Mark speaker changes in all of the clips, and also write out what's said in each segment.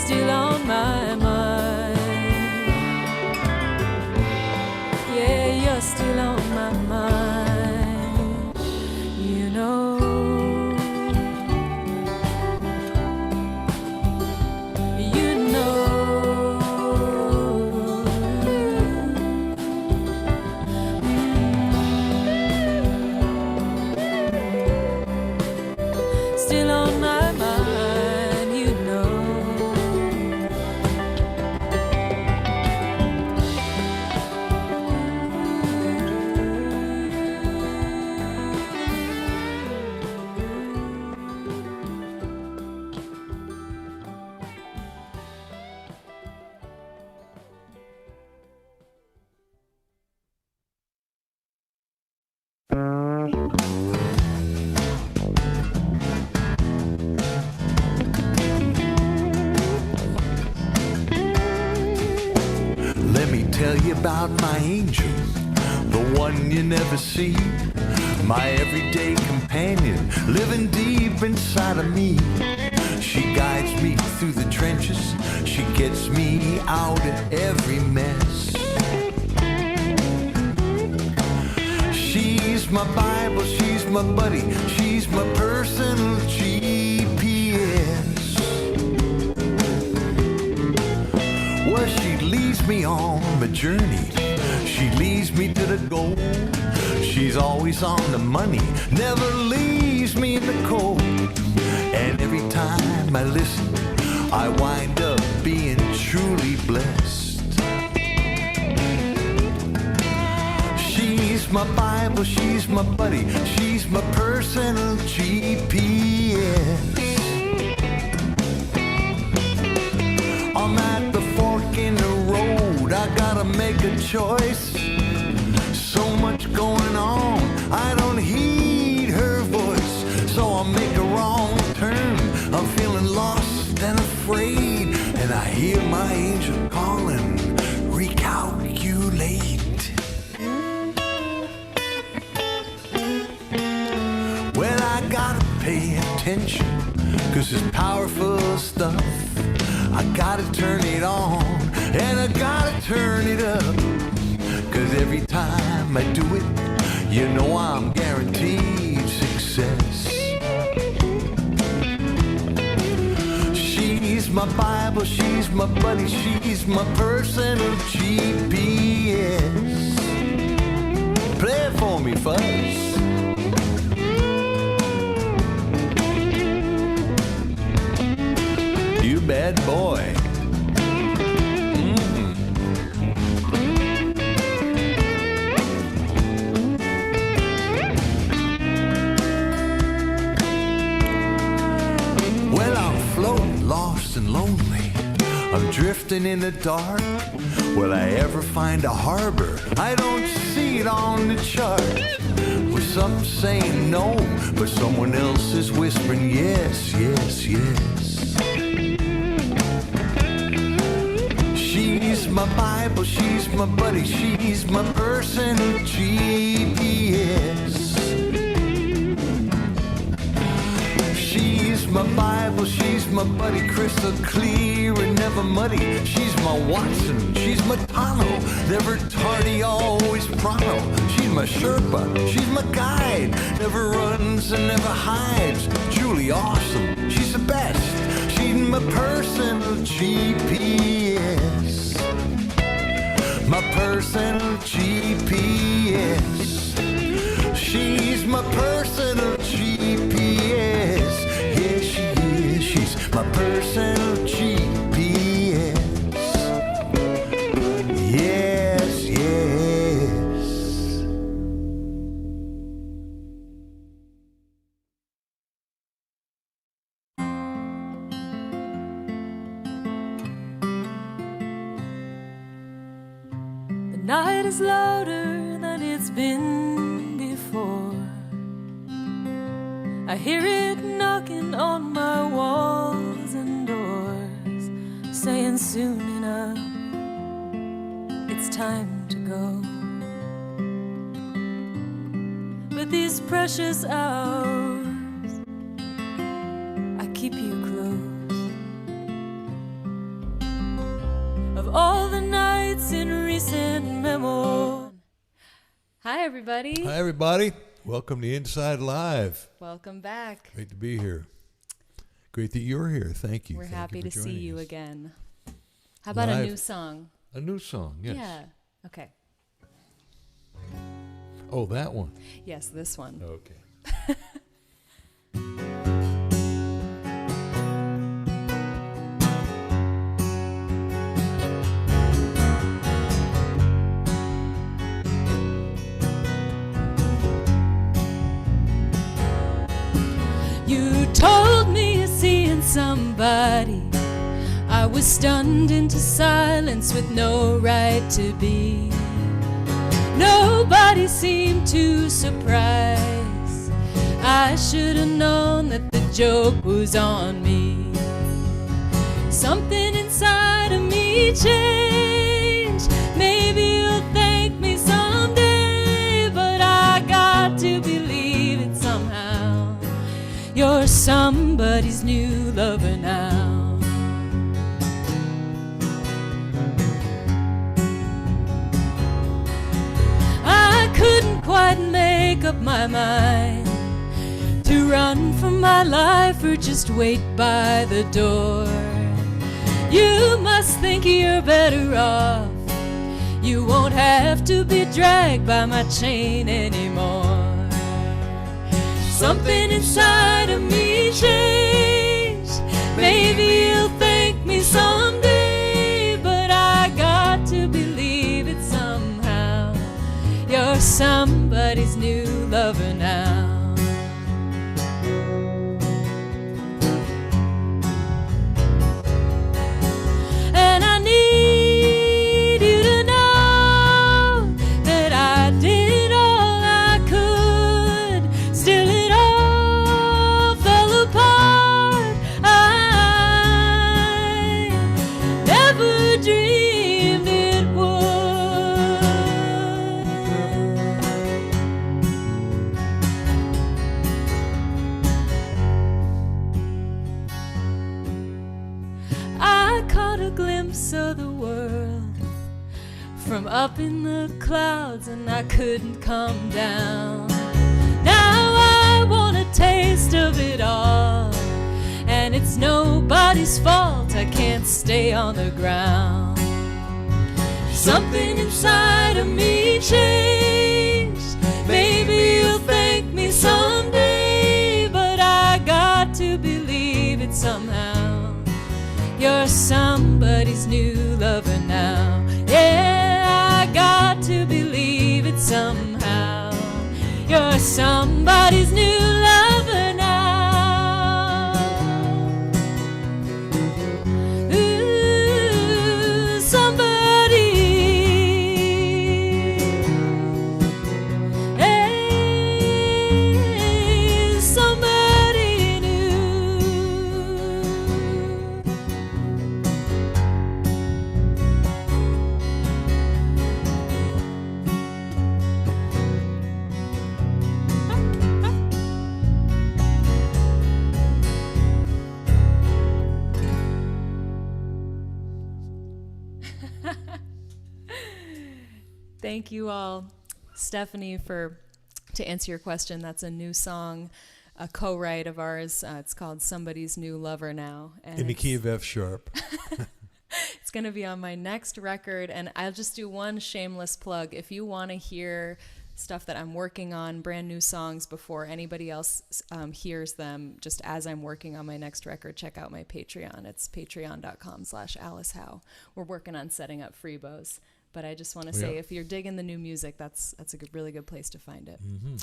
Speaker 1: still on my mind. Yeah, you're still on my mind. You know. Still on my mind, you know.
Speaker 2: Let me tell you about my angel, the one you never see, my everyday companion, living deep inside of me. She guides me through the trenches, she gets me out of every mess. She's my Bible, she's my buddy, she's my personal GPS. Well, she leads me on my journey, she leads me to the goal. She's always on the money, never leaves me in the cold. And every time I listen, I wind up being truly blessed. She's my Bible, she's my buddy, she's my personal GPS. I'm at the fork in the road, I gotta make a choice. So much going on, I don't heed her voice, so I'll make a wrong turn. I'm feeling lost and afraid, and I hear my angel calling, recalculate. Well, I gotta pay attention, 'cause it's powerful stuff. I gotta turn it on, and I gotta turn it up, 'cause every time I do it, you know I'm guaranteed success. She's my Bible, she's my buddy, she's my personal GPS. Play it for me, Fuzz. You bad boy. Well, I'm floating, lost and lonely, I'm drifting in the dark. Will I ever find a harbor? I don't see it on the chart. With some saying no, but someone else is whispering yes, yes, yes. She's my Bible, she's my buddy, she's my personal GPS. She's my Bible, she's my buddy, crystal clear and never muddy. She's my Watson, she's my Tano, never tardy, always pronto. She's my Sherpa, she's my guide, never runs and never hides. Truly awesome, she's the best, she's my personal GPS. My personal GPS. She's my personal GPS. Yes, she is. She's my personal GPS. Yes, yes.
Speaker 1: The night is louder than it's been before. I hear it knocking on my walls and doors, saying soon enough, it's time to go. But these precious hours, I keep you close. of all the nights in recent memory. Hi, everybody.
Speaker 3: Hi, everybody. Welcome to Inside Live.
Speaker 1: Welcome back.
Speaker 3: Great to be here. Great that you're here. Thank you.
Speaker 1: We're
Speaker 3: Thank
Speaker 1: happy
Speaker 3: you
Speaker 1: to
Speaker 3: for
Speaker 1: see
Speaker 3: joining
Speaker 1: you
Speaker 3: us.
Speaker 1: again. How about a
Speaker 3: Live.
Speaker 1: new song?
Speaker 3: A new song, yes.
Speaker 1: Yeah. Okay.
Speaker 3: Oh, that one.
Speaker 1: Yes, this one.
Speaker 3: Okay.
Speaker 1: You told me you're seeing somebody. I was stunned into silence with no right to be. Nobody seemed too surprised. I should have known that the joke was on me. Something inside of me changed. Maybe you'll thank me someday, but I got to believe it somehow. You're somebody's new lover now. I couldn't quite make up my mind to run from my life or just wait by the door. You must think you're better off. You won't have to be dragged by my chain anymore. Something inside of me changed. Maybe you'll thank me someday, but I got to believe it somehow. You're somebody's new lover now. And I need you to know that I did all I could. Still it all fell apart. I never dreamed it would. I caught a glimpse of the world from up in the clouds, and I couldn't come down. Now I want a taste of it all, and it's nobody's fault I can't stay on the ground. Something inside of me changed. Maybe you'll thank me someday, but I got to believe it somehow. You're somebody's new lover now. Yeah, I got to believe it somehow. You're somebody's new lover now. Ooh, somebody. Hey, somebody new. Thank you all, Stephanie, to answer your question. That's a new song, a co-write of ours. It's called Somebody's New Lover Now. And
Speaker 3: In the key of F sharp.
Speaker 1: it's going to be on my next record, and I'll just do one shameless plug. If you want to hear stuff that I'm working on, brand new songs before anybody else hears them, just as I'm working on my next record, check out my Patreon. It's patreon.com/Alice Howe. We're working on setting up Freebos. But I just want to say, if you're digging the new music, that's a really good place to find it.
Speaker 3: Mm-hmm.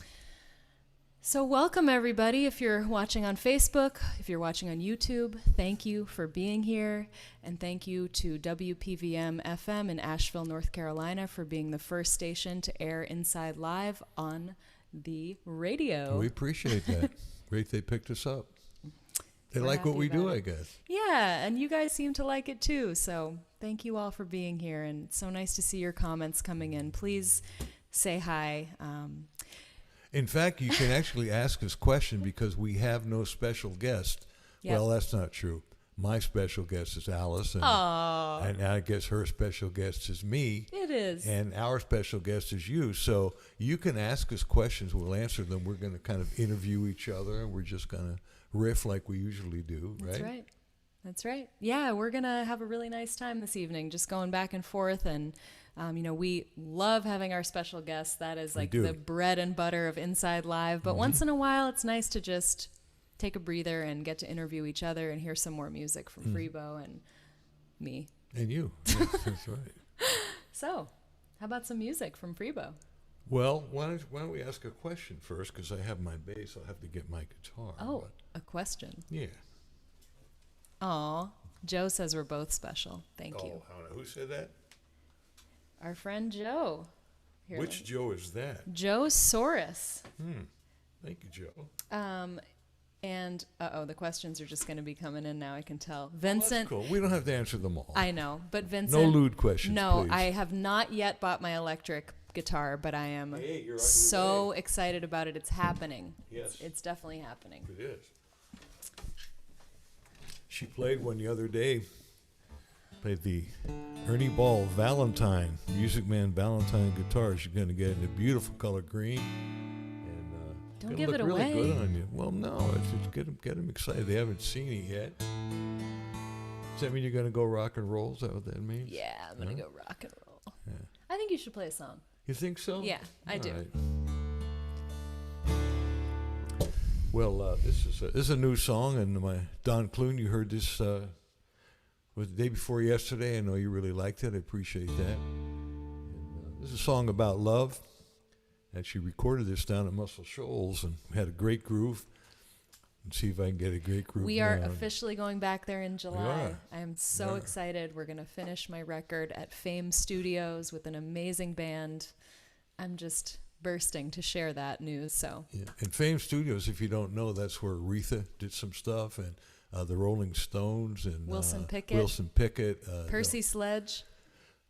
Speaker 1: So welcome, everybody. If you're watching on Facebook, if you're watching on YouTube, thank you for being here. And thank you to WPVM FM in Asheville, North Carolina, for being the first station to air Inside Live on the radio.
Speaker 3: We appreciate that. Great they picked us up. They
Speaker 1: We're
Speaker 3: like what
Speaker 1: happy
Speaker 3: we do,
Speaker 1: about
Speaker 3: I
Speaker 1: it.
Speaker 3: guess.
Speaker 1: Yeah, and you guys seem to like it too. So thank you all for being here. And it's so nice to see your comments coming in. Please say hi.
Speaker 3: In fact, you can actually ask us questions because we have no special guest.
Speaker 1: Yep.
Speaker 3: Well, that's not true. my special guest is Alice, and
Speaker 1: Aww.
Speaker 3: and I guess her special guest is me.
Speaker 1: It is.
Speaker 3: And our special guest is you. So you can ask us questions. We'll answer them. We're going to kind of interview each other, and we're just going to riff like we usually do, right?
Speaker 1: That's right. That's right. Yeah, we're going to have a really nice time this evening, just going back and forth. And, we love having our special guests. That is like the bread and butter of Inside Live. But once in a while, it's nice to just take a breather and get to interview each other and hear some more music from Freebo and me.
Speaker 3: And you. Yes, that's right.
Speaker 1: So, how about some music from Freebo?
Speaker 3: Well, why don't we ask a question first? Because I have my bass. I'll have to get my guitar.
Speaker 1: Oh, a question.
Speaker 3: Yeah.
Speaker 1: Aw, Joe says we're both special. Thank you.
Speaker 3: Who said that?
Speaker 1: Our friend Joe. Here,
Speaker 3: Which Joe is that?
Speaker 1: Joe Soros.
Speaker 3: Thank you, Joe.
Speaker 1: And, the questions are just going to be coming in now, I can tell.
Speaker 3: Well,
Speaker 1: Vincent.
Speaker 3: that's cool. We don't have to answer them all.
Speaker 1: I know, but Vincent.
Speaker 3: No lewd questions,
Speaker 1: No,
Speaker 3: please.
Speaker 1: I have not yet bought my electric guitar, but I am
Speaker 3: Hey, you're on your
Speaker 1: so
Speaker 3: way.
Speaker 1: excited about it. It's happening.
Speaker 3: Yes.
Speaker 1: It's definitely happening.
Speaker 3: It is. She played one the other day. Played the Ernie Ball Valentine, Music Man Valentine guitar. She's going to get it in a beautiful color green. And
Speaker 1: Don't
Speaker 3: gonna
Speaker 1: give
Speaker 3: look
Speaker 1: it
Speaker 3: really
Speaker 1: away.
Speaker 3: good on you. Well, no, it's just get them excited. They haven't seen it yet. Does that mean you're going to go rock and roll? Is that what that means?
Speaker 1: Yeah, I'm going to
Speaker 3: Huh?
Speaker 1: go rock and roll.
Speaker 3: Yeah.
Speaker 1: I think you should play a song.
Speaker 3: You think so?
Speaker 1: Yeah, I do.
Speaker 3: Right. Well, this is a new song, and my Don Clune, you heard this was the day before yesterday. I know you really liked it. I appreciate that. And, this is a song about love. Actually recorded this down at Muscle Shoals, and we had a great groove. And see if I can get a great groove.
Speaker 1: We are
Speaker 3: now.
Speaker 1: officially going back there in July.
Speaker 3: are.
Speaker 1: I am so
Speaker 3: are.
Speaker 1: excited. We're going to finish my record at Fame Studios with an amazing band. I'm just bursting to share that news. So
Speaker 3: Yeah. And Fame Studios, if you don't know, that's where Aretha did some stuff, and the Rolling Stones, and
Speaker 1: Wilson Pickett. Percy Sledge.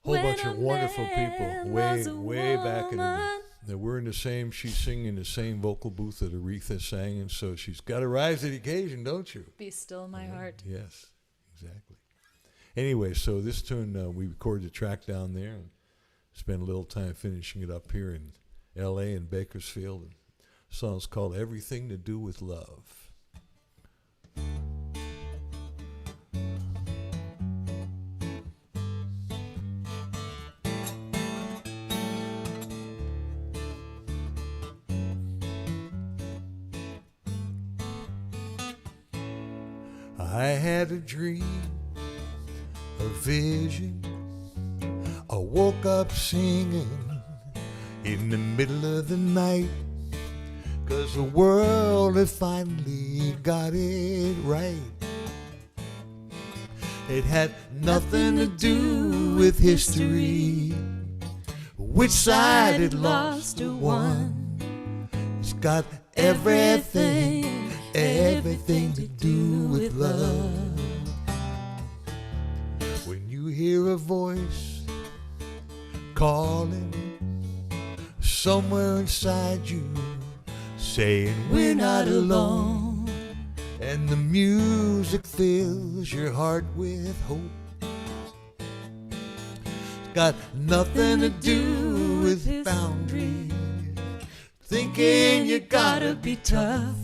Speaker 3: Whole
Speaker 1: When
Speaker 3: bunch
Speaker 1: a
Speaker 3: of wonderful people,
Speaker 1: man
Speaker 3: way
Speaker 1: loves a
Speaker 3: back in the
Speaker 1: woman.
Speaker 3: that we're in the same. She's singing in the same vocal booth that Aretha sang, and so she's got to rise to the occasion, don't you?
Speaker 1: Be still my heart.
Speaker 3: Yes, exactly. Anyway, so this tune we recorded the track down there and spent a little time finishing it up here in L.A. and Bakersfield. And the song's called "Everything to Do with Love." I had a dream, a vision. I woke up singing in the middle of the night, 'cause the world had finally got it right. It had nothing to do with history, which side it lost or won. It's got everything to do with love. When you hear a voice calling somewhere inside you, saying we're not alone, and the music fills your heart with hope. It's got nothing to do with boundaries, thinking you gotta be tough.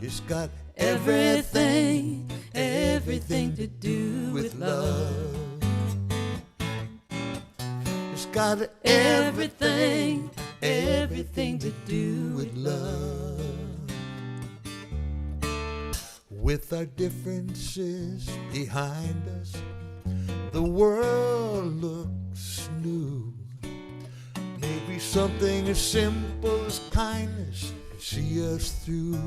Speaker 3: It's got everything to do with love. It's got everything to do with love. With our differences behind us, the world looks new. Maybe something as simple as kindness can see us through.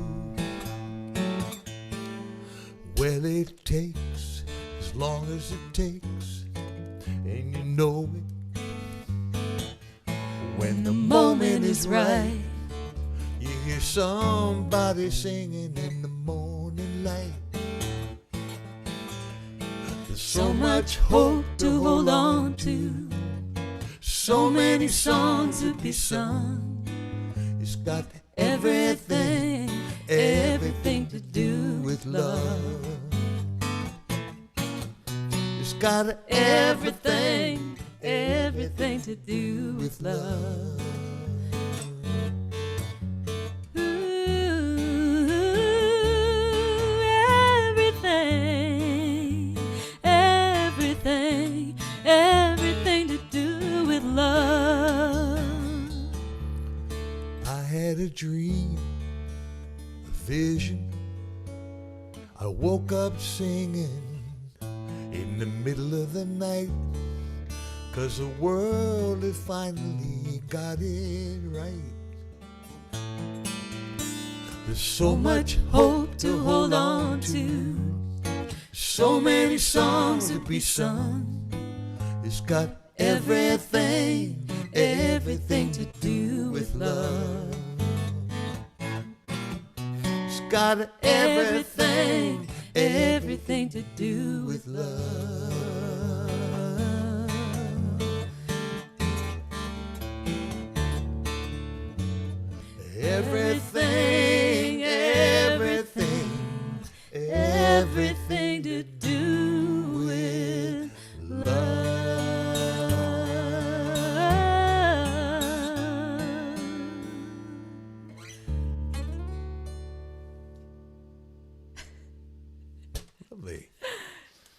Speaker 3: Well, it takes as long as it takes, and you know it. When the moment is right, you hear somebody singing in the morning light. There's so much hope to hold on to, so many songs to be sung. It's got everything to do with love.
Speaker 2: got
Speaker 1: everything, everything to do with love. Everything, everything, everything to do with love.
Speaker 2: I had a dream, a vision. I woke up singing in the middle of the night, 'cause the world had finally got it right. There's so much hope to hold on to, so many songs to be sung. It's got everything, everything to do with love. It's got everything, everything to do with love. Everything, everything, everything to do with love.
Speaker 3: Lovely.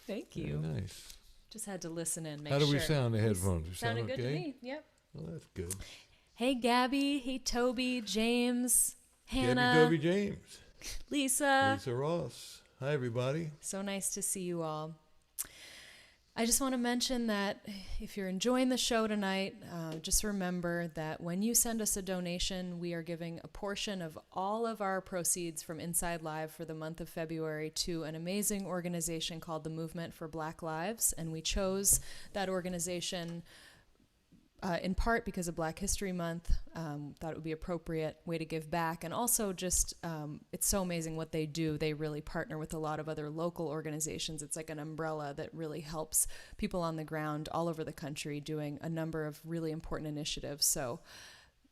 Speaker 1: Thank
Speaker 3: Very
Speaker 1: you.
Speaker 3: nice.
Speaker 1: Just had to listen in. Make
Speaker 3: How do
Speaker 1: sure.
Speaker 3: we sound in the headphones? We sound
Speaker 1: Sounded
Speaker 3: okay?
Speaker 1: good to me. Yep.
Speaker 3: Well, that's good.
Speaker 1: Hey, Gabby. Hey, Toby, James, Hannah,
Speaker 3: Gabby James.
Speaker 1: Lisa.
Speaker 3: Lisa Ross. Hi, everybody.
Speaker 1: So nice to see you all. I just want to mention that if you're enjoying the show tonight, just remember that when you send us a donation, we are giving a portion of all of our proceeds from Inside Live for the month of February to an amazing organization called the Movement for Black Lives. And we chose that organization in part because of Black History Month. Thought it would be an appropriate way to give back. And also just, it's so amazing what they do. They really partner with a lot of other local organizations. It's like an umbrella that really helps people on the ground all over the country doing a number of really important initiatives. So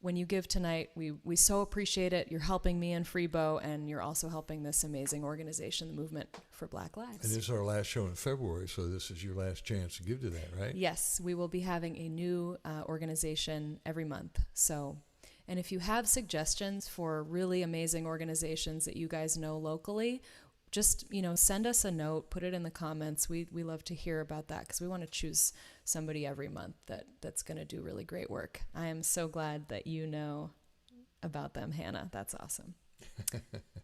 Speaker 1: when you give tonight, we so appreciate it. You're helping me and Freebo, and you're also helping this amazing organization, the Movement for Black Lives.
Speaker 3: And this is our last show in February, so this is your last chance to give to that, right?
Speaker 1: Yes, we will be having a new organization every month. So, and if you have suggestions for really amazing organizations that you guys know locally, just, send us a note, put it in the comments. We love to hear about that because we want to choose somebody every month that's going to do really great work. I am so glad that you know about them, Hannah. That's awesome.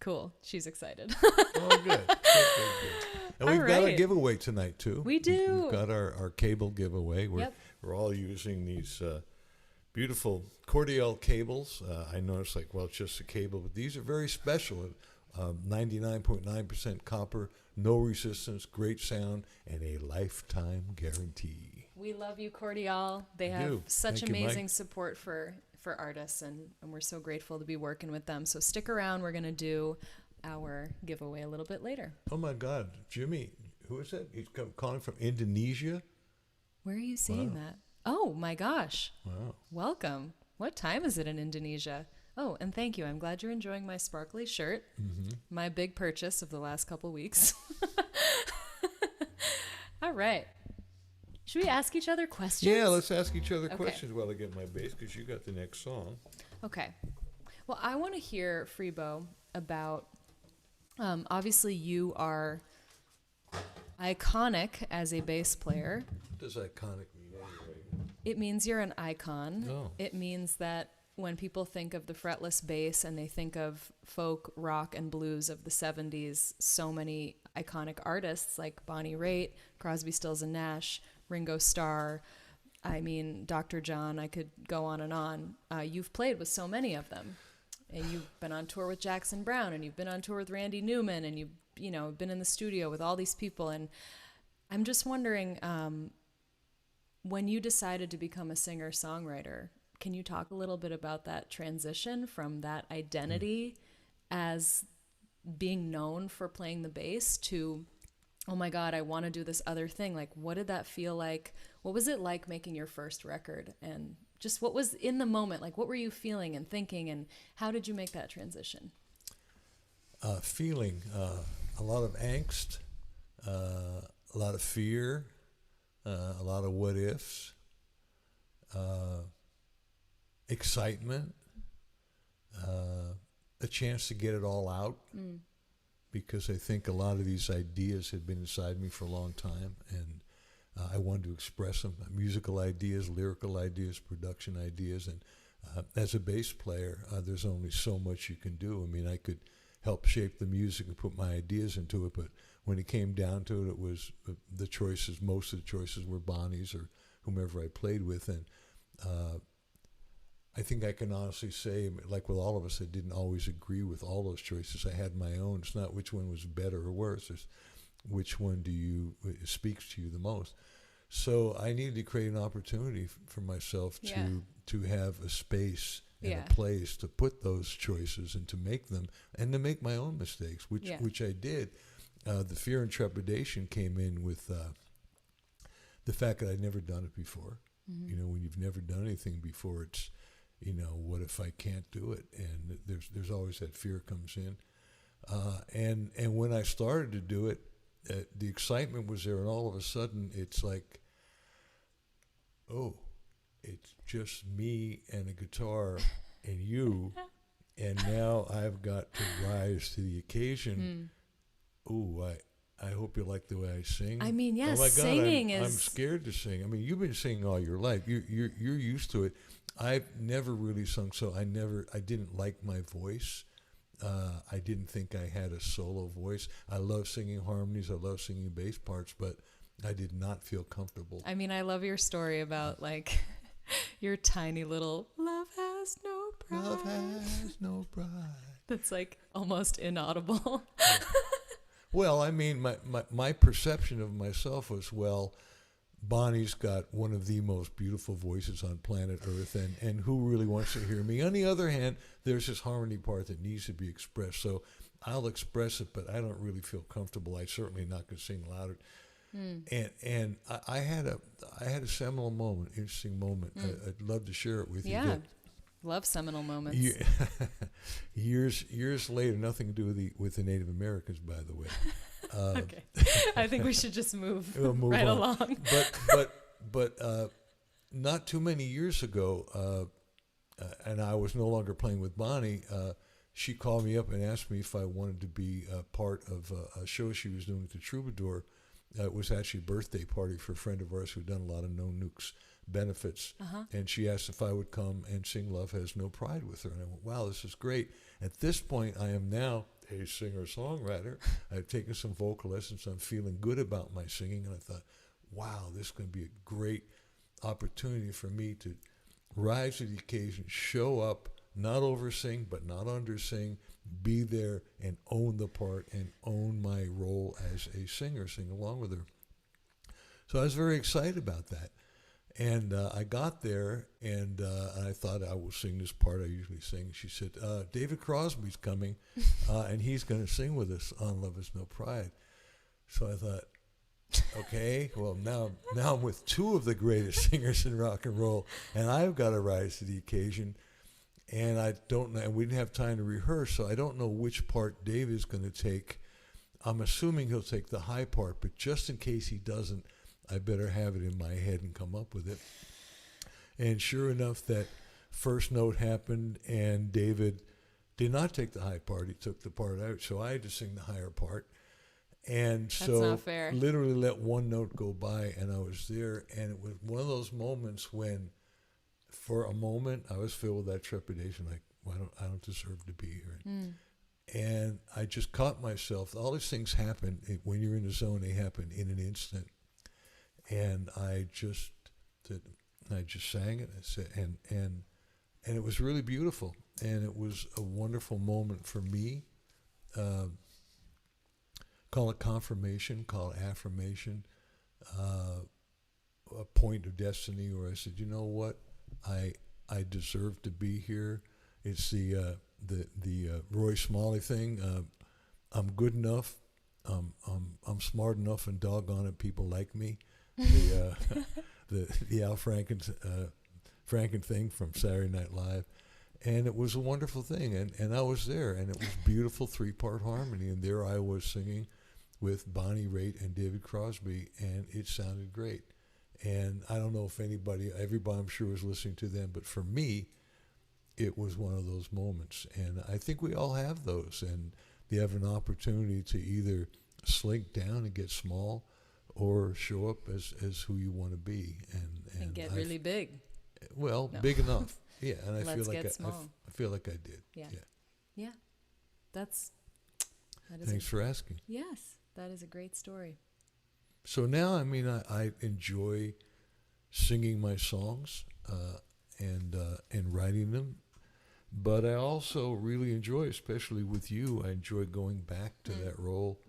Speaker 1: Cool. She's excited.
Speaker 3: Oh, good. And we've got a giveaway tonight, too.
Speaker 1: We do.
Speaker 3: We've got our cable giveaway. We're all using these beautiful Cordial cables. I noticed, it's just a cable, but these are very special. 99.9% copper, no resistance, great sound, and a lifetime guarantee.
Speaker 1: We love you, Cordial. They have such
Speaker 3: Thank you,
Speaker 1: amazing
Speaker 3: Mike.
Speaker 1: support for artists, and we're so grateful to be working with them. So stick around. We're going to do our giveaway a little bit later.
Speaker 3: Oh, my God. Jimmy, who is that? He's calling from Indonesia?
Speaker 1: Where are you seeing that? Oh, my gosh.
Speaker 3: Wow.
Speaker 1: Welcome. What time is it in Indonesia? Oh, and thank you. I'm glad you're enjoying my sparkly shirt. Mm-hmm. My big purchase of the last couple weeks. All right. Should we ask each other questions?
Speaker 3: Yeah, let's ask each other questions while I get my bass, because you got the next song.
Speaker 1: Okay. Well, I want to hear, Freebo, about, obviously you are iconic as a bass player.
Speaker 3: What does iconic mean anyway?
Speaker 1: It means you're an icon.
Speaker 3: Oh.
Speaker 1: It means that when people think of the fretless bass and they think of folk, rock, and blues of the 70s, so many iconic artists like Bonnie Raitt, Crosby, Stills and Nash, Ringo Starr, Dr. John, I could go on and on. You've played with so many of them. And you've been on tour with Jackson Browne, and you've been on tour with Randy Newman, and you've been in the studio with all these people. And I'm just wondering, when you decided to become a singer-songwriter, can you talk a little bit about that transition from that identity as being known for playing the bass to, oh my God, I want to do this other thing? Like, what did that feel like? What was it like making your first record? And just what was in the moment? Like, what were you feeling and thinking, and how did you make that transition?
Speaker 3: Feeling a lot of angst, a lot of fear, a lot of what ifs, excitement, a chance to get it all out. Because I think a lot of these ideas had been inside me for a long time, and I wanted to express them. Musical ideas, lyrical ideas, production ideas, and as a bass player, there's only so much you can do. I mean, I could help shape the music and put my ideas into it, but when it came down to it, it was the choices, most of the choices were Bonnie's or whomever I played with, and I think I can honestly say, like with all of us, I didn't always agree with all those choices. I had my own. It's not which one was better or worse. It's which one speaks to you the most. So I needed to create an opportunity for myself to have a space and a place to put those choices and to make them and to make my own mistakes, which I did. The fear and trepidation came in with the fact that I'd never done it before. You know, when you've never done anything before, it's, you know, what if I can't do it? And there's always that fear comes in. And when I started to do it, the excitement was there, and all of a sudden it's like, oh, it's just me and a guitar and you, and now I've got to rise to the occasion. Ooh, I hope you like the way I sing.
Speaker 1: I mean, yes,
Speaker 3: oh my God,
Speaker 1: singing
Speaker 3: I'm scared to sing. I mean, you've been singing all your life. You're used to it. I've never really sung, so I didn't like my voice. I didn't think I had a solo voice. I love singing harmonies. I love singing bass parts, but I did not feel comfortable.
Speaker 1: I mean, I love your story about, like, your tiny little love has no pride.
Speaker 3: Love has no pride.
Speaker 1: That's, like, almost inaudible.
Speaker 3: Well, I mean, my perception of myself was, well, Bonnie's got one of the most beautiful voices on planet Earth, and who really wants to hear me? On the other hand, there's this harmony part that needs to be expressed, so I'll express it, but I don't really feel comfortable. I certainly not going to sing louder. And I had a seminal moment, interesting moment. I'd love to share it with you.
Speaker 1: Yeah, love seminal moments.
Speaker 3: Years later, nothing to do with the Native Americans, by the way.
Speaker 1: Okay, I think we should just move
Speaker 3: on.
Speaker 1: along.
Speaker 3: But not too many years ago, and I was no longer playing with Bonnie. She called me up and asked me if I wanted to be a part of a show she was doing at the Troubadour. It was actually a birthday party for a friend of ours who'd done a lot of No Nukes benefits. And she asked if I would come and sing Love Has No Pride with her. And I went, wow, this is great. At this point, I am now a singer-songwriter. I've taken some vocal lessons. I'm feeling good about my singing. And I thought, wow, this is going to be a great opportunity for me to rise to the occasion, show up, not over-sing, but not under-sing, be there and own the part and own my role as a singer, sing along with her. So I was very excited about that. And I got there, and I thought I will sing this part I usually sing. She said, David Crosby's coming, and he's going to sing with us on Love Is No Pride. So I thought, okay, well, now I'm with two of the greatest singers in rock and roll, and I've got to rise to the occasion. And I don't know, and we didn't have time to rehearse, so I don't know which part Dave is going to take. I'm assuming he'll take the high part, but just in case he doesn't, I better have it in my head and come up with it. And sure enough, that first note happened, and David did not take the high part. He took the part out, so I had to sing the higher part. And
Speaker 1: That's
Speaker 3: so
Speaker 1: not fair.
Speaker 3: Literally let one note go by, and I was there, and it was one of those moments when, for a moment, I was filled with that trepidation, like, I don't deserve to be here. And I just caught myself. All these things happen when you're in the zone. They happen in an instant. And I just sang it. I said, and it was really beautiful. And it was a wonderful moment for me. Call it confirmation, call it affirmation, a point of destiny where I said, you know what? I deserve to be here. It's the Roy Smalley thing. I'm good enough. I'm smart enough, and doggone it, people like me. The Al Franken thing from Saturday Night Live, and it was a wonderful thing. And I was there, and it was beautiful 3-part harmony. And there I was singing with Bonnie Raitt and David Crosby, and it sounded great. And I don't know if everybody I'm sure was listening to them, but for me, it was one of those moments. And I think we all have those. And you have an opportunity to either slink down and get small or show up as who you want to be.
Speaker 1: And get really big.
Speaker 3: Well,
Speaker 1: No.
Speaker 3: big enough. Yeah, and I
Speaker 1: Let's
Speaker 3: feel like
Speaker 1: get small.
Speaker 3: I feel like I did.
Speaker 1: Yeah. Yeah. That is
Speaker 3: Thanks for asking.
Speaker 1: Yes, that is a great story.
Speaker 3: So now, I mean, I enjoy singing my songs and writing them, but I also really enjoy, especially with you, I enjoy going back to that role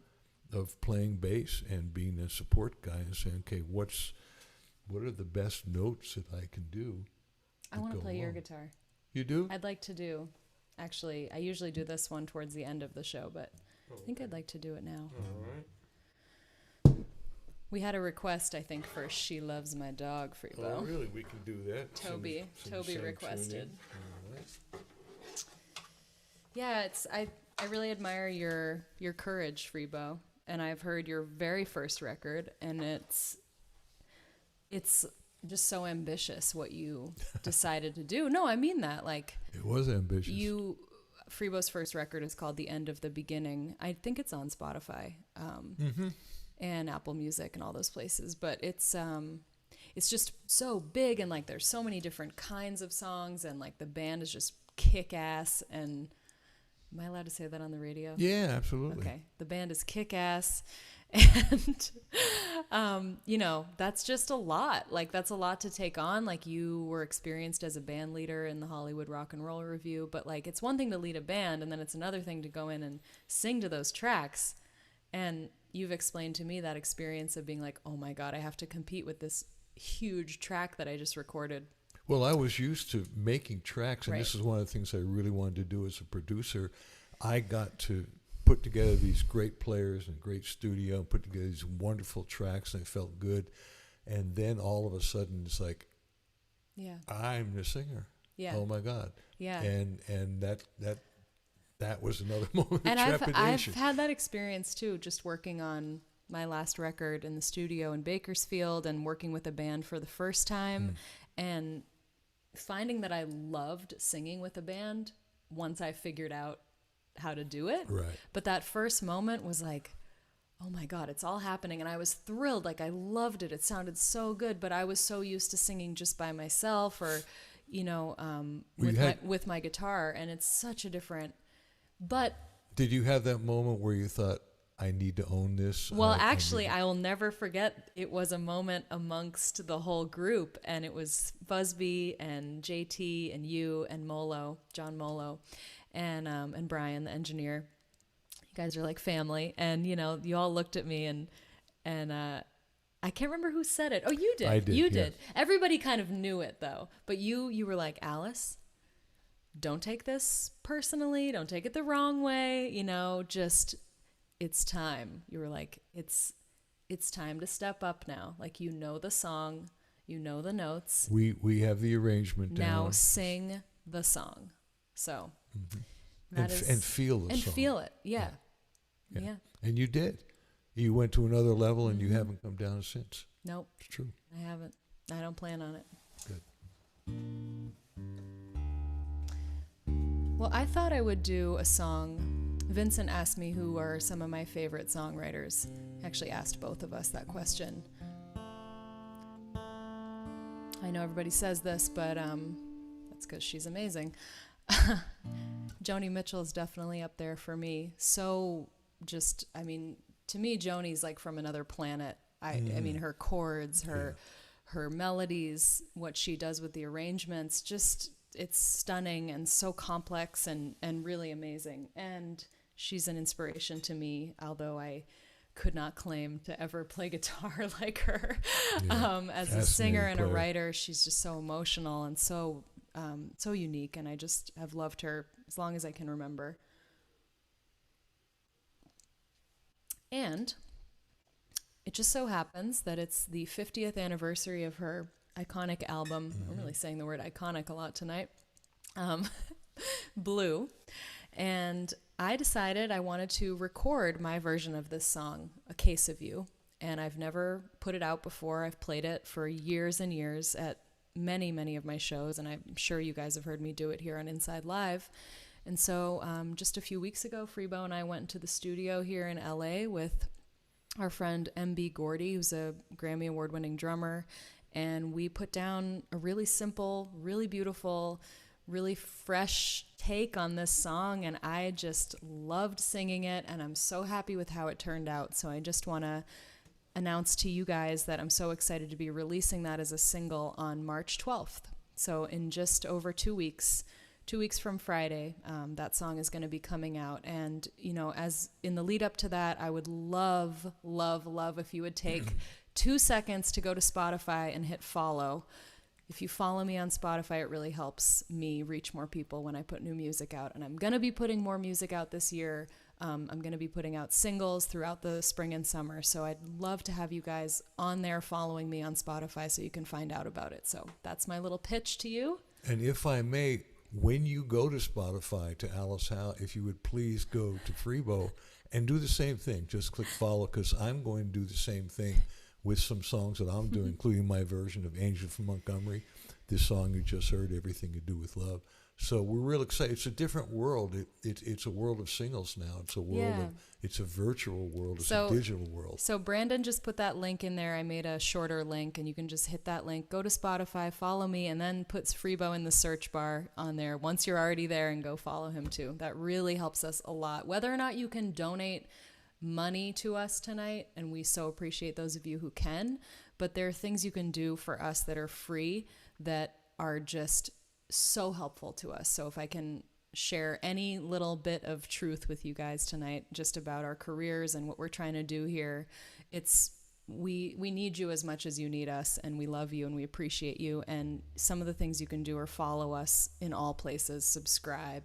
Speaker 3: of playing bass and being a support guy and saying, okay, what are the best notes that I can do?
Speaker 1: I want to play your guitar.
Speaker 3: You do?
Speaker 1: I'd like to do. Actually, I usually do this one towards the end of the show, but I think I'd like to do it now.
Speaker 3: All right.
Speaker 1: We had a request, I think, for "She Loves My Dog" Freebo.
Speaker 3: Oh, really? We can do that.
Speaker 1: Toby requested.
Speaker 3: All right.
Speaker 1: Yeah, I really admire your courage, Freebo, and I've heard your very first record, and it's just so ambitious what you decided to do. No, I mean that. Like,
Speaker 3: it was ambitious.
Speaker 1: Freebo's first record is called "The End of the Beginning." I think it's on Spotify. And Apple Music and all those places, but it's just so big, and like there's so many different kinds of songs, and like the band is just kick ass. And am I allowed to say that on the radio?
Speaker 3: Yeah, absolutely.
Speaker 1: Okay, the band is kick ass, and that's just a lot. Like that's a lot to take on. Like you were experienced as a band leader in the Hollywood Rock and Roll Review, but like it's one thing to lead a band, and then it's another thing to go in and sing to those tracks. And you've explained to me that experience of being like, oh my God, I have to compete with this huge track that I just recorded.
Speaker 3: Well, I was used to making tracks, and
Speaker 1: Right.
Speaker 3: this is one of the things I really wanted to do as a producer. I got to put together these great players and great studio, and put together these wonderful tracks, and I felt good. And then all of a sudden, it's like,
Speaker 1: Yeah.
Speaker 3: I'm the singer.
Speaker 1: Yeah.
Speaker 3: Oh my God.
Speaker 1: Yeah.
Speaker 3: And that was another moment
Speaker 1: And
Speaker 3: of
Speaker 1: I've
Speaker 3: trepidation.
Speaker 1: had that experience too, just working on my last record in the studio in Bakersfield and working with a band for the first time and finding that I loved singing with a band once I figured out how to do it.
Speaker 3: Right.
Speaker 1: But that first moment was like, oh my God, it's all happening. And I was thrilled. Like I loved it. It sounded so good, but I was so used to singing just by myself or, with my guitar. And it's such a different, but
Speaker 3: Did you have that moment where you thought, I need to own this?
Speaker 1: well, actually, I will never forget. It was a moment amongst the whole group, and it was Busby and JT and you and John Molo, and Brian, the engineer. You guys are like family, and you all looked at me and I can't remember who said it. Oh, you did.
Speaker 3: I did.
Speaker 1: You
Speaker 3: yes.
Speaker 1: did. Everybody kind of knew it though, but you were like, Alice, don't take this personally. Don't take it the wrong way. Just. It's time. You were like, it's time to step up now. Like, the song, the notes.
Speaker 3: We have the arrangement down.
Speaker 1: Now sing the song. So that is,
Speaker 3: and feel the
Speaker 1: and
Speaker 3: song.
Speaker 1: feel it. Yeah.
Speaker 3: And you did. You went to another level, and you haven't come down since.
Speaker 1: Nope.
Speaker 3: It's true.
Speaker 1: I haven't. I don't plan on it.
Speaker 3: Good.
Speaker 1: Well, I thought I would do a song. Vincent asked me who are some of my favorite songwriters. He actually asked both of us that question. I know everybody says this, but that's because she's amazing. Joni Mitchell is definitely up there for me. So to me, Joni's like from another planet. I mean, her chords, her melodies, what she does with the arrangements, just it's stunning and so complex and really amazing. And she's an inspiration to me, although I could not claim to ever play guitar like her. As a singer and a writer, she's just so emotional and so unique, and I just have loved her as long as I can remember. And it just so happens that it's the 50th anniversary of her iconic album. I'm really saying the word iconic a lot tonight. Blue. And I decided I wanted to record my version of this song, A Case of You. and I've never put it out before. I've played it for years and years at many of my shows, and I'm sure you guys have heard me do it here on Inside Live. And so just a few weeks ago, Freebo and I went into the studio here in LA with our friend M.B. Gordy, who's a Grammy Award-winning drummer, and we put down a really simple, really beautiful, really fresh take on this song, and I just loved singing it, and I'm so happy with how it turned out. So I just want to announce to you guys that I'm so excited to be releasing that as a single on March 12th. So in just over 2 weeks, 2 weeks from Friday, that song is going to be coming out. And, you know, as in the lead up to that, I would love if you would take 2 seconds to go to Spotify and hit follow. If you follow me on Spotify, it really helps me reach more people when I put new music out. And I'm going to be putting more music out this year. I'm going to be putting out singles throughout the spring and summer. So I'd love to have you guys on there following me on Spotify so you can find out about it. So that's my little pitch to you.
Speaker 3: And if I may, when you go to Spotify to Alice Howe, if you would please go to Freebo and do the same thing. Just click follow, because I'm going to do the same thing with some songs that I'm doing, including my version of Angel from Montgomery, this song you just heard, Everything You Do With Love. So we're real excited. It's a different world. It's a world of singles now. It's a world of, it's a virtual world. It's a digital world.
Speaker 1: So Brandon just put that link in there. I made a shorter link, and you can just hit that link, go to Spotify, follow me, and then puts Freebo in the search bar on there once you're already there, and go follow him too. That really helps us a lot. Whether or not you can donate money to us tonight, and we so appreciate those of you who can, but there are things you can do for us that are free that are just so helpful to us. So if I can share any little bit of truth with you guys tonight just about our careers and what we're trying to do here, it's we need you as much as you need us, and we love you and we appreciate you. And some of the things you can do are follow us in all places, subscribe,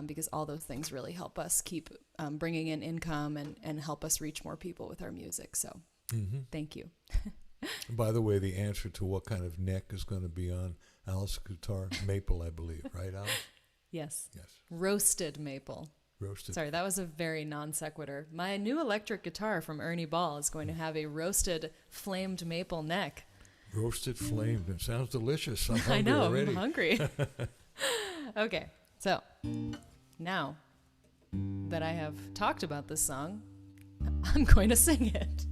Speaker 1: because all those things really help us keep bringing in income and help us reach more people with our music. So thank you.
Speaker 3: By the way, the answer to what kind of neck is going to be on Alice's guitar, maple, I believe. Right, Alice?
Speaker 1: Yes.
Speaker 3: Yes.
Speaker 1: Roasted maple.
Speaker 3: Roasted.
Speaker 1: Sorry, that was a very non sequitur. My new electric guitar from Ernie Ball is going to have a roasted flamed maple neck.
Speaker 3: Roasted flamed. It sounds delicious. I'm
Speaker 1: I
Speaker 3: hungry
Speaker 1: know,
Speaker 3: already.
Speaker 1: I'm hungry. Okay, so now that I have talked about this song, I'm going to sing it.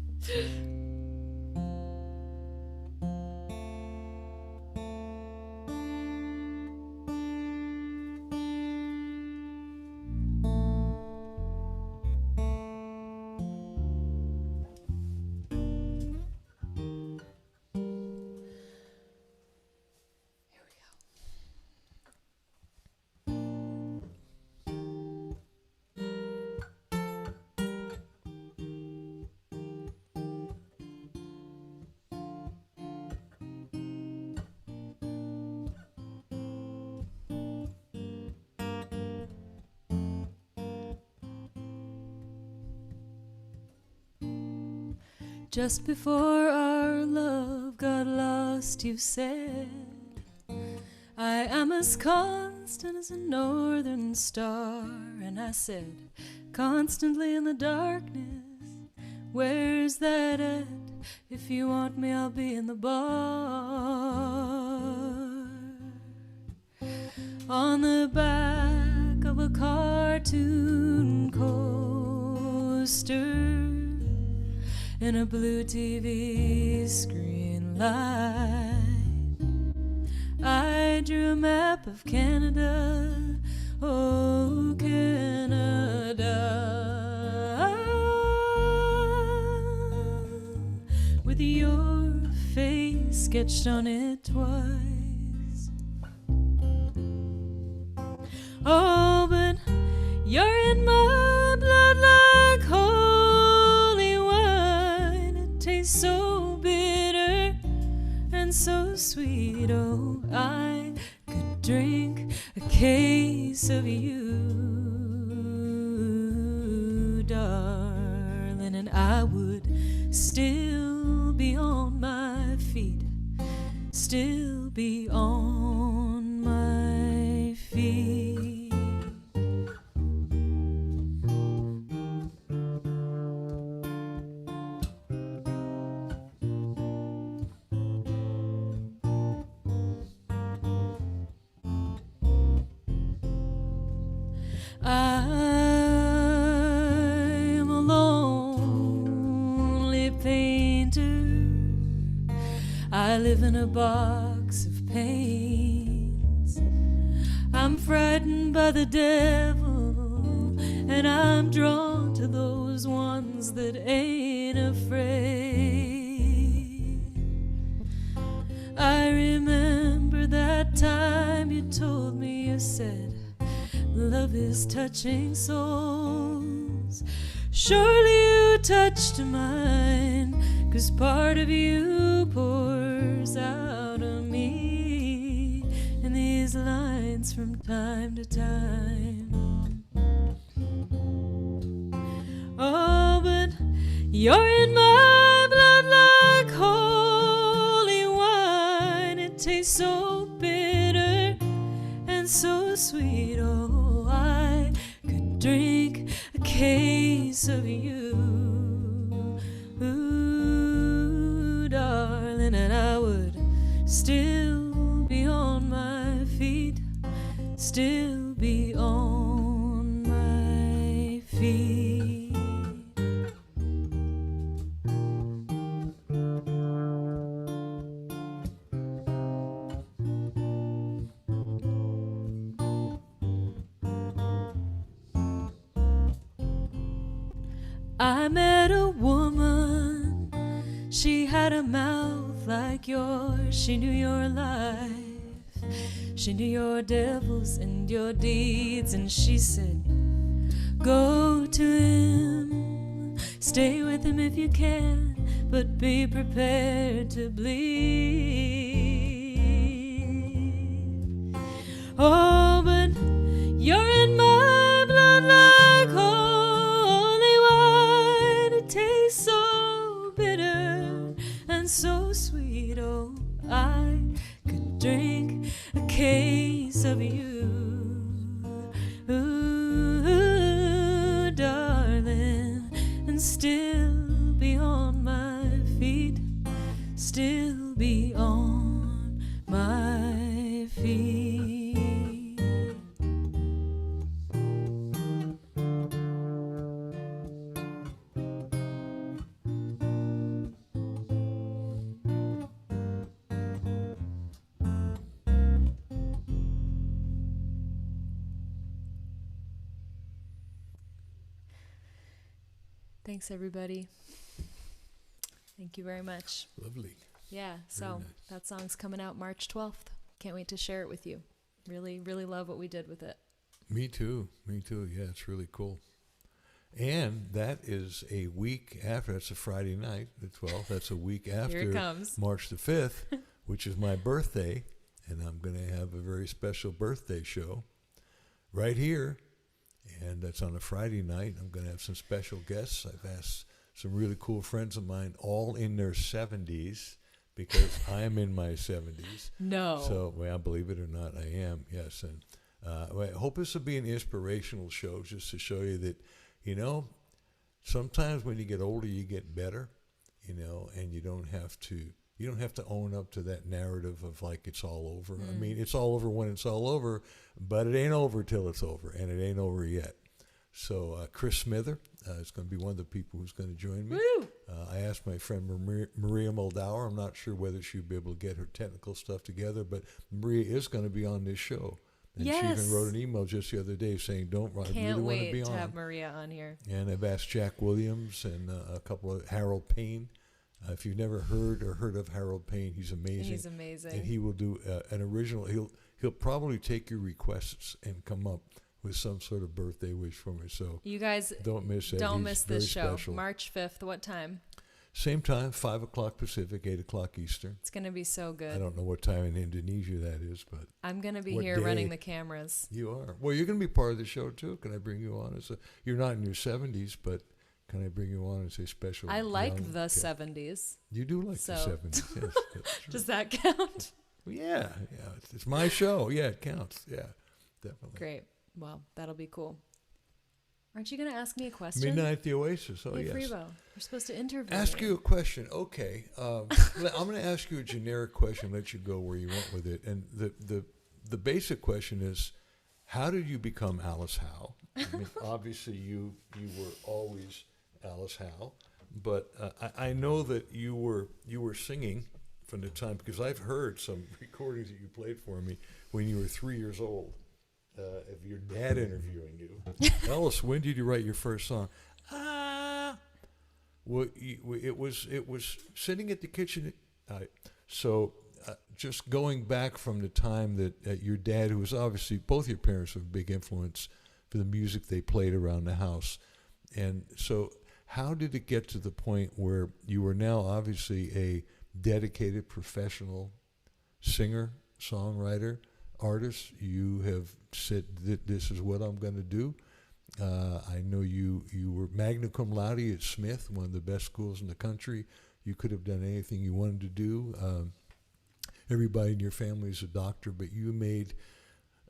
Speaker 1: Just before our love got lost, you said, I am as constant as a northern star. And I said, constantly in the darkness, where's that at? If you want me, I'll be in the bar. On the back of a cartoon coaster, in a blue TV screen light, I drew a map of Canada, oh Canada, with your face sketched on it twice. Oh, but you're in my blood like holy wine. It tastes so bitter and so sweet. Oh, I could drink a case of you, darling, and I would still be on my feet, still be on my feet. I'm a lonely painter. I live in a box of pains. I'm frightened by the devil, and I'm drawn to those ones that ain't afraid. I remember that time you told me, you said, love is touching souls. Surely you touched mine, 'cause part of you pours out of me in these lines from time to time. Oh, but you're in my blood like holy wine. It tastes so bitter and so sweet. Oh, I could drink a case of you, ooh, darling, and I would still be on my feet, still be on my feet. I met a woman, she had a mouth like yours. She knew your life, she knew your devils and your deeds. And she said, go to him, stay with him if you can, but be prepared to bleed. Oh, but you're in my blood like holy wine. It tastes so bitter and so sweet. Oh, I could drink a case of you, ooh, darling, and still be on my feet, still be on my feet. Thanks, everybody. Thank you very much.
Speaker 3: Lovely.
Speaker 1: Yeah, so
Speaker 3: nice.
Speaker 1: that song's coming out March 12th. Can't wait to share it with you. Really, really love what we did with it.
Speaker 3: Me too. Me too. Yeah, it's really cool. And that is a week after. That's a Friday night, the 12th. That's a week after
Speaker 1: Here it comes.
Speaker 3: March the 5th, which is my birthday. And I'm going to have a very special birthday show right here. And that's on a Friday night. I'm going to have some special guests. I've asked some really cool friends of mine, all in their 70s, because I am in my 70s.
Speaker 1: No.
Speaker 3: So, well, believe it or not, I am, yes. And I hope this will be an inspirational show, just to show you that, you know, sometimes when you get older, you get better, you know, and you don't have to own up to that narrative of like it's all over. I mean, it's all over when it's all over, but it ain't over till it's over, and it ain't over yet. So Chris Smither is going to be one of the people who's going to join me.
Speaker 1: Woo!
Speaker 3: I asked my friend Maria Moldauer. I'm not sure whether she'll be able to get her technical stuff together, but Maria is going to be on this show. And
Speaker 1: Yes.
Speaker 3: she even wrote an email just the other day saying, I
Speaker 1: Can't
Speaker 3: really want to
Speaker 1: wait
Speaker 3: be
Speaker 1: to
Speaker 3: on.
Speaker 1: have Maria on here.
Speaker 3: And I've asked Jack Williams and a couple of Harold Payne. If you've never heard of Harold Payne, he's amazing.
Speaker 1: He's amazing.
Speaker 3: And he will do an original. He'll probably take your requests and come up with some sort of birthday wish for me. So
Speaker 1: You guys
Speaker 3: don't miss it.
Speaker 1: don't
Speaker 3: He's
Speaker 1: miss
Speaker 3: very
Speaker 1: this show.
Speaker 3: special.
Speaker 1: March 5th. What time?
Speaker 3: Same time, 5 o'clock Pacific, 8 o'clock Eastern.
Speaker 1: It's going to be so
Speaker 3: I
Speaker 1: good.
Speaker 3: don't know what time in Indonesia that is, but
Speaker 1: I'm going to be
Speaker 3: What
Speaker 1: here
Speaker 3: day?
Speaker 1: running the cameras.
Speaker 3: you are. Well, you're going to be part of the show too. Can I bring you on? You're not in your 70s, but can I bring you on as a special?
Speaker 1: I like
Speaker 3: young
Speaker 1: the
Speaker 3: guest?
Speaker 1: 70s.
Speaker 3: You do like
Speaker 1: So-
Speaker 3: the 70s, yes. That's true.
Speaker 1: Does that count?
Speaker 3: Well, yeah. It's my show. Yeah, it counts. Yeah, definitely.
Speaker 1: Great. Well, that'll be cool. Aren't you going to ask me a question?
Speaker 3: Midnight at the Oasis. Oh,
Speaker 1: Hey,
Speaker 3: yes.
Speaker 1: Freebo, you're supposed to interview
Speaker 3: Ask
Speaker 1: me.
Speaker 3: you a question. Okay. I'm going to ask you a generic question, let you go where you went with it. And the basic question is, how did you become Alice Howe? I mean, obviously you were always Alice Howe, but I know that you were singing from the time, because I've heard some recordings that you played for me when you were 3 years old, of your dad interviewing you. Alice, when did you write your first song? Well, it was sitting at the kitchen. Just going back from the time that your dad, who was obviously, both your parents were a big influence for the music they played around the house. And so how did it get to the point where you are now obviously a dedicated professional singer, songwriter, artist? You have said that this is what I'm going to do. I know you were magna cum laude at Smith, one of the best schools in the country. You could have done anything you wanted to do. Everybody in your family is a doctor, but you made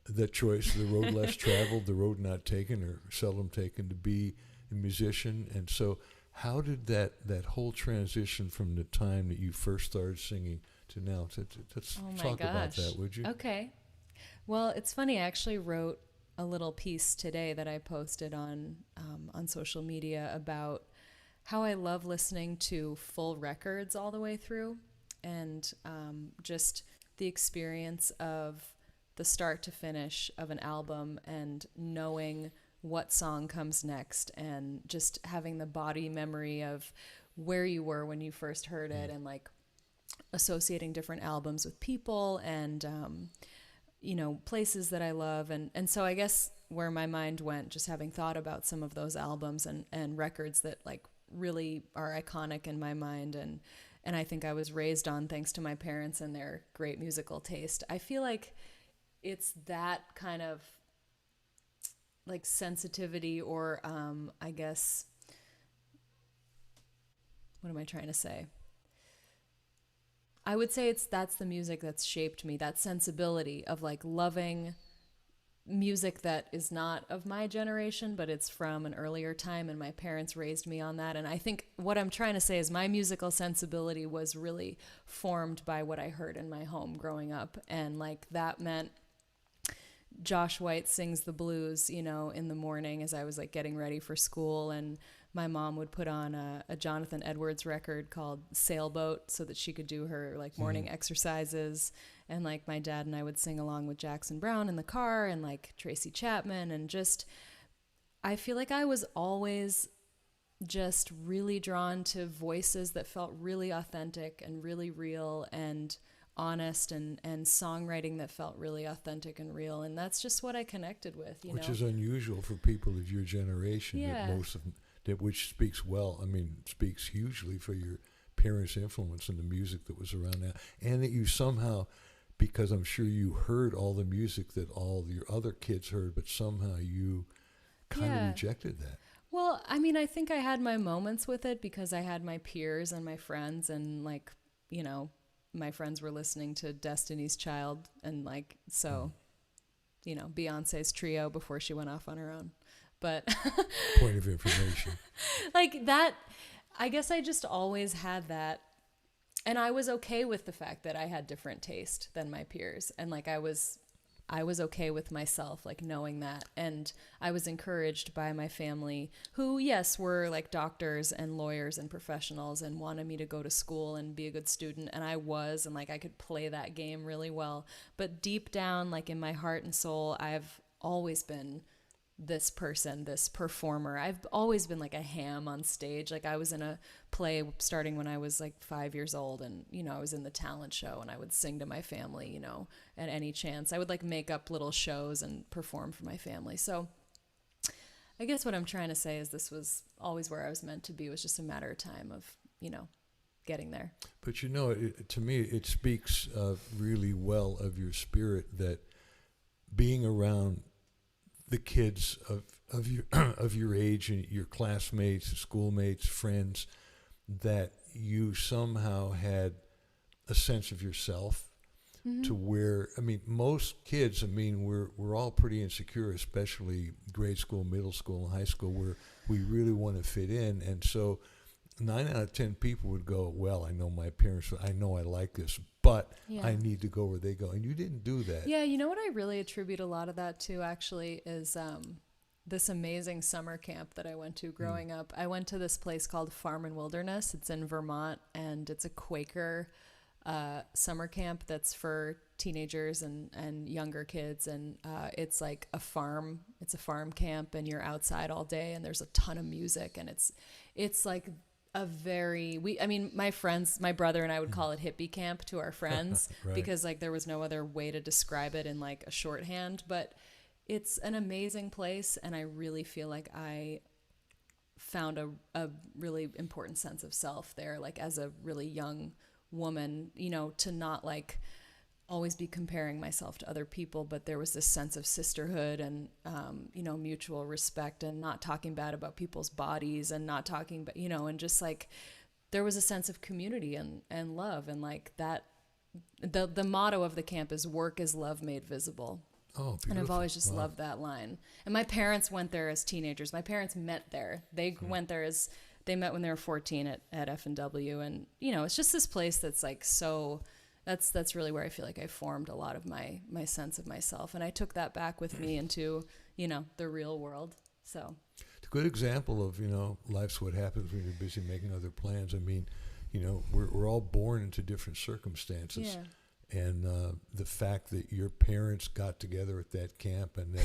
Speaker 3: the choice, the road less traveled, the road not taken or seldom taken, to be a musician. And so how did that whole transition from the time that you first started singing to now? Let's talk about that, would you?
Speaker 1: Okay. Well, it's funny. I actually wrote a little piece today that I posted on social media about how I love listening to full records all the way through, and just the experience of the start to finish of an album and knowing what song comes next, and just having the body memory of where you were when you first heard it, and like associating different albums with people and places that I love. And so I guess where my mind went, just having thought about some of those albums and records that like really are iconic in my mind, and I think I was raised on, thanks to my parents and their great musical taste. I feel like it's that kind of like sensitivity, or I guess, what am I trying to say? I would say that's the music that's shaped me, that sensibility of like loving music that is not of my generation, but it's from an earlier time, and my parents raised me on that. And I think what I'm trying to say is my musical sensibility was really formed by what I heard in my home growing up. And like that meant Josh White Sings the Blues, in the morning as I was like getting ready for school, and my mom would put on a Jonathan Edwards record called Sailboat so that she could do her like morning exercises. And like my dad and I would sing along with Jackson Browne in the car, and like Tracy Chapman, and just, I feel like I was always just really drawn to voices that felt really authentic and really real and honest, and songwriting that felt really authentic and real. And that's just what I connected with,
Speaker 3: Which is unusual for people of your generation.
Speaker 1: Yeah.
Speaker 3: That most of them, which speaks hugely for your parents' influence in the music that was around now, and that you somehow, because I'm sure you heard all the music that all your other kids heard, but somehow you kind of rejected that.
Speaker 1: Well, I mean, I think I had my moments with it because I had my peers and my friends, and like, my friends were listening to Destiny's Child, and like, so, Beyonce's Trio before she went off on her own. But
Speaker 3: point of information.
Speaker 1: Like that, I guess I just always had that. And I was okay with the fact that I had different taste than my peers. And like I was okay with myself, like knowing that. And I was encouraged by my family, who, yes, were like doctors and lawyers and professionals, and wanted me to go to school and be a good student. And I was, and like I could play that game really well. But deep down, like in my heart and soul, I've always been this person, this performer. I've always been like a ham on stage. Like I was in a play starting when I was like 5 years old, and I was in the talent show, and I would sing to my family, at any chance. I would like make up little shows and perform for my family. So I guess what I'm trying to say is this was always where I was meant to be. It was just a matter of time of, getting there.
Speaker 3: But to me, it speaks really well of your spirit, that being around the kids of your of your age and your classmates, schoolmates, friends, that you somehow had a sense of yourself, to where, most kids, we're all pretty insecure, especially grade school, middle school, and high school, where we really want to fit in. And so 9 out of 10 people would go, well, I know my parents, I know I like this, but
Speaker 1: Yeah.
Speaker 3: I need to go where they go. And you didn't do that.
Speaker 1: Yeah, you know what I really attribute a lot of that to actually is this amazing summer camp that I went to growing up. I went to this place called Farm and Wilderness. It's in Vermont, and it's a Quaker summer camp that's for teenagers and younger kids. And it's like a farm. It's a farm camp, and you're outside all day, and there's a ton of music, and it's like a very my friends, my brother and I would call it hippie camp to our friends
Speaker 3: Right.
Speaker 1: because like there was no other way to describe it in like a shorthand, but it's an amazing place, and I really feel like I found a really important sense of self there, like as a really young woman, you know, to not like always be comparing myself to other people, but there was this sense of sisterhood and, you know, mutual respect, and not talking bad about people's bodies, and not talking, but, you know, and just like, there was a sense of community and love, and like that, the motto of the camp is work is love made visible.
Speaker 3: Oh, beautiful.
Speaker 1: And I've always just
Speaker 3: Wow.
Speaker 1: loved that line. And my parents went there as teenagers. My parents met there. They went there as, they met when they were 14 at F&W. And, you know, it's just this place that's like so, that's really where I feel like I formed a lot of my sense of myself. And I took that back with me into, you know, the real world. So
Speaker 3: It's a good example of, you know, life's what happens when you're busy making other plans. I mean, you know, we're all born into different circumstances.
Speaker 1: yeah.
Speaker 3: And the fact that your parents got together at that camp, and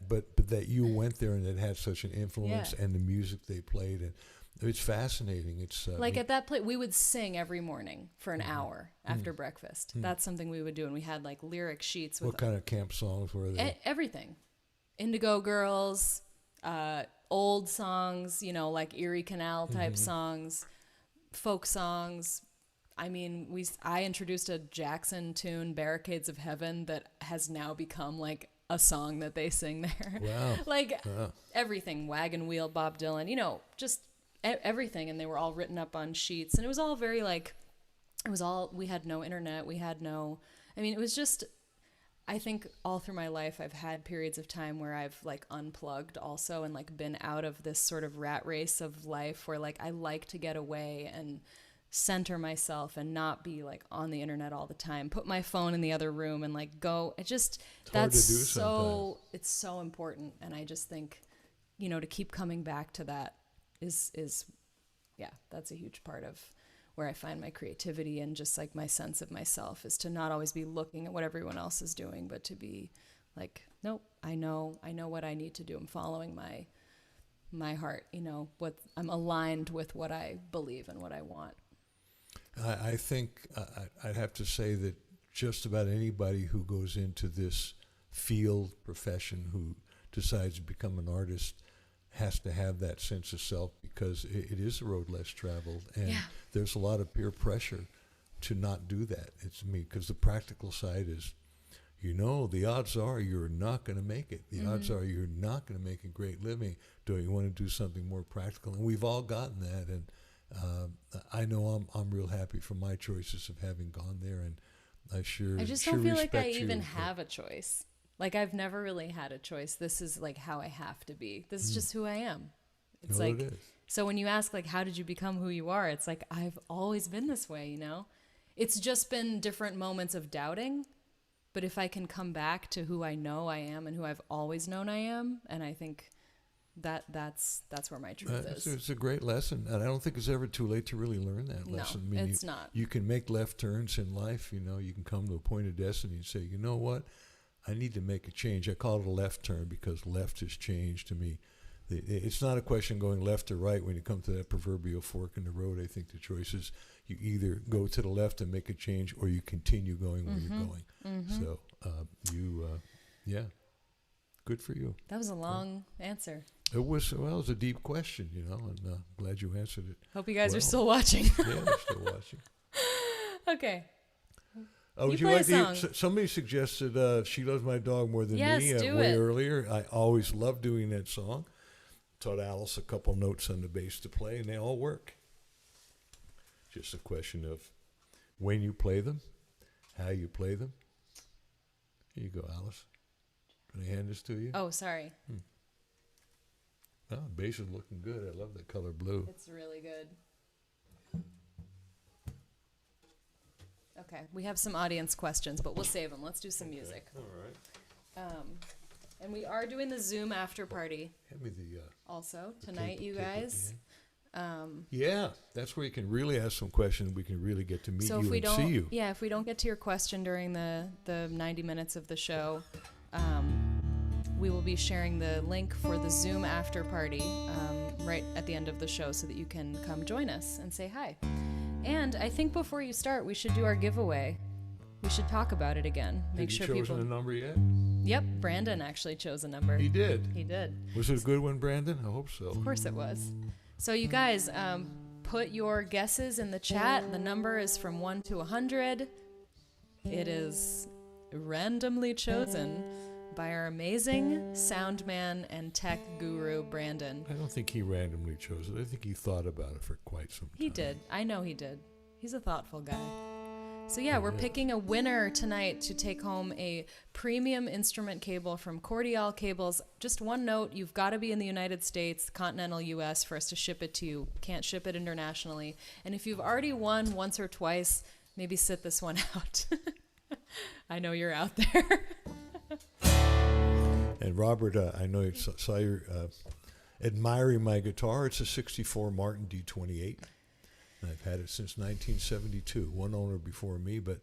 Speaker 3: but that you went there and it had such an influence,
Speaker 1: Yeah.
Speaker 3: and the music they played, and it's fascinating. It's
Speaker 1: Like at that place, we would sing every morning for an hour after breakfast. That's something we would do. And we had like lyric sheets with
Speaker 3: what kind of camp songs were they?
Speaker 1: everything. Indigo Girls, old songs, you know, like Erie Canal type songs, folk songs. I mean, I introduced a Jackson tune, Barricades of Heaven, that has now become like a song that they sing there.
Speaker 3: Wow.
Speaker 1: Like
Speaker 3: Wow.
Speaker 1: everything, Wagon Wheel, Bob Dylan, you know, just everything. And they were all written up on sheets. And it was all very like, we had no internet. It was just, I think all through my life, I've had periods of time where I've like unplugged also, and like been out of this sort of rat race of life where like I like to get away and center myself and not be like on the internet all the time, put my phone in the other room and like go. It just,
Speaker 3: hard
Speaker 1: that's
Speaker 3: to do
Speaker 1: so, it's so important. And I just think, you know, to keep coming back to that is yeah, that's a huge part of where I find my creativity, and just like my sense of myself is to not always be looking at what everyone else is doing, but to be like, nope, I know what I need to do. I'm following my heart, you know, what I'm aligned with, what I believe and what I want.
Speaker 3: I think I'd have to say that just about anybody who goes into this field profession, who decides to become an artist, has to have that sense of self, because it is a road less traveled, and
Speaker 1: Yeah.
Speaker 3: there's a lot of peer pressure to not do that. It's me, because the practical side is, you know, the odds are you're not going to make it. The odds are you're not going to make a great living. Do you want to do something more practical? And we've all gotten that, and I know I'm real happy for my choices of having gone there, and I just
Speaker 1: don't feel like I
Speaker 3: respect
Speaker 1: even
Speaker 3: you.
Speaker 1: have a choice. Like I've never really had a choice. This is like how I have to be. This is just who I am. It's
Speaker 3: No,
Speaker 1: like,
Speaker 3: it is.
Speaker 1: so when you ask like, how did you become who you are? It's like, I've always been this way, you know? It's just been different moments of doubting. But if I can come back to who I know I am and who I've always known I am, and I think that's where my truth is.
Speaker 3: It's a great lesson, and I don't think it's ever too late to really learn that
Speaker 1: No,
Speaker 3: lesson. I mean,
Speaker 1: it's not.
Speaker 3: You can make left turns in life. You know, you can come to a point of destiny and say, you know what, I need to make a change. I call it a left turn because left has changed to me. It's not a question going left or right when you come to that proverbial fork in the road. I think the choice is you either go to the left and make a change, or you continue going where you're going. So yeah, good for you.
Speaker 1: That was a long answer.
Speaker 3: It was a deep question, you know, and glad you answered it.
Speaker 1: Hope you guys are
Speaker 3: Well.
Speaker 1: still watching.
Speaker 3: Yeah, we're still watching.
Speaker 1: Okay.
Speaker 3: Oh, would
Speaker 1: You
Speaker 3: you
Speaker 1: play
Speaker 3: like
Speaker 1: a
Speaker 3: to?
Speaker 1: song.
Speaker 3: Somebody suggested "She Loves My Dog More Than
Speaker 1: Yes,
Speaker 3: Me"
Speaker 1: do
Speaker 3: way
Speaker 1: it.
Speaker 3: earlier. I always love doing that song. Taught Alice a couple notes on the bass to play, and they all work. Just a question of when you play them, how you play them. Here you go, Alice. Can I hand this to you?
Speaker 1: Oh, sorry.
Speaker 3: Oh, bass is looking good. I love that color blue.
Speaker 1: It's really good. Okay, we have some audience questions, but we'll save them. Let's do some music.
Speaker 3: All right.
Speaker 1: And we are doing the Zoom after party
Speaker 3: Hand me the.
Speaker 1: also tonight, you guys.
Speaker 3: Yeah, that's where you can really ask some questions. We can really get to meet
Speaker 1: So
Speaker 3: you and see you.
Speaker 1: if we don't get to your question during the 90 minutes of the show, we will be sharing the link for the Zoom after party right at the end of the show so that you can come join us and say hi. And I think before you start, we should do our giveaway. We should talk about it again.
Speaker 3: Have you chosen a number yet?
Speaker 1: Yep, Brandon actually chose a number.
Speaker 3: He did.
Speaker 1: He did.
Speaker 3: Was it a good one, Brandon? I hope so.
Speaker 1: Of course it was. So you guys, put your guesses in the chat. The number is from 1 to 100. It is randomly chosen by our amazing sound man and tech guru, Brandon.
Speaker 3: I don't think he randomly chose it. I think he thought about it for quite some time.
Speaker 1: He did. I know he did. He's a thoughtful guy. So yeah, we're picking a winner tonight to take home a premium instrument cable from Cordial Cables. Just one note, you've got to be in the United States, continental US, for us to ship it to you. Can't ship it internationally. And if you've already won once or twice, maybe sit this one out. I know you're out there.
Speaker 3: And Robert, I know you saw you admiring my guitar. It's a 64 Martin D28. I've had it since 1972. One owner before me, but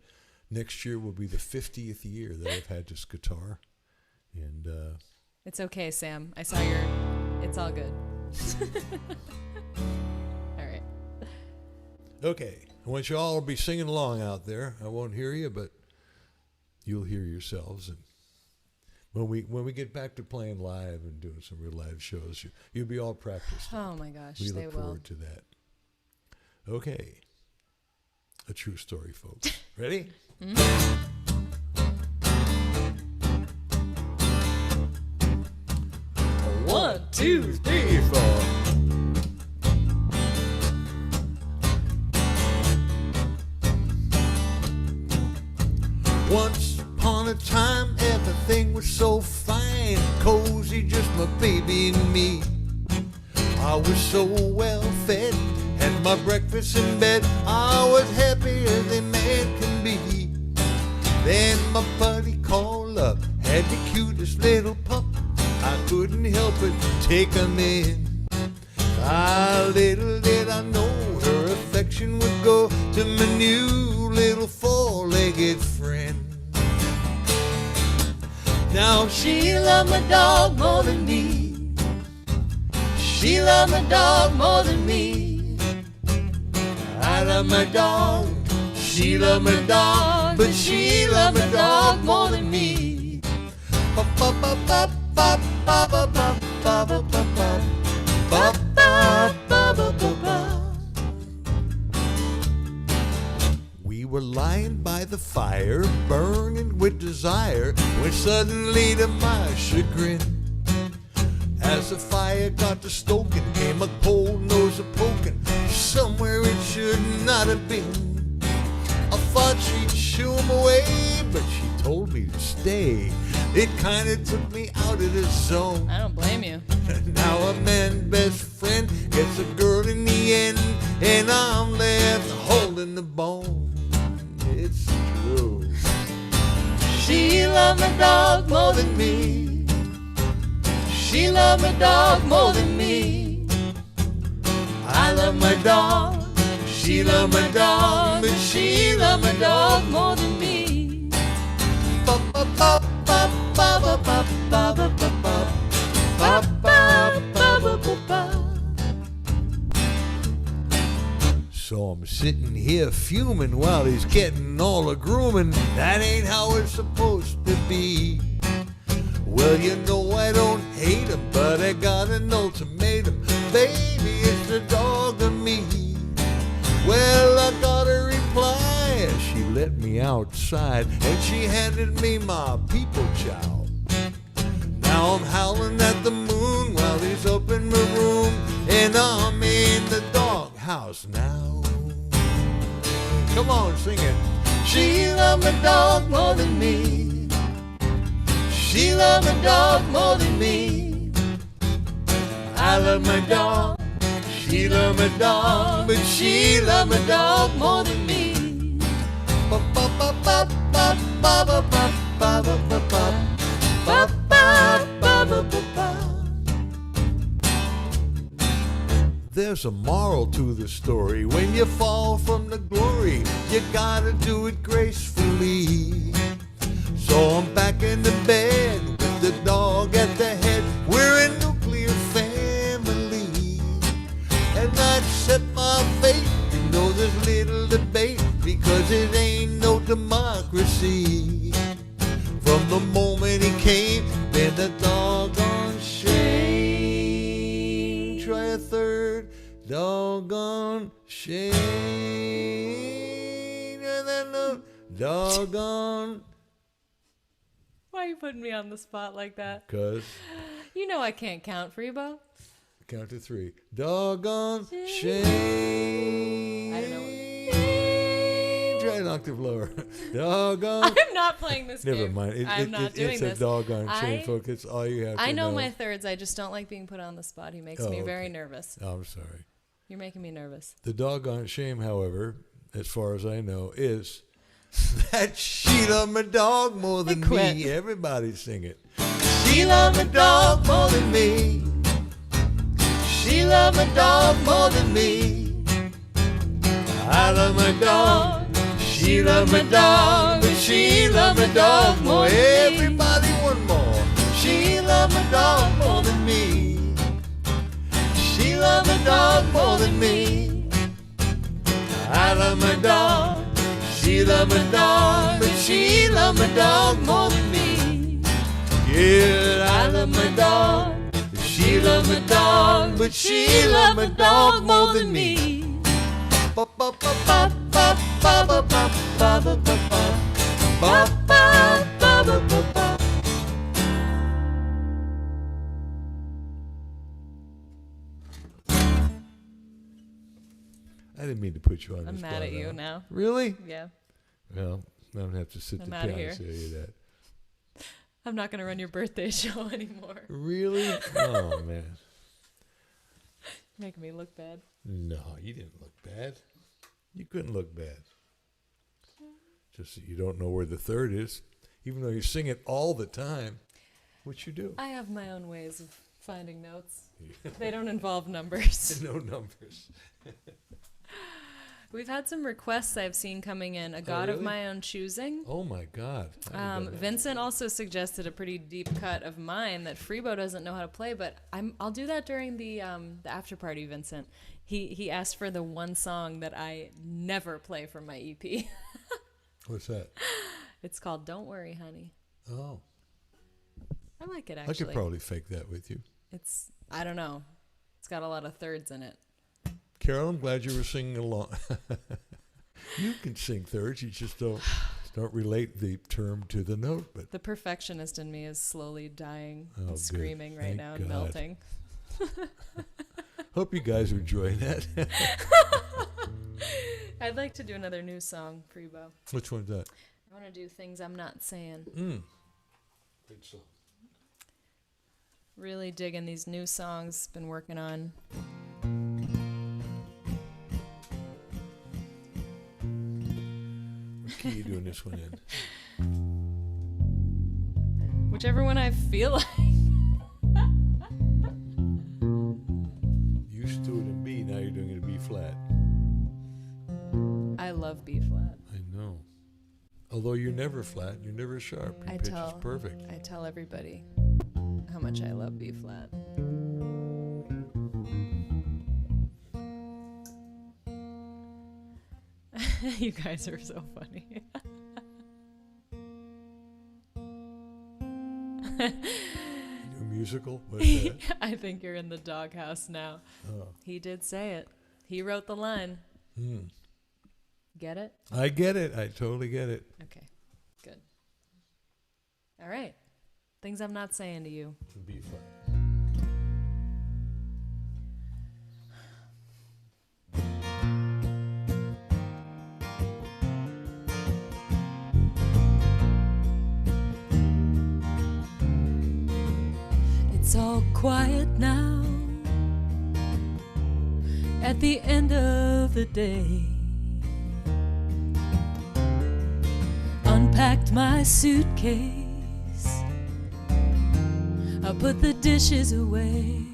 Speaker 3: next year will be the 50th year that I've had this guitar. And
Speaker 1: it's okay, Sam. I saw your... It's all good. All right.
Speaker 3: Okay. I want you all to be singing along out there. I won't hear you, but you'll hear yourselves. And when we get back to playing live and doing some real live shows, you'll be all practiced.
Speaker 1: Oh, my gosh.
Speaker 3: We
Speaker 1: they
Speaker 3: look
Speaker 1: will.
Speaker 3: forward to that. Okay. A true story, folks. Ready?
Speaker 1: Mm-hmm.
Speaker 3: 1, 2, 3, 4. Once upon a time, everything was so fine, cozy, just my baby and me. I was so well fed, had my breakfast in bed. I was happy as a man can be. Then my buddy called up, had the cutest little pup. I couldn't help but take him in. Little did I know her affection would go to my new little four-legged friend. Now she loved my dog more than me. She loved my dog more than me. I love my dog. She loved my dog, but she loved my dog more than me. Ba ba ba ba ba ba ba ba ba ba ba ba ba ba ba ba ba. We were lying by the fire, burning with desire, when suddenly, to my chagrin, as the fire got to stoking, came a cold nose a-poking somewhere it should not have been. I thought she'd shoo him away, but she told me to stay. It kinda took me out of the zone.
Speaker 1: I don't blame you.
Speaker 3: Now a man's best friend gets a girl in the end, and I'm left holding the bone. It's true. She loved my dog more than me. She loved my dog more than me. I love my dog. She loved my dog, but she loved my dog more than me. Ba ba ba ba ba ba ba ba ba ba ba ba ba ba ba. So I'm sitting here fuming while he's getting all a grooming. That ain't how it's supposed to be. Well, you know I don't hate him, but I got an ultimatum. Baby, it's the dog of me. Well, I got a reply as she let me outside, and she handed me my people chow. Now I'm howling at the moon while he's up in my room, and I'm in the doghouse now. Come on, sing it. She loved my dog more than me. She loved my dog more than me.
Speaker 2: I love my dog. She love my dog, but she love my dog more than me. Ba ba ba ba ba ba ba ba ba ba ba ba ba ba ba ba. There's a moral to the story. When you fall from the glory, you gotta do it gracefully. So I'm back in the bed with the dog at the head. We're a nuclear family. And I accept my fate. You know there's little debate, because it ain't no democracy. From the moment he came, been the doggone shame. Try a third doggone shame. And then the doggone.
Speaker 1: Why are you putting me on the spot like that?
Speaker 3: Because
Speaker 1: You know I can't count, Freebo.
Speaker 3: count to three. Doggone shame.
Speaker 1: I don't know.
Speaker 3: Try an octave lower. Doggone.
Speaker 1: I'm not playing this game.
Speaker 3: Never mind.
Speaker 1: I'm not doing
Speaker 3: it's
Speaker 1: this.
Speaker 3: a doggone shame, folks. It's all you have to know.
Speaker 1: I know my thirds. I just don't like being put on the spot. He makes me very nervous.
Speaker 3: Oh, I'm sorry.
Speaker 1: You're making me nervous.
Speaker 3: The doggone shame, however, as far as I know, is that she loved my dog more than me. Everybody sing it. She loved my dog more than me. She loved my dog more than me. I love my dog. She loved my dog, but she loved my dog more. Everybody one more. She loved my dog more than me. She loved my dog more than me. I love my dog. She loved my dog, but she loved my dog more than me. Yeah, I love my dog. She loved my dog, but she loved my dog more than me. Ba ba ba ba ba ba ba ba ba ba ba ba ba ba ba ba. I didn't mean to put you on the spot.
Speaker 1: I'm mad at you now.
Speaker 3: Really?
Speaker 1: Yeah.
Speaker 3: Well, I don't have to sit
Speaker 1: I'm
Speaker 3: down
Speaker 1: outta
Speaker 3: and
Speaker 1: here.
Speaker 3: say you that.
Speaker 1: I'm not going to run your birthday show anymore.
Speaker 3: Really? Oh, man.
Speaker 1: Making me look bad.
Speaker 3: No, you didn't look bad. You couldn't look bad. Just that you don't know where the third is, even though you sing it all the time, which you do.
Speaker 1: I have my own ways of finding notes. They don't involve numbers.
Speaker 3: No numbers.
Speaker 1: We've had some requests I've seen coming in. A God of
Speaker 3: really?
Speaker 1: My Own Choosing.
Speaker 3: Oh, my God. I haven't done that.
Speaker 1: Vincent also suggested a pretty deep cut of mine that Freebo doesn't know how to play, but I'll do that during the after party, Vincent. He asked for the one song that I never play from my EP.
Speaker 3: What's that?
Speaker 1: It's called Don't Worry, Honey.
Speaker 3: Oh.
Speaker 1: I like it,
Speaker 3: I
Speaker 1: actually.
Speaker 3: could probably fake that with you.
Speaker 1: I don't know. It's got a lot of thirds in it.
Speaker 3: Carol, I'm glad you were singing along. You can sing thirds. You just don't relate the term to the note. But
Speaker 1: The perfectionist in me is slowly dying
Speaker 3: Oh,
Speaker 1: and
Speaker 3: good.
Speaker 1: screaming right
Speaker 3: Thank
Speaker 1: now and
Speaker 3: God.
Speaker 1: melting.
Speaker 3: hope you guys are enjoying that.
Speaker 1: I'd like to do another new song, Freebo.
Speaker 3: Which one's that?
Speaker 1: I want to do Things I'm Not Saying.
Speaker 3: Good song.
Speaker 1: Really digging these new songs. Been working on.
Speaker 3: What key are you doing this one in?
Speaker 1: Whichever one I feel like.
Speaker 3: You used to do it in B, now you're doing it in B flat.
Speaker 1: I love B flat.
Speaker 3: I know. Although you're never flat, you're never sharp. Your pitch is perfect.
Speaker 1: I tell everybody how much I love B flat. You guys are so funny.
Speaker 3: You do a musical? What's that?
Speaker 1: I think you're in the doghouse now.
Speaker 3: Oh.
Speaker 1: He did say it. He wrote the line. Get it?
Speaker 3: I get it. I totally get it.
Speaker 1: Okay, good. All right. Things I'm not saying to you.
Speaker 3: B flat.
Speaker 1: It's all quiet now. at the end of the day. Unpacked my suitcase, I put the dishes away.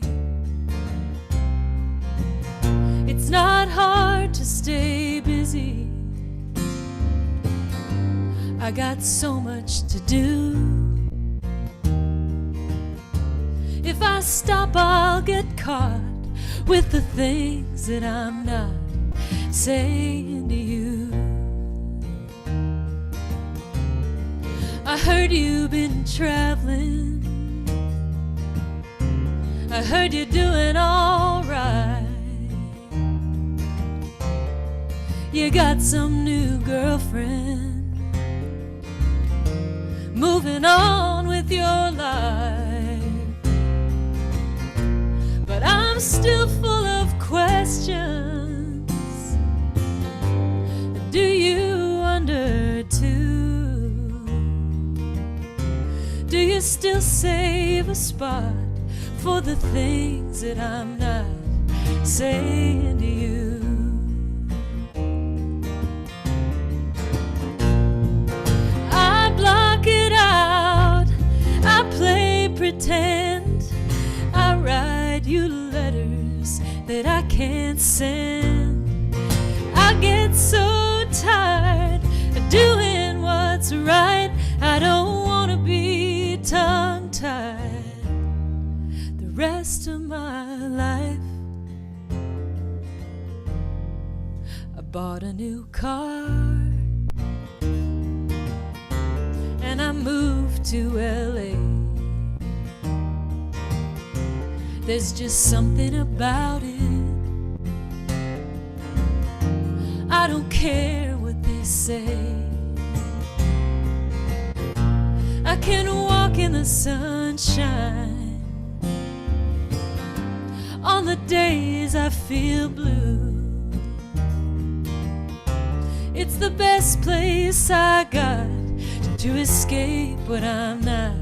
Speaker 1: It's not hard to stay busy, I got so much to do. If I stop, I'll get caught with the things that I'm not saying to you. I heard you've been traveling, I heard you're doing all right. You got some new girlfriend, moving on with your life. But I'm still full of questions. Do you wonder too? Do you still save a spot for the things that I'm not saying to you? I block it out, I play pretend, I write you letters that I can't send. I get so tired of doing what's right, I don't want to be tongue-tied the rest of my life. I bought a new car and I moved to LA. There's just something about it, I don't care what they say. I can walk in the sunshine on the days I feel blue. It's the best place I got to escape what I'm not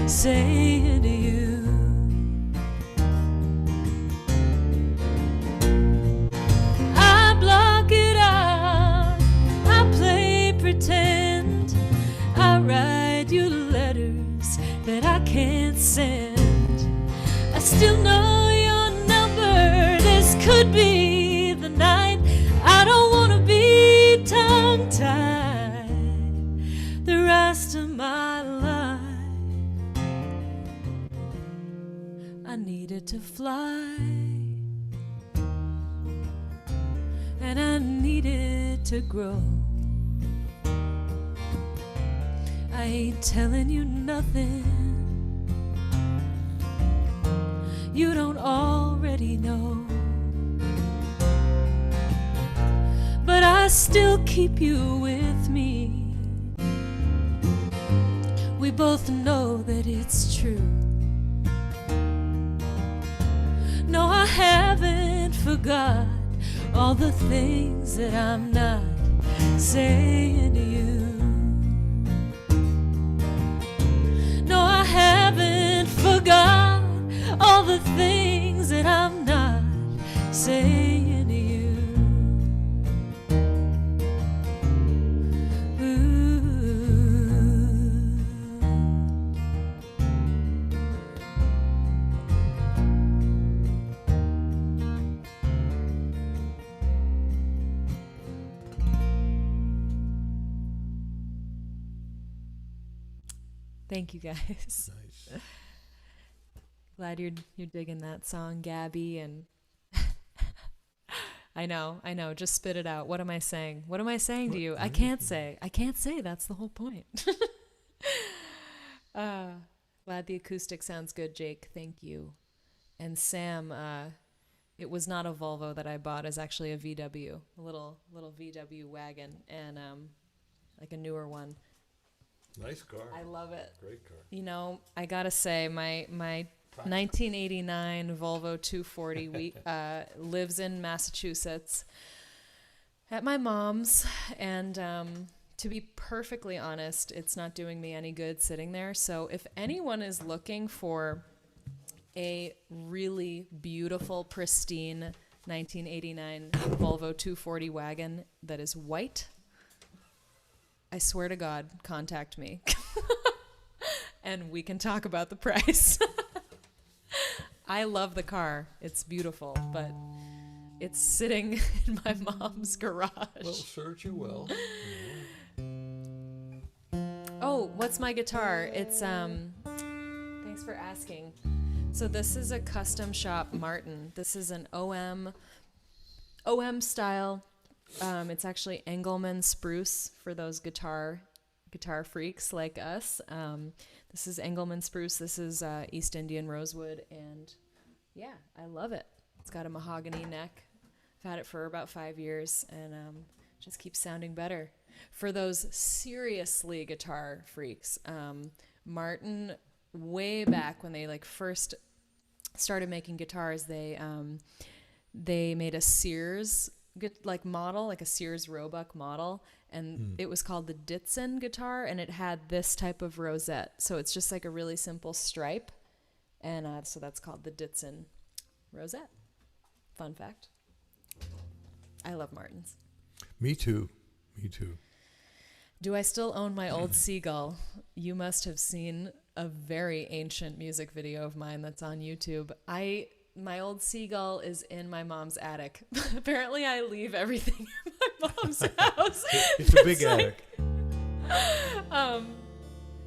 Speaker 1: saying to you. I block it out, I play pretend, I write you letters that I can't send. I still know your number, this could be the night. I don't want to be tongue-tied the rest of my life. I needed to fly, and I needed to grow. I ain't telling you nothing you don't already know, but I still keep you with me. We both know that it's true. No, I haven't forgot all the things that I'm not saying to you. No, I haven't forgot all the things that I'm not saying to you. Thank you, guys.
Speaker 3: Nice.
Speaker 1: Glad you're digging that song, Gabby. And I know. Just spit it out. What am I saying? What am I saying to you? I can't say. That's the whole point. Glad the acoustic sounds good, Jake. Thank you. And Sam, it was not a Volvo that I bought. It's actually a VW, a little VW wagon, and like a newer one.
Speaker 3: Nice car.
Speaker 1: I love it.
Speaker 3: Great car.
Speaker 1: You know, I gotta say, my 1989 Volvo 240 lives in Massachusetts at my mom's, and to be perfectly honest, it's not doing me any good sitting there. So if anyone is looking for a really beautiful, pristine 1989 Volvo 240 wagon that is white. I swear to God, contact me. And we can talk about the price. I love the car. It's beautiful, but it's sitting in my mom's garage.
Speaker 3: Well, search you well.
Speaker 1: Oh, what's my guitar? It's, thanks for asking. So this is a custom shop Martin. This is an OM style. It's actually Engelmann spruce for those guitar freaks like us. This is Engelmann spruce. This is East Indian rosewood, and yeah, I love it. It's got a mahogany neck. I've had it for about 5 years, and just keeps sounding better. For those seriously guitar freaks, Martin, way back when they like first started making guitars, they made a Sears model, like a Sears Roebuck model, and it was called the Ditson guitar, and it had this type of rosette. So it's just like a really simple stripe, and so that's called the Ditson rosette. Fun fact. I love Martins.
Speaker 3: Me too.
Speaker 1: Do I still own my old Seagull? You must have seen a very ancient music video of mine that's on YouTube. My old Seagull is in my mom's attic. Apparently I leave everything in my mom's house.
Speaker 3: It's a big attic.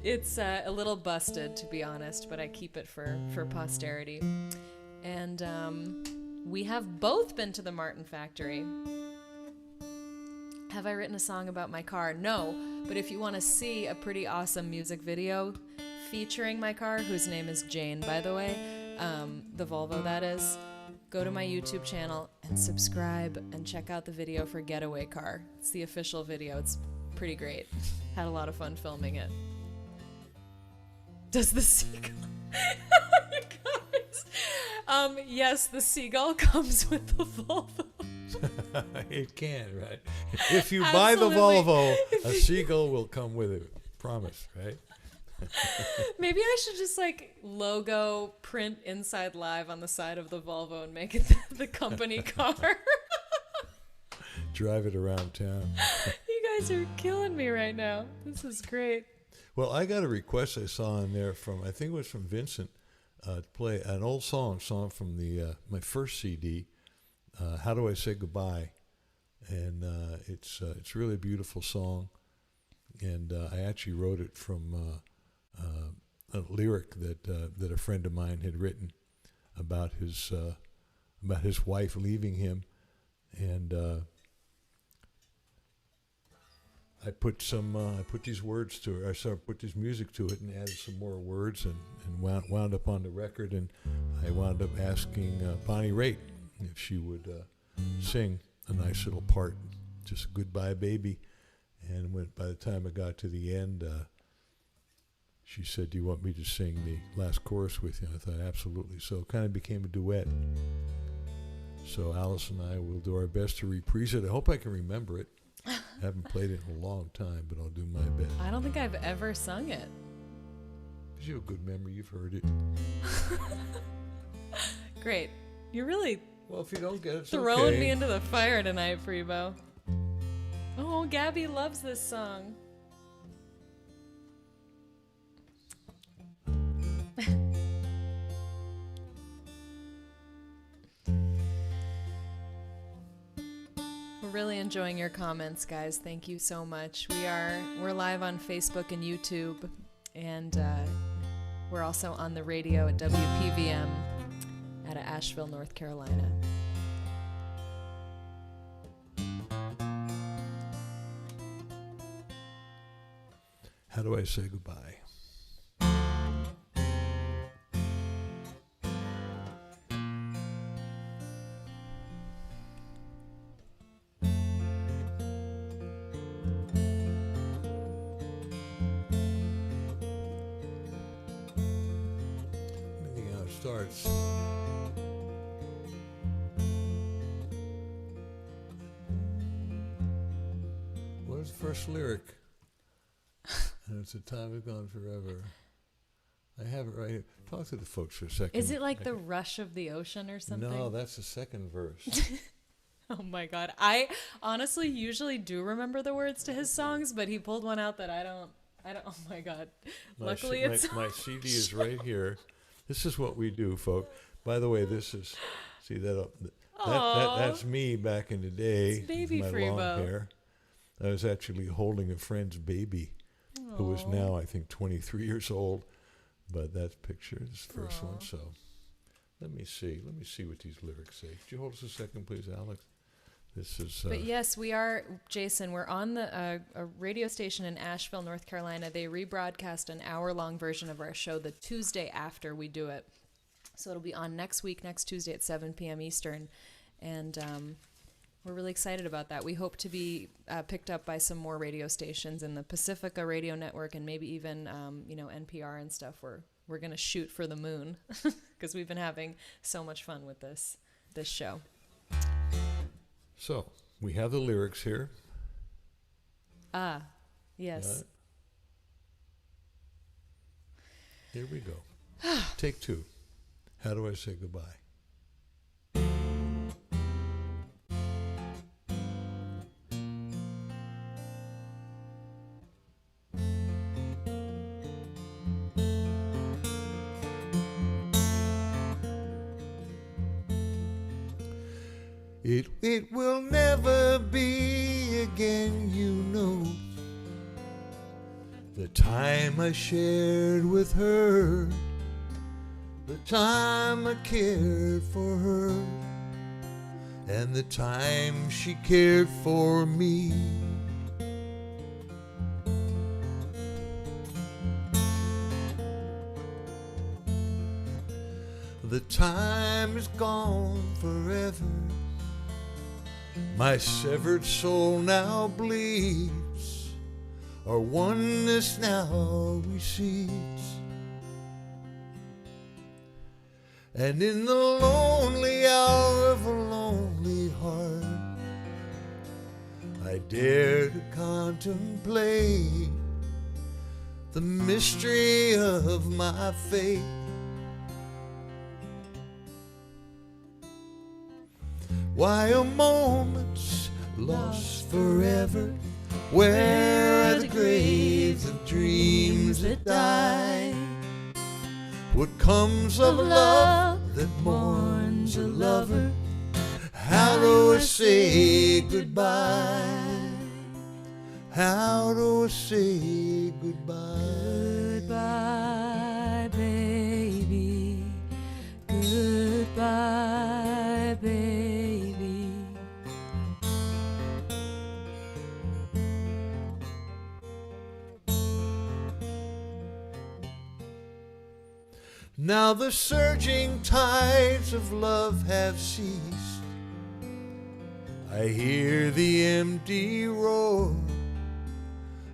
Speaker 1: It's a little busted, to be honest, but I keep it for posterity. And we have both been to the Martin factory. Have I written a song about my car? No, but if you want to see a pretty awesome music video featuring my car, whose name is Jane, by the way, the Volvo that is, go to my YouTube channel and subscribe and check out the video for Getaway Car. It's the official video. It's pretty great. Had a lot of fun filming it. Does the Seagull... You guys... yes, the Seagull comes with the Volvo.
Speaker 3: It can, right? If you buy the Volvo, a Seagull will come with it. Promise, right?
Speaker 1: Maybe I should just like logo print Inside Live on the side of the Volvo and make it the company car.
Speaker 3: Drive it around town.
Speaker 1: You guys are killing me right now. This is great.
Speaker 3: Well, I got a request I saw in there from, I think it was from Vincent, to play an old song from the my first CD, How Do I Say Goodbye? And it's really a beautiful song. And I actually wrote it from a lyric that a friend of mine had written about his wife leaving him, and I put these words to it. I put this music to it and added some more words and wound up on the record. And I wound up asking Bonnie Raitt if she would sing a nice little part, just "Goodbye, Baby." And by the time I got to the end, she said, "Do you want me to sing the last chorus with you?" I thought, absolutely. So it kind of became a duet. So Alice and I will do our best to reprise it. I hope I can remember it. I haven't played it in a long time, but I'll do my best.
Speaker 1: I don't think I've ever sung it.
Speaker 3: You have a good memory. You've heard it.
Speaker 1: Great. You're really
Speaker 3: if you don't get it, it's
Speaker 1: throwing
Speaker 3: okay.
Speaker 1: me into the fire tonight, Freebo. Oh, Gabby loves this song. We're really enjoying your comments, guys. Thank you so much. We're live on Facebook and YouTube, and we're also on the radio at WPVM out of Asheville, North Carolina.
Speaker 3: How do I say goodbye? Anything how it starts. What is the first lyric? And it's a time has gone forever. I have it right here. Talk to the folks for a second.
Speaker 1: Is it like the rush of the ocean or something?
Speaker 3: No, that's the second verse.
Speaker 1: Oh my God. I honestly usually do remember the words to his songs, but he pulled one out that I don't, oh my God. Luckily it's
Speaker 3: my CD is right here. This is what we do, folks. By the way, this is, see that up? That's me back in the day.
Speaker 1: It's baby
Speaker 3: with my
Speaker 1: Freebo.
Speaker 3: long hair. I was actually holding a friend's baby who is now, I think, 23 years old. But that picture is the first one. So let me see. Let me see what these lyrics say. Could you hold us a second, please, Alex? This is.
Speaker 1: But yes, we are, Jason. We're on the a radio station in Asheville, North Carolina. They rebroadcast an hour-long version of our show the Tuesday after we do it. So it'll be on next week, next Tuesday at 7 p.m. Eastern. And we're really excited about that. We hope to be picked up by some more radio stations in the Pacifica Radio Network and maybe even, NPR and stuff. We're going to shoot for the moon because we've been having so much fun with this show.
Speaker 3: So we have the lyrics here.
Speaker 1: Ah, yes.
Speaker 3: Here we go. Take two. How do I say goodbye? It will never be again, you know. The time I shared with her, the time I cared for her, and the time she cared for me. The time is gone forever. My severed soul now bleeds, our oneness now recedes. And in the lonely hour of a lonely heart, I dare to contemplate the mystery of my fate. Why are moments lost forever? Where are the graves of dreams that die? What comes of love that mourns a lover? How do I say goodbye? How do I say goodbye?
Speaker 1: Goodbye, baby. Goodbye, baby.
Speaker 3: Now the surging tides of love have ceased. I hear the empty roar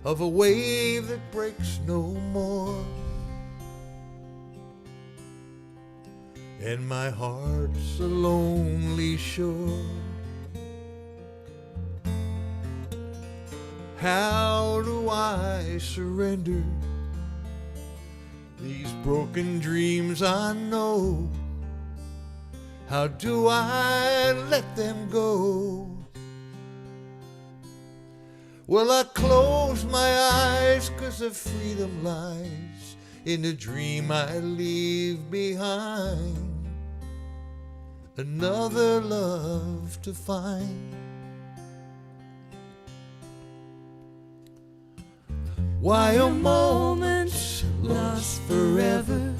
Speaker 3: of a wave that breaks no more. And my heart's a lonely shore. How do I surrender these broken dreams I know? How do I let them go? Well, I close my eyes 'cause the freedom lies in the dream I leave behind. Another love to find. Why are moments lost forever?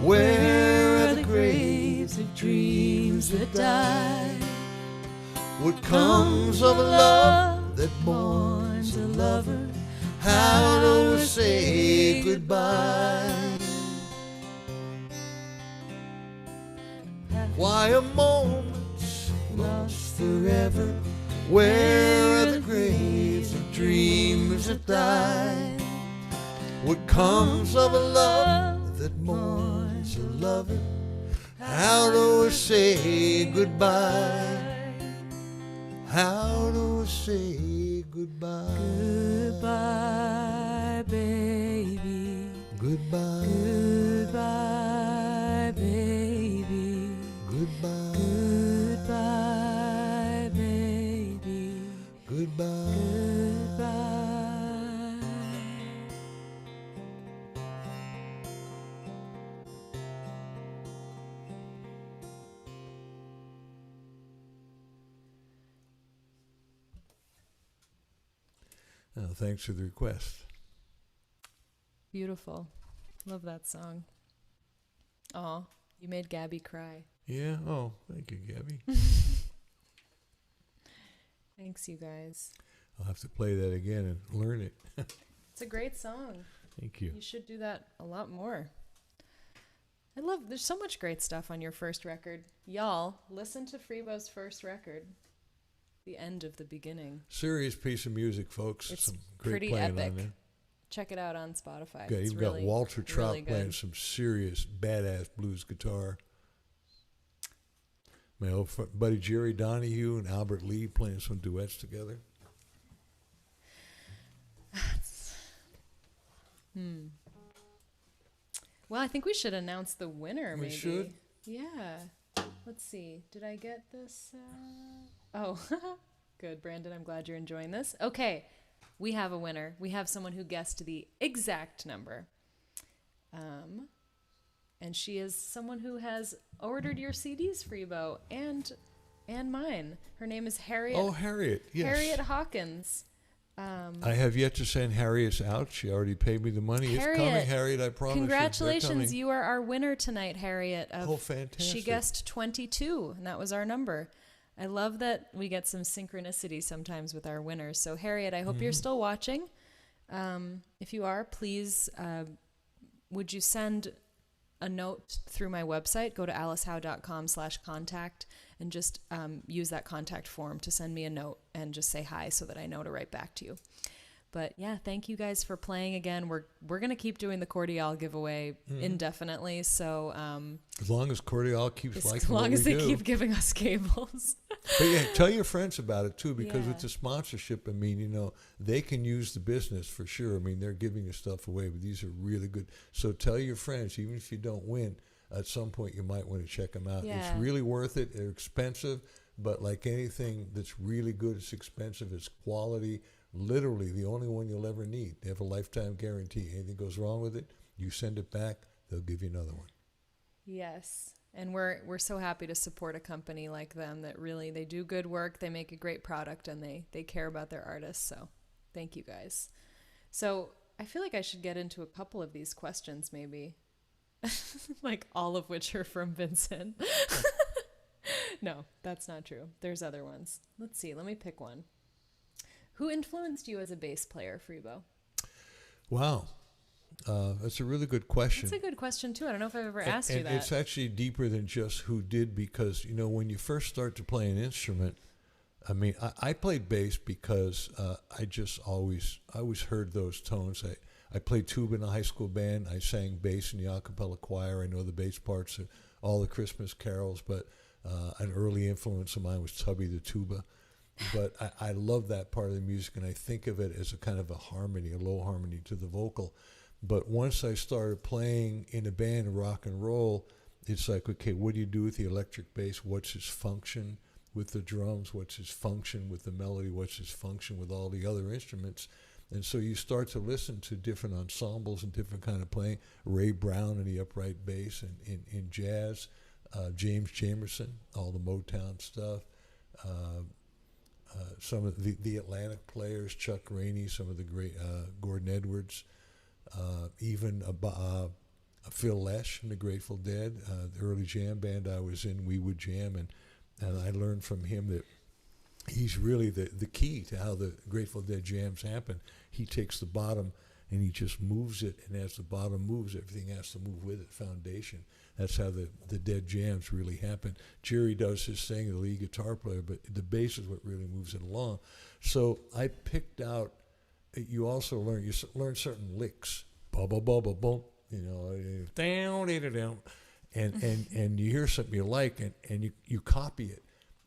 Speaker 3: Where are the graves of dreams that die? What comes of a love that mourns a lover? How do I say goodbye? Why are moments lost forever? Where are the graves of dreams that die? What comes of a love that mourns a lover? How do I say goodbye? How do I say goodbye?
Speaker 1: Goodbye, baby.
Speaker 3: Goodbye.
Speaker 1: Goodbye, baby.
Speaker 3: Goodbye.
Speaker 1: Goodbye, baby.
Speaker 3: Goodbye.
Speaker 1: Goodbye.
Speaker 3: Oh, thanks for the request.
Speaker 1: Beautiful. Love that song. Aw, you made Gabby cry.
Speaker 3: Yeah? Oh, thank you, Gabby.
Speaker 1: Thanks, you guys.
Speaker 3: I'll have to play that again and learn it.
Speaker 1: It's a great song.
Speaker 3: Thank you.
Speaker 1: You should do that a lot more. There's so much great stuff on your first record. Y'all, listen to Freebo's first record. The end of the beginning.
Speaker 3: Serious piece of music, folks.
Speaker 1: It's
Speaker 3: some great
Speaker 1: pretty
Speaker 3: playing
Speaker 1: epic.
Speaker 3: on there.
Speaker 1: Check it out on Spotify.
Speaker 3: Okay,
Speaker 1: It's
Speaker 3: you've
Speaker 1: really,
Speaker 3: got Walter Trout
Speaker 1: really
Speaker 3: playing
Speaker 1: good.
Speaker 3: some serious badass blues guitar. My old buddy Jerry Donahue and Albert Lee playing some duets together.
Speaker 1: Well, I think we should announce the winner,
Speaker 3: We
Speaker 1: maybe.
Speaker 3: should?
Speaker 1: Yeah. Let's see. Did I get this? Oh, good, Brandon. I'm glad you're enjoying this. Okay. We have a winner. We have someone who guessed the exact number. And she is someone who has ordered your CDs, Freebo, and mine. Her name is Harriet.
Speaker 3: Oh, Harriet, yes.
Speaker 1: Harriet Hawkins.
Speaker 3: I have yet to send Harriet's out. She already paid me the money. It's coming,
Speaker 1: Harriet,
Speaker 3: Harriet, I promise you. They're
Speaker 1: Congratulations,
Speaker 3: coming.
Speaker 1: you are our winner tonight, Harriet.
Speaker 3: Oh, fantastic.
Speaker 1: She guessed 22, and that was our number. I love that we get some synchronicity sometimes with our winners. So, Harriet, I hope you're still watching. If you are, please, would you send a note through my website? Go to alicehowe.com/contact and just use that contact form to send me a note and just say hi so that I know to write back to you. But yeah, thank you guys for playing again. We're gonna keep doing the Cordial giveaway indefinitely. So
Speaker 3: as long as Cordial keeps liking
Speaker 1: as long
Speaker 3: what
Speaker 1: as
Speaker 3: we
Speaker 1: they
Speaker 3: do.
Speaker 1: keep giving us cables.
Speaker 3: But yeah, tell your friends about it too, because
Speaker 1: Yeah.
Speaker 3: with the sponsorship, I mean, you know, they can use the business for sure. I mean, they're giving your stuff away, but these are really good. So tell your friends, even if you don't win, at some point you might want to check them out.
Speaker 1: Yeah.
Speaker 3: It's really worth it. They're expensive, but like anything that's really good, it's expensive. It's quality. Literally the only one you'll ever need. They have a lifetime guarantee. Anything goes wrong with it, you send it back, they'll give you another one.
Speaker 1: Yes. And we're so happy to support a company like them that really, they do good work, they make a great product, and they care about their artists. So thank you guys. So I feel like I should get into a couple of these questions maybe. Like all of which are from Vincent. No, that's not true. There's other ones. Let's see. Let me pick one. Who influenced you as a bass player, Freebo?
Speaker 3: Wow. That's a really good question.
Speaker 1: That's a good question, too. I don't know if I've ever asked you
Speaker 3: And
Speaker 1: that.
Speaker 3: it's actually deeper than just who did, because, you know, when you first start to play an instrument, I mean, I played bass because I always heard those tones. I played tuba in a high school band. I sang bass in the a cappella choir. I know the bass parts of all the Christmas carols, but an early influence of mine was Tubby the tuba. But I love that part of the music, and I think of it as a kind of a harmony, a low harmony to the vocal. But once I started playing in a band, rock and roll, it's like, okay, what do you do with the electric bass? What's its function with the drums? What's its function with the melody? What's its function with all the other instruments? And so you start to listen to different ensembles and different kind of playing. Ray Brown and the upright bass in jazz, James Jamerson, all the Motown stuff. Some of the Atlantic players, Chuck Rainey, some of the great Gordon Edwards, even Phil Lesh from the Grateful Dead, the early jam band I was in, we would jam, and I learned from him that he's really the key to how the Grateful Dead jams happen. He takes the bottom and he just moves it, and as the bottom moves, everything has to move with it, foundation. That's how the Dead jams really happen. Jerry does his thing, the lead guitar player, but the bass is what really moves it along. So I picked out, you also learn certain licks, ba ba ba ba boom, you know, down, down, down, and you hear something you like, and you copy it.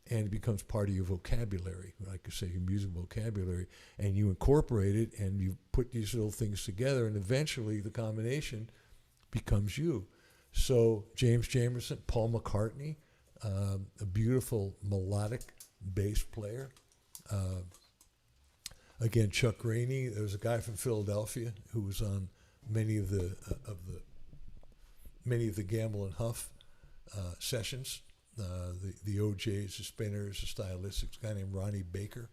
Speaker 3: and it becomes part of your vocabulary, like I say, your music vocabulary, and you incorporate it, and you put these little things together, and eventually the combination becomes you. So James Jamerson, Paul McCartney, a beautiful melodic bass player. Again, Chuck Rainey. There was a guy from Philadelphia who was on many of the Gamble and Huff sessions. The OJs, the Spinners, the Stylistics. A guy named Ronnie Baker.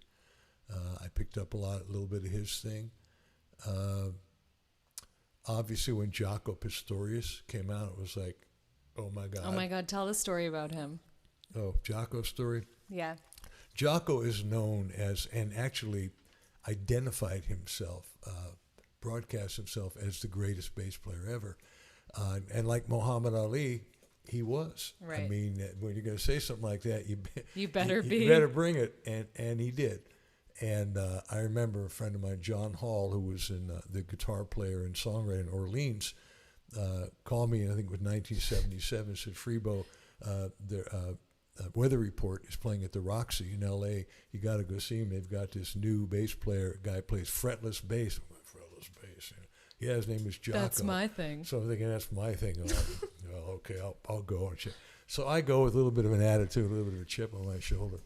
Speaker 3: I picked up a little bit of his thing. Obviously, when Jaco Pastorius came out, it was like, oh my God.
Speaker 1: Oh my God, tell the story about him.
Speaker 3: Oh, Jaco's story?
Speaker 1: Yeah.
Speaker 3: Jaco is known as, and actually identified himself, broadcast himself as the greatest bass player ever. And like Muhammad Ali, he was.
Speaker 1: Right.
Speaker 3: I mean, when you're going to say something like that,
Speaker 1: You better
Speaker 3: you better bring it, and he did. And I remember a friend of mine, John Hall, who was the guitar player and songwriter in Orleans, called me, I think it was 1977, said, Freebo, the Weather Report is playing at the Roxy in L.A. You got to go see him. They've got this new bass player, guy plays fretless bass. Fretless bass. Yeah, his name is Jaco.
Speaker 1: That's my thing.
Speaker 3: So I'm thinking, that's my thing. Well, okay, I'll go. And so I go with a little bit of an attitude, a little bit of a chip on my shoulder.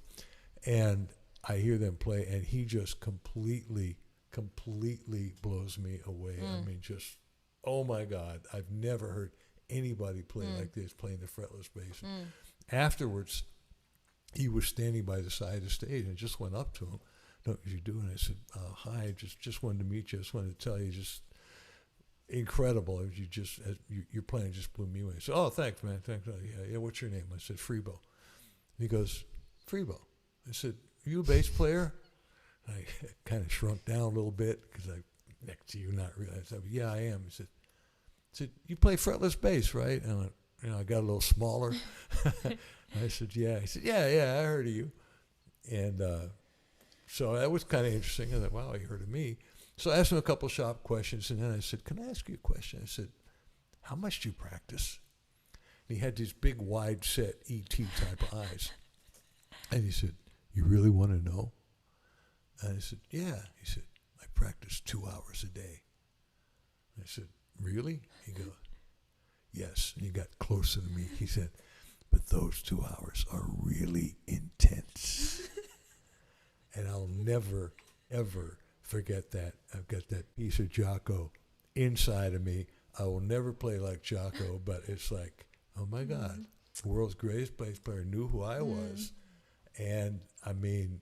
Speaker 3: And I hear them play, and he just completely blows me away. I mean, just, oh my God, I've never heard anybody play like this, playing the fretless bass. Afterwards, he was standing by the side of the stage, and I just went up to him. What are you doing? I said, hi, just wanted to meet you. I just wanted to tell you, just incredible. Your playing just blew me away. I said, oh, thanks, man. Thanks. Yeah, what's your name? I said, Freebo. And he goes, Freebo. I said, are you a bass player? I kind of shrunk down a little bit because next to you, not really. I said, yeah, I am. He said, you play fretless bass, right? And I went, I got a little smaller. I said, yeah. He said, yeah, I heard of you. And so that was kind of interesting. I thought, wow, he heard of me. So I asked him a couple shop questions, and then I said, can I ask you a question? I said, how much do you practice? And he had these big, wide-set E.T. type of eyes. And he said, you really want to know? And I said, yeah. He said, I practice 2 hours a day. I said, really? He goes, yes. And he got closer to me. He said, but those 2 hours are really intense. And I'll never, ever forget that. I've got that piece of Jaco inside of me. I will never play like Jaco, but it's like, oh my God, the world's greatest bass player knew who I was. And I mean,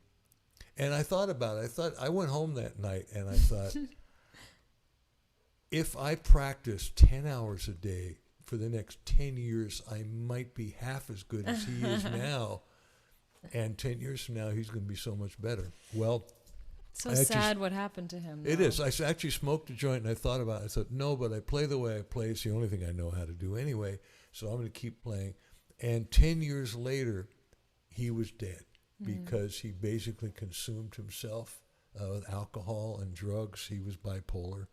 Speaker 3: and I thought about it. I went home that night and I thought, if I practice 10 hours a day for the next 10 years, I might be half as good as he is now. And 10 years from now, he's going to be so much better. Well,
Speaker 1: So sad what happened to him.
Speaker 3: It is. I actually smoked a joint and I thought about it. I thought, no, but I play the way I play. It's the only thing I know how to do anyway. So I'm going to keep playing. And 10 years later, he was dead because he basically consumed himself with alcohol and drugs. He was bipolar.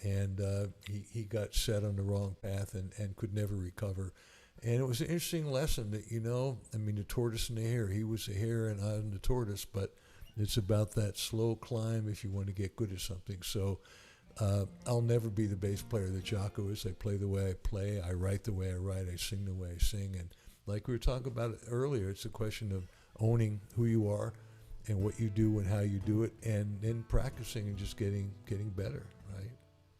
Speaker 3: And he got set on the wrong path and could never recover. And it was an interesting lesson that, I mean, the tortoise and the hare. He was the hare and I'm the tortoise, but it's about that slow climb if you want to get good at something. So I'll never be the bass player that Jaco is. I play the way I play. I write the way I write. I sing the way I sing. And like we were talking about earlier, it's a question of owning who you are and what you do and how you do it, and then practicing and just getting better, right?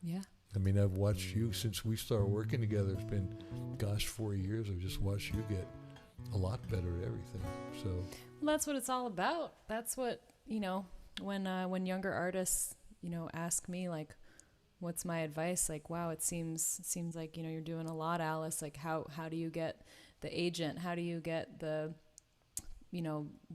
Speaker 1: Yeah.
Speaker 3: I mean, I've watched you since we started working together. It's been, 4 years. I've just watched you get a lot better at everything. So
Speaker 1: Well, that's what it's all about. That's what, when younger artists, ask me, like, what's my advice? Like, wow, it seems like, you're doing a lot, Alice. Like, how do you get the agent? How do you get the,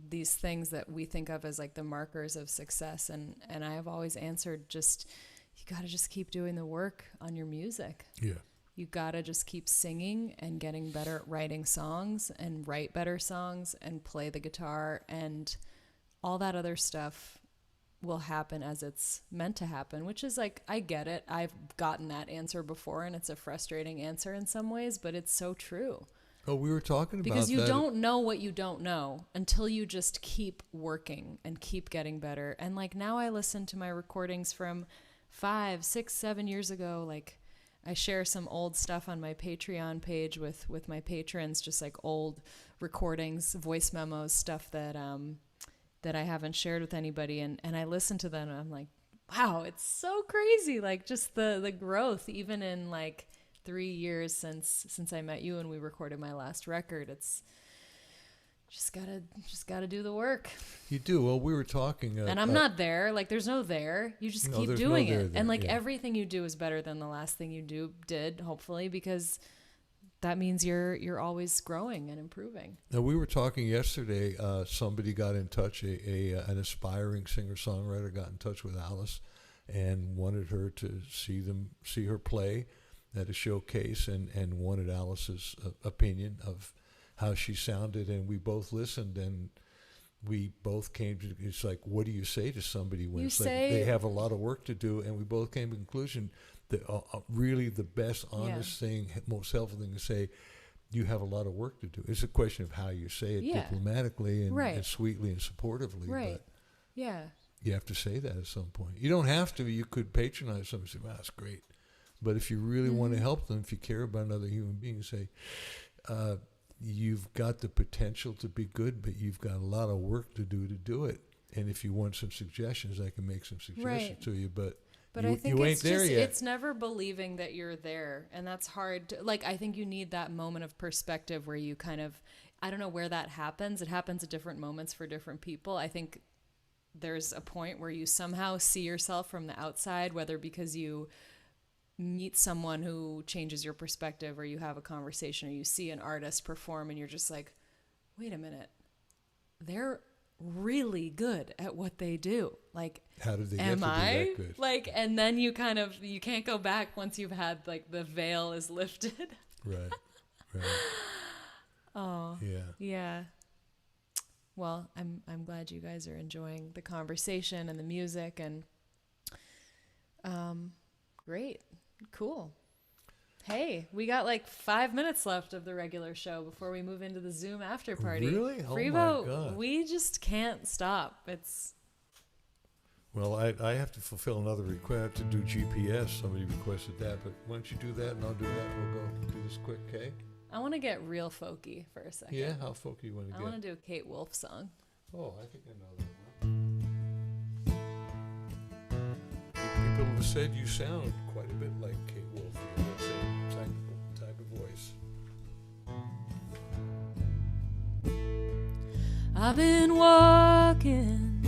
Speaker 1: these things that we think of as like the markers of success? And I have always answered, you got to just keep doing the work on your music.
Speaker 3: yeah.
Speaker 1: You got to just keep singing and getting better at writing songs and write better songs and play the guitar, and all that other stuff will happen as it's meant to happen, which is like, I get it. I've gotten that answer before and it's a frustrating answer in some ways, but it's so true.
Speaker 3: Oh, we were talking about
Speaker 1: because you
Speaker 3: that.
Speaker 1: don't know what you don't know until you just keep working and keep getting better. And like now I listen to my recordings from 5, 6, 7 years ago. Like I share some old stuff on my Patreon page with my patrons, just like old recordings, voice memos, stuff that I haven't shared with anybody. And I listen to them and I'm like, wow, it's so crazy. Like just the growth, even in like 3 years since I met you and we recorded my last record. It's just gotta do the work.
Speaker 3: You do. Well, we were talking.
Speaker 1: And I'm not there. Like there's no there. You just keep doing it. And like everything you do is better than the last thing you did, hopefully, because that means you're always growing and improving.
Speaker 3: Now, we were talking yesterday. Somebody got in touch. An aspiring singer-songwriter got in touch with Alice, and wanted her to see her play at a showcase, and wanted Alice's opinion of how she sounded. And we both listened, and we both came to, it's like, what do you say to somebody when it's like they have a lot of work to do? And we both came to the conclusion that really the best, honest thing, most helpful thing to say, you have a lot of work to do. It's a question of how you say it diplomatically and sweetly and supportively.
Speaker 1: Right.
Speaker 3: But
Speaker 1: yeah.
Speaker 3: You have to say that at some point. You don't have to. You could patronize somebody and say, wow, that's great. But if you really want to help them, if you care about another human being, say, you've got the potential to be good, but you've got a lot of work to do it. And if you want some suggestions, I can make some suggestions to you. But
Speaker 1: I think
Speaker 3: you
Speaker 1: it's
Speaker 3: ain't there yet.
Speaker 1: It's never believing that you're there. And that's hard. Like, I think you need that moment of perspective where you kind of, I don't know where that happens. It happens at different moments for different people. I think there's a point where you somehow see yourself from the outside, whether because you meet someone who changes your perspective, or you have a conversation, or you see an artist perform and you're just like, wait a minute, they're really good at what they do. Like,
Speaker 3: how did they get to be that good?
Speaker 1: Like, and then you you can't go back once you've had, like, the veil is lifted.
Speaker 3: Right.
Speaker 1: Oh,
Speaker 3: yeah.
Speaker 1: Well, I'm glad you guys are enjoying the conversation and the music, and great. Cool. Hey, we got like 5 minutes left of the regular show before we move into the Zoom after party.
Speaker 3: Really? Oh,
Speaker 1: Freebo,
Speaker 3: my God.
Speaker 1: we just can't stop.
Speaker 3: Well, I have to fulfill another request. I have to do GPS. Somebody requested that. But why don't you do that, and I'll do that. We'll go do this quick, okay?
Speaker 1: I want to get real folky for a second.
Speaker 3: Yeah? How folky you want to get?
Speaker 1: I want to do a Kate Wolf song.
Speaker 3: Oh, I think I know that one. People have said you sound quite a bit like Kate Wolf. You have that same type of voice.
Speaker 1: I've been walking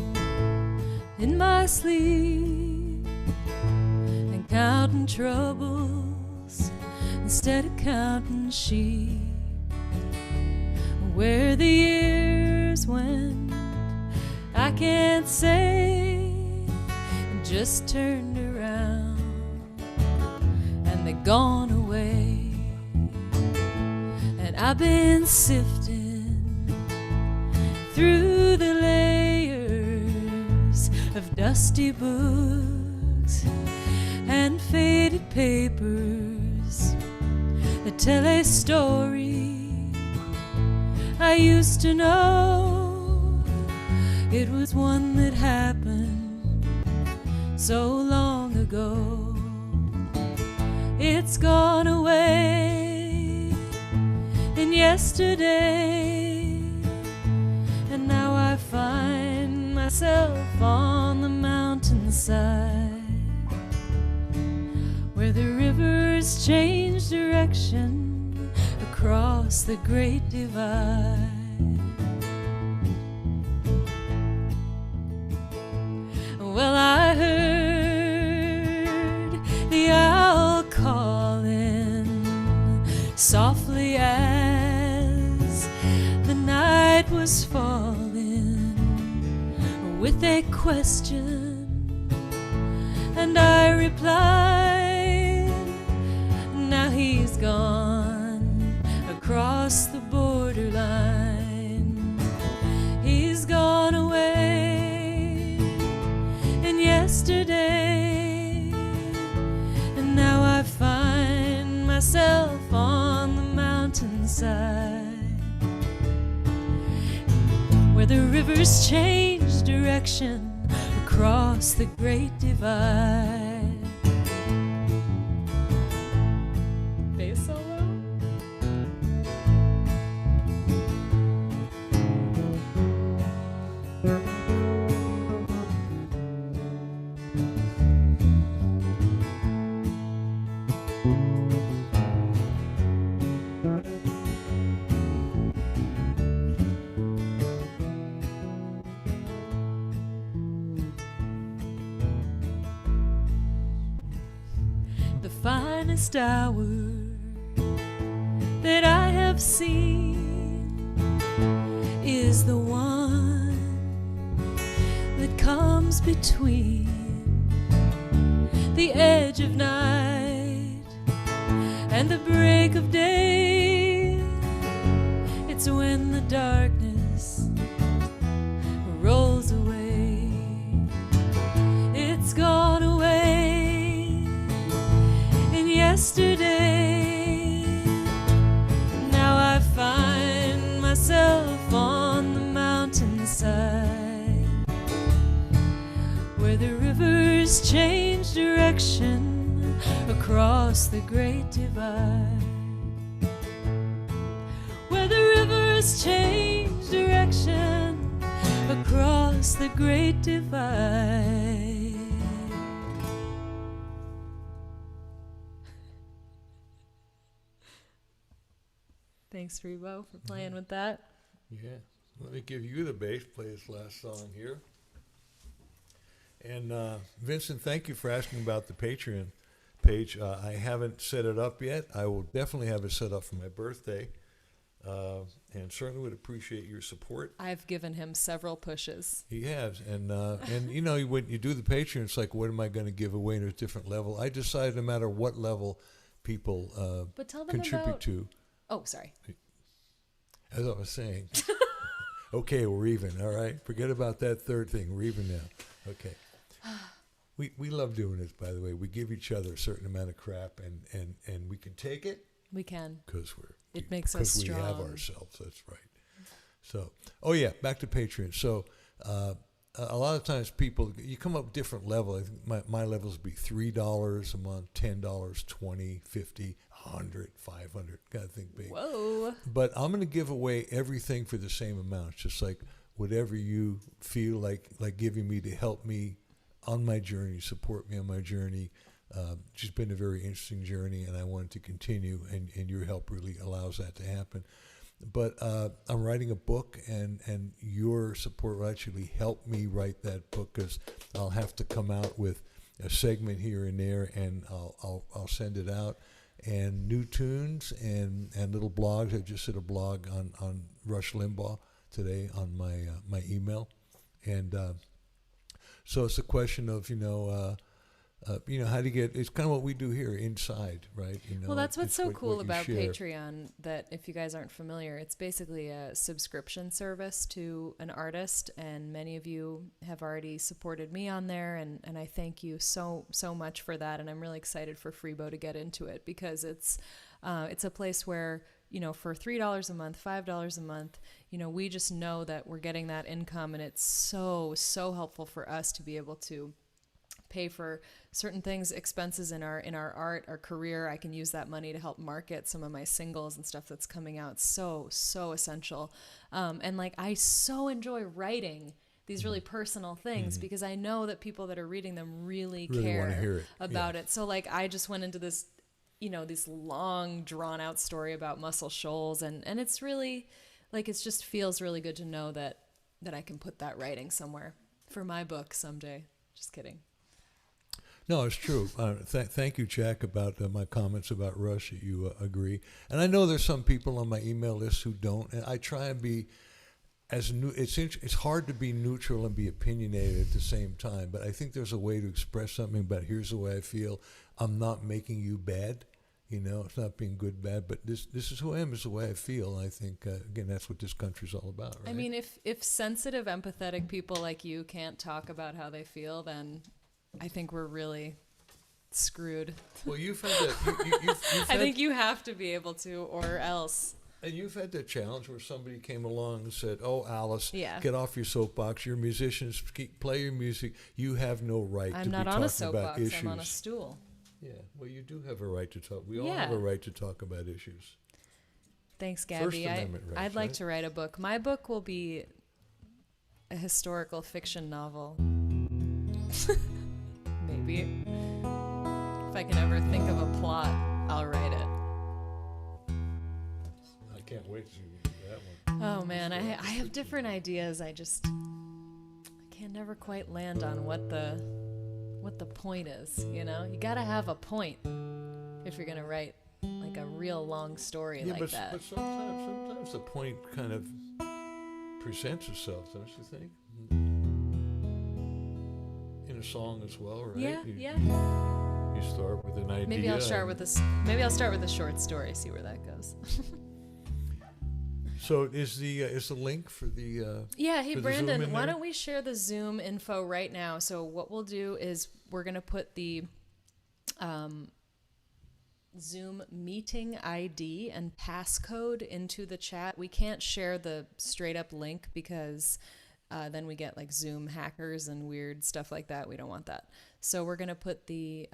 Speaker 1: in my sleep and counting troubles instead of counting sheep. Where the years went, I can't say. Just turned around and they're gone away. And I've been sifting through the layers of dusty books and faded papers that tell a story I used to know. It was one that happened so long ago. It's gone away in yesterday, and now I find myself on the mountainside where the rivers change direction across the great divide. Well, I heard the owl calling softly as the night was falling with a question, and I replied, now he's gone across the borderline. He's gone away yesterday, and now I find myself on the mountains mountainside, where the rivers change direction across the great divide. Bass solo? The finest hour that I have seen is the one that comes between the edge of night and the break of day. It's when the darkness rolls away. It's gone away in yesterday. Now I find myself on the mountainside, where the rivers change direction across the great divide. Where the rivers change direction across the great divide. Thanks, Freebo, for playing with that.
Speaker 3: Yeah. Let me give you the bass, play this last song here. And Vincent, thank you for asking about the Patreon page. I haven't set it up yet. I will definitely have it set up for my birthday. And certainly would appreciate your support.
Speaker 1: I've given him several pushes.
Speaker 3: He has. And you know, when you do the Patreon, it's like, what am I going to give away at a different level? I decided no matter what level people
Speaker 1: But tell them
Speaker 3: contribute
Speaker 1: about...
Speaker 3: to.
Speaker 1: Oh, sorry.
Speaker 3: As I was saying. Okay, we're even, all right? Forget about that third thing. We're even now. Okay. We love doing this, by the way. We give each other a certain amount of crap, and we can take it.
Speaker 1: We can.
Speaker 3: Because
Speaker 1: It makes us strong.
Speaker 3: Because we have ourselves, that's right. So, oh yeah, back to Patreon. So, a lot of times people, you come up with different levels. I think my levels would be $3 a month, $10, $20, $50, $100, $500. Gotta think big.
Speaker 1: Whoa.
Speaker 3: But I'm going to give away everything for the same amount, just like whatever you feel like giving me to help me on my journey, support me on my journey. It's just been a very interesting journey, and I wanted to continue, and your help really allows that to happen. But I'm writing a book, and your support will actually help me write that book, because I'll have to come out with a segment here and there, and I'll send it out. And new tunes and little blogs. I just did a blog on Rush Limbaugh today on my email, and so it's a question of how to get. It's kind of what we do here inside, right?
Speaker 1: Well, that's what's so cool
Speaker 3: what
Speaker 1: about
Speaker 3: share.
Speaker 1: Patreon. That if you guys aren't familiar, it's basically a subscription service to an artist, and many of you have already supported me on there, and I thank you so much for that. And I'm really excited for Freebo to get into it, because it's a place where, for $3 a month, $5 a month, we just know that we're getting that income, and it's so helpful for us to be able to pay for certain things, expenses in our art, our career. I can use that money to help market some of my singles and stuff that's coming out. So essential. And I so enjoy writing these really personal things, because I know that people that are reading them really care about it. So I just went into this, this long drawn out story about Muscle Shoals, and it's really it just feels really good to know that I can put that writing somewhere for my book someday. Just kidding.
Speaker 3: No, it's true. Thank you, Jack, about my comments about Rush. You agree. And I know there's some people on my email list who don't. And I try and be as new. It's hard to be neutral and be opinionated at the same time. But I think there's a way to express something about, here's the way I feel. I'm not making you bad. It's not being good, bad. But this is who I am. This is the way I feel. And I think, again, that's what this country's all about, right?
Speaker 1: I mean, if sensitive, empathetic people like you can't talk about how they feel, then I think we're really screwed.
Speaker 3: Well, you've had that.
Speaker 1: I think you have to be able to, or else.
Speaker 3: And you've had that challenge where somebody came along and said, "Oh, Alice,
Speaker 1: Yeah.
Speaker 3: get off your soapbox. You're musicians. Play your music. You have no right
Speaker 1: I'm
Speaker 3: to
Speaker 1: not
Speaker 3: be
Speaker 1: on a
Speaker 3: talking about
Speaker 1: soapbox.
Speaker 3: issues."
Speaker 1: I'm on a stool.
Speaker 3: Yeah, well, you do have a right to talk. We all
Speaker 1: Yeah.
Speaker 3: have a right to talk about issues.
Speaker 1: Thanks,
Speaker 3: First
Speaker 1: Gabby.
Speaker 3: Amendment rights,
Speaker 1: I'd like
Speaker 3: right?
Speaker 1: to write a book. My book will be a historical fiction novel. Maybe. If I can ever think of a plot, I'll write it.
Speaker 3: I can't wait to do that one.
Speaker 1: Oh man, I have different ideas. I can never quite land on what the point is, you know? You gotta have a point if you're gonna write like a real long story like that.
Speaker 3: But sometimes the point kind of presents itself, don't you think? In a song as well, right?
Speaker 1: Yeah,
Speaker 3: You
Speaker 1: yeah.
Speaker 3: start with an idea.
Speaker 1: Maybe I'll start with a short story, see where that goes.
Speaker 3: So is the link for the
Speaker 1: Yeah, hey
Speaker 3: for the Zoom
Speaker 1: Brandon,
Speaker 3: in
Speaker 1: why
Speaker 3: there?
Speaker 1: don't we share the Zoom info right now? So what we'll do is we're gonna put the Zoom meeting ID and passcode into the chat. We can't share the straight up link because then we get like Zoom hackers and weird stuff like that. We don't want that. So we're gonna put the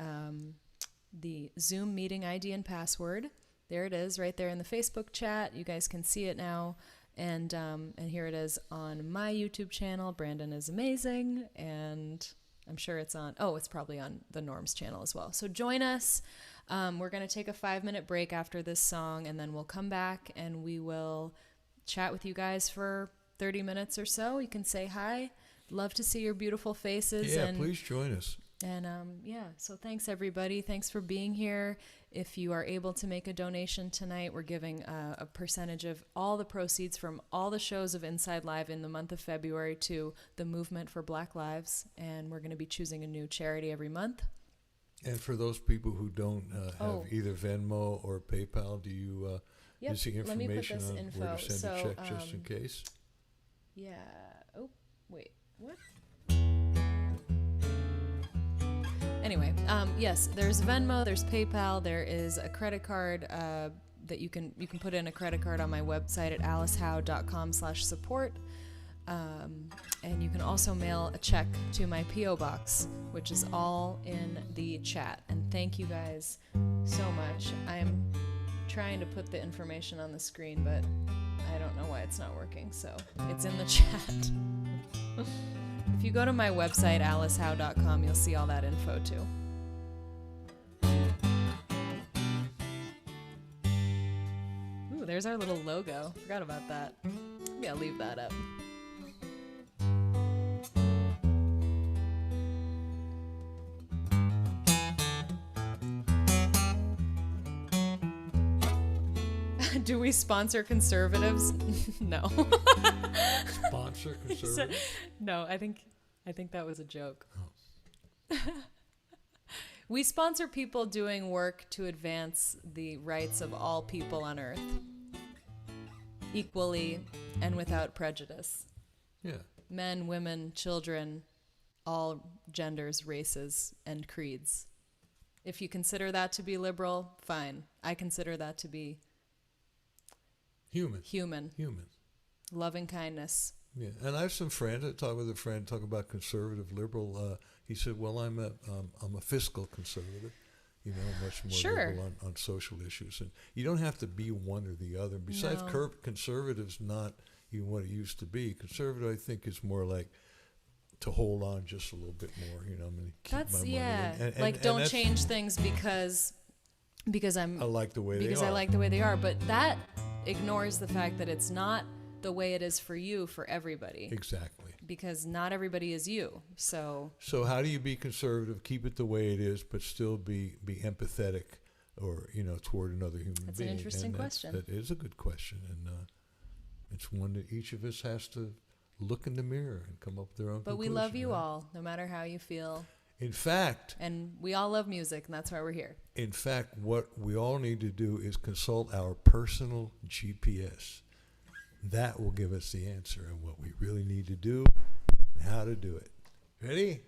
Speaker 1: Zoom meeting ID and password. There it is, right there in the Facebook chat. You guys can see it now, and here it is on my YouTube channel. Brandon is amazing, and I'm sure it's on. Oh, it's probably on the Norms channel as well. So join us. We're gonna take a 5-minute break after this song, and then we'll come back and we will chat with you guys for 30 minutes or so. You can say hi. Love to see your beautiful faces.
Speaker 3: Yeah,
Speaker 1: and
Speaker 3: please join us.
Speaker 1: And so thanks everybody. Thanks for being here. If you are able to make a donation tonight, we're giving a percentage of all the proceeds from all the shows of Inside Live in the month of February to the Movement for Black Lives. And we're going to be choosing a new charity every month.
Speaker 3: And for those people who don't have either Venmo or PayPal, do you
Speaker 1: Yep,
Speaker 3: is the
Speaker 1: let me put
Speaker 3: information
Speaker 1: this
Speaker 3: on
Speaker 1: info.
Speaker 3: where to send
Speaker 1: So,
Speaker 3: a check just in case?
Speaker 1: Yeah. Oh, wait. What? Anyway, yes, there's Venmo, there's PayPal, there is a credit card that you can put in a credit card on my website at alicehowe.com/support. And you can also mail a check to my P.O. box, which is all in the chat. And thank you guys so much. I'm trying to put the information on the screen, but I don't know why it's not working, so it's in the chat. If you go to my website, alicehowe.com, you'll see all that info too. Ooh, there's our little logo. Forgot about that. Maybe I'll leave that up. Do we sponsor conservatives? No.
Speaker 3: Sponsor conservative?
Speaker 1: No, I think that was a joke. We sponsor people doing work to advance the rights of all people on Earth, equally and without prejudice.
Speaker 3: Yeah.
Speaker 1: Men, women, children, all genders, races, and creeds. If you consider that to be liberal, fine. I consider that to be human. Loving kindness.
Speaker 3: Yeah, and I have some friends. I talk with a friend, talk about conservative, liberal. He said, "Well, I'm a fiscal conservative, much more
Speaker 1: Sure.
Speaker 3: liberal on social issues, and you don't have to be one or the other. Besides,
Speaker 1: No.
Speaker 3: Conservative's not even what it used to be. Conservative, I think, is more like to hold on just a little bit more. I'm going to keep
Speaker 1: That's
Speaker 3: my money.
Speaker 1: yeah.
Speaker 3: And
Speaker 1: Like don't
Speaker 3: that's-
Speaker 1: change things because I'm
Speaker 3: I like the way they are.
Speaker 1: I like the way they are, but that ignores the fact that it's not the way it is for you for everybody.
Speaker 3: Exactly.
Speaker 1: Because not everybody is you. So
Speaker 3: how do you be conservative, keep it the way it is, but still be empathetic, or toward another human
Speaker 1: That's
Speaker 3: being?
Speaker 1: an interesting question.
Speaker 3: That is a good question, and it's one that each of us has to look in the mirror and come up with their own.
Speaker 1: But we
Speaker 3: conclusion,
Speaker 1: love you
Speaker 3: right?
Speaker 1: all, no matter how you feel.
Speaker 3: In fact,
Speaker 1: And we all love music, and that's why we're here.
Speaker 3: what we all need to do is consult our personal GPS. That will give us the answer on what we really need to do and how to do it. Ready?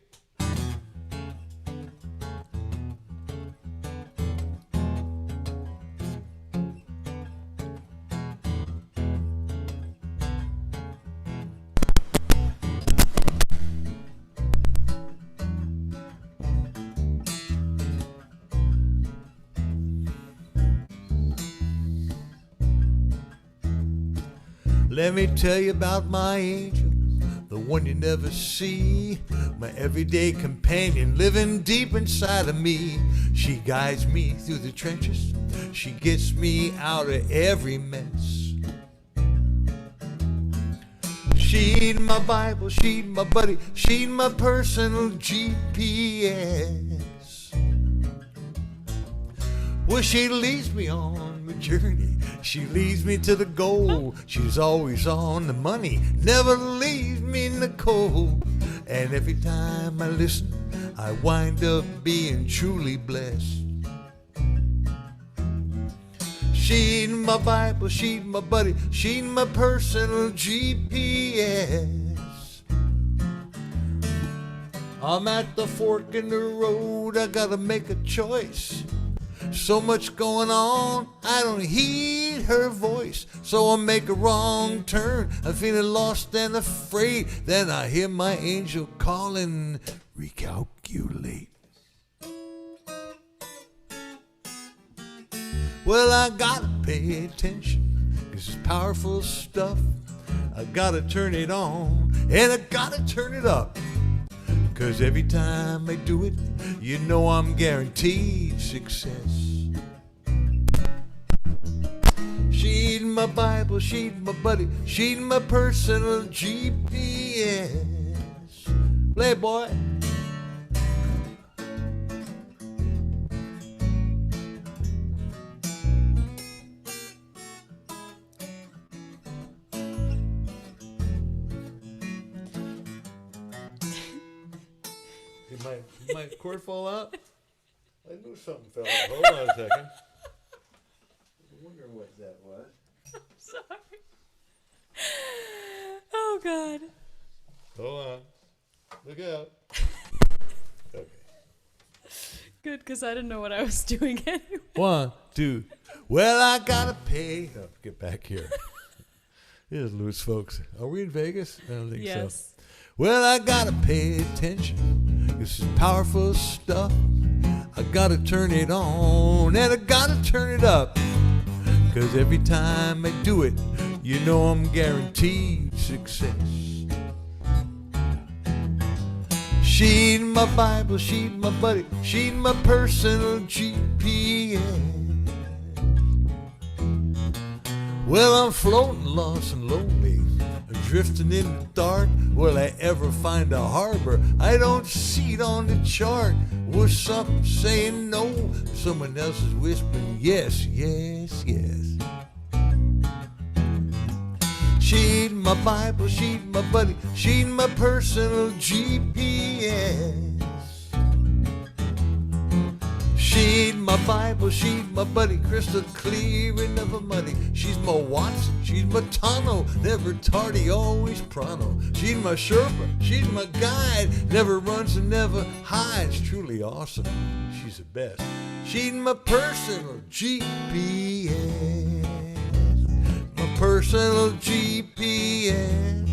Speaker 3: Let me tell you about my angel, the one you never see, my everyday companion living deep inside of me. She guides me through the trenches, she gets me out of every mess. She's my Bible, she's my buddy, she's my personal GPS. Well, she leads me on the journey, she leads me to the goal. She's always on the money, never leaves me in the cold. And every time I listen, I wind up being truly blessed. She's my Bible, she's my buddy, she's my personal GPS. I'm at the fork in the road, I gotta make a choice. So much going on, I don't heed her voice. So I make a wrong turn, I'm feeling lost and afraid. Then I hear my angel calling, recalculate. Well, I gotta pay attention, 'cause it's powerful stuff. I gotta turn it on, and I gotta turn it up. 'Cause every time I do it, you know I'm guaranteed success. She's my Bible, she's my buddy, she's my personal GPS. Play, boy. Did my cord fall out? I knew something fell out. Hold on a second. I'm wondering what that was.
Speaker 1: I'm sorry. Oh, God.
Speaker 3: Hold on. Look out. Okay.
Speaker 1: Good, because I didn't know what I was doing anyway.
Speaker 3: 1, 2. Well, I gotta pay. Oh, get back here. Here's loose, folks. Are we in Vegas? I don't think so.
Speaker 1: Yes.
Speaker 3: Well, I gotta pay attention. This is powerful stuff. I gotta turn it on, and I gotta turn it up. 'Cause every time I do it, you know I'm guaranteed success. She's my Bible, she's my buddy, she's my personal GPS. Well, I'm floating lost and lonely, drifting in the dark. Will I ever find a harbor? I don't see it on the chart. Was something saying no? Someone else is whispering yes, yes, yes. She's my Bible, she's my buddy, she's my personal GPS. She's my Bible, she's my buddy, crystal clear and never muddy. She's my Watson, she's my Tano, never tardy, always pronto. She's my Sherpa, she's my guide, never runs and never hides. Truly awesome, she's the best. She's my personal GPS, my personal GPS.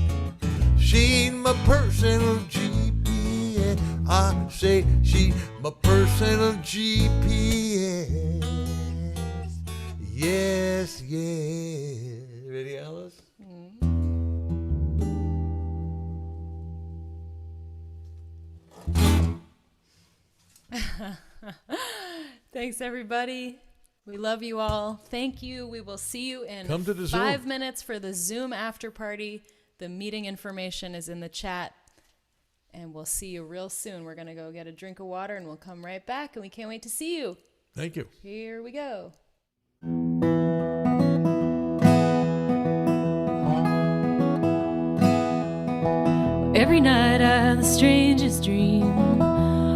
Speaker 3: She's my personal GPS. I say she's my personal GPS. Yes, yes. Ready, Alice?
Speaker 1: Thanks, everybody. We love you all. Thank you. We will see you in
Speaker 3: Come to the
Speaker 1: 5
Speaker 3: Zoom.
Speaker 1: minutes for the Zoom after party. The meeting information is in the chat. And we'll see you real soon. We're going to go get a drink of water and we'll come right back. And we can't wait to see you.
Speaker 3: Thank you.
Speaker 1: Here we go. Every night I have the strangest dream.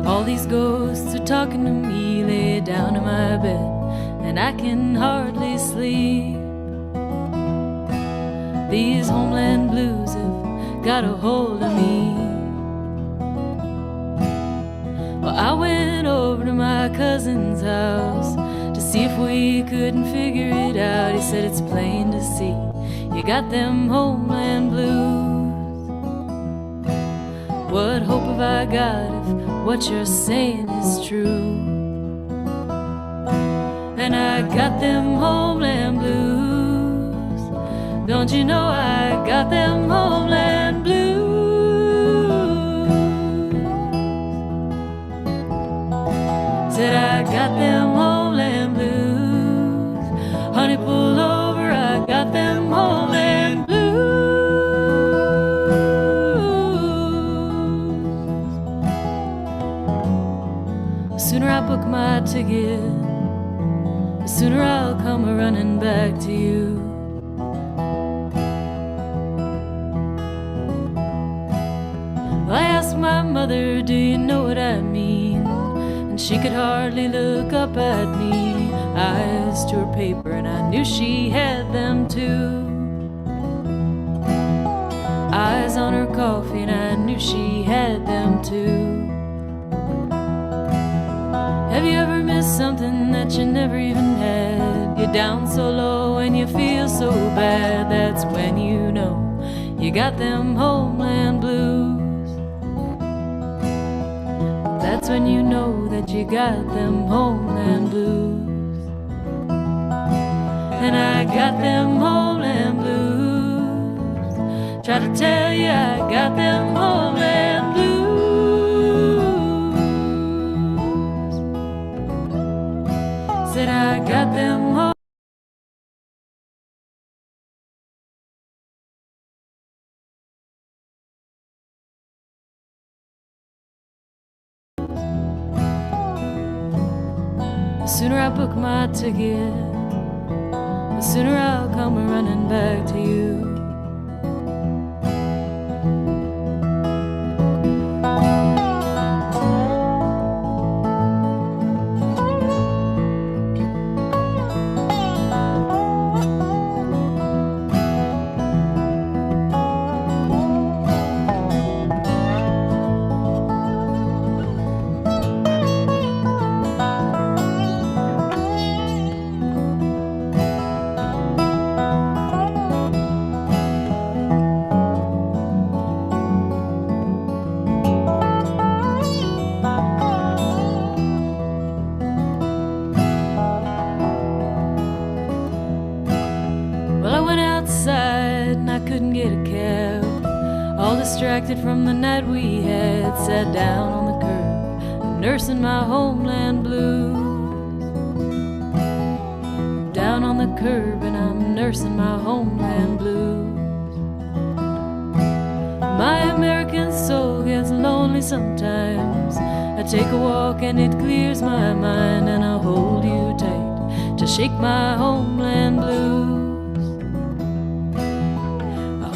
Speaker 1: All these ghosts are talking to me. Lay down in my bed and I can hardly sleep. These homeland blues have got a hold of me. Well, I went over to my cousin's house to see if we couldn't figure it out. He said it's plain to see you got them homeland blues. What hope have I got if what you're saying is true? And I got them homeland blues. Don't you know I got them homeland blues? Said I got them homeland blues. Honey, pull over, I got them homeland blues. The sooner I book my ticket, the sooner I'll come running back to you. I asked my mother, do you know what I mean? And she could hardly look up at me. Eyes to her paper and I knew she had them too. Eyes on her coffee and I knew she had them too. Have you ever missed something that you never even had? You're down so low and you feel so bad. That's when you know you got them homeland blues. That's when you know that you got them homeland blues. And I got them homeland blues. Try to tell you I got them homeland blues. Said I got them homeland. The sooner I book my ticket, the sooner I'll come running back to you. Distracted from the night we had, sat down on the curb, nursing my homeland blues. Down on the curb and I'm nursing my homeland blues. My American soul gets lonely sometimes. I take a walk and it clears my mind, and I hold you tight to shake my homeland blues.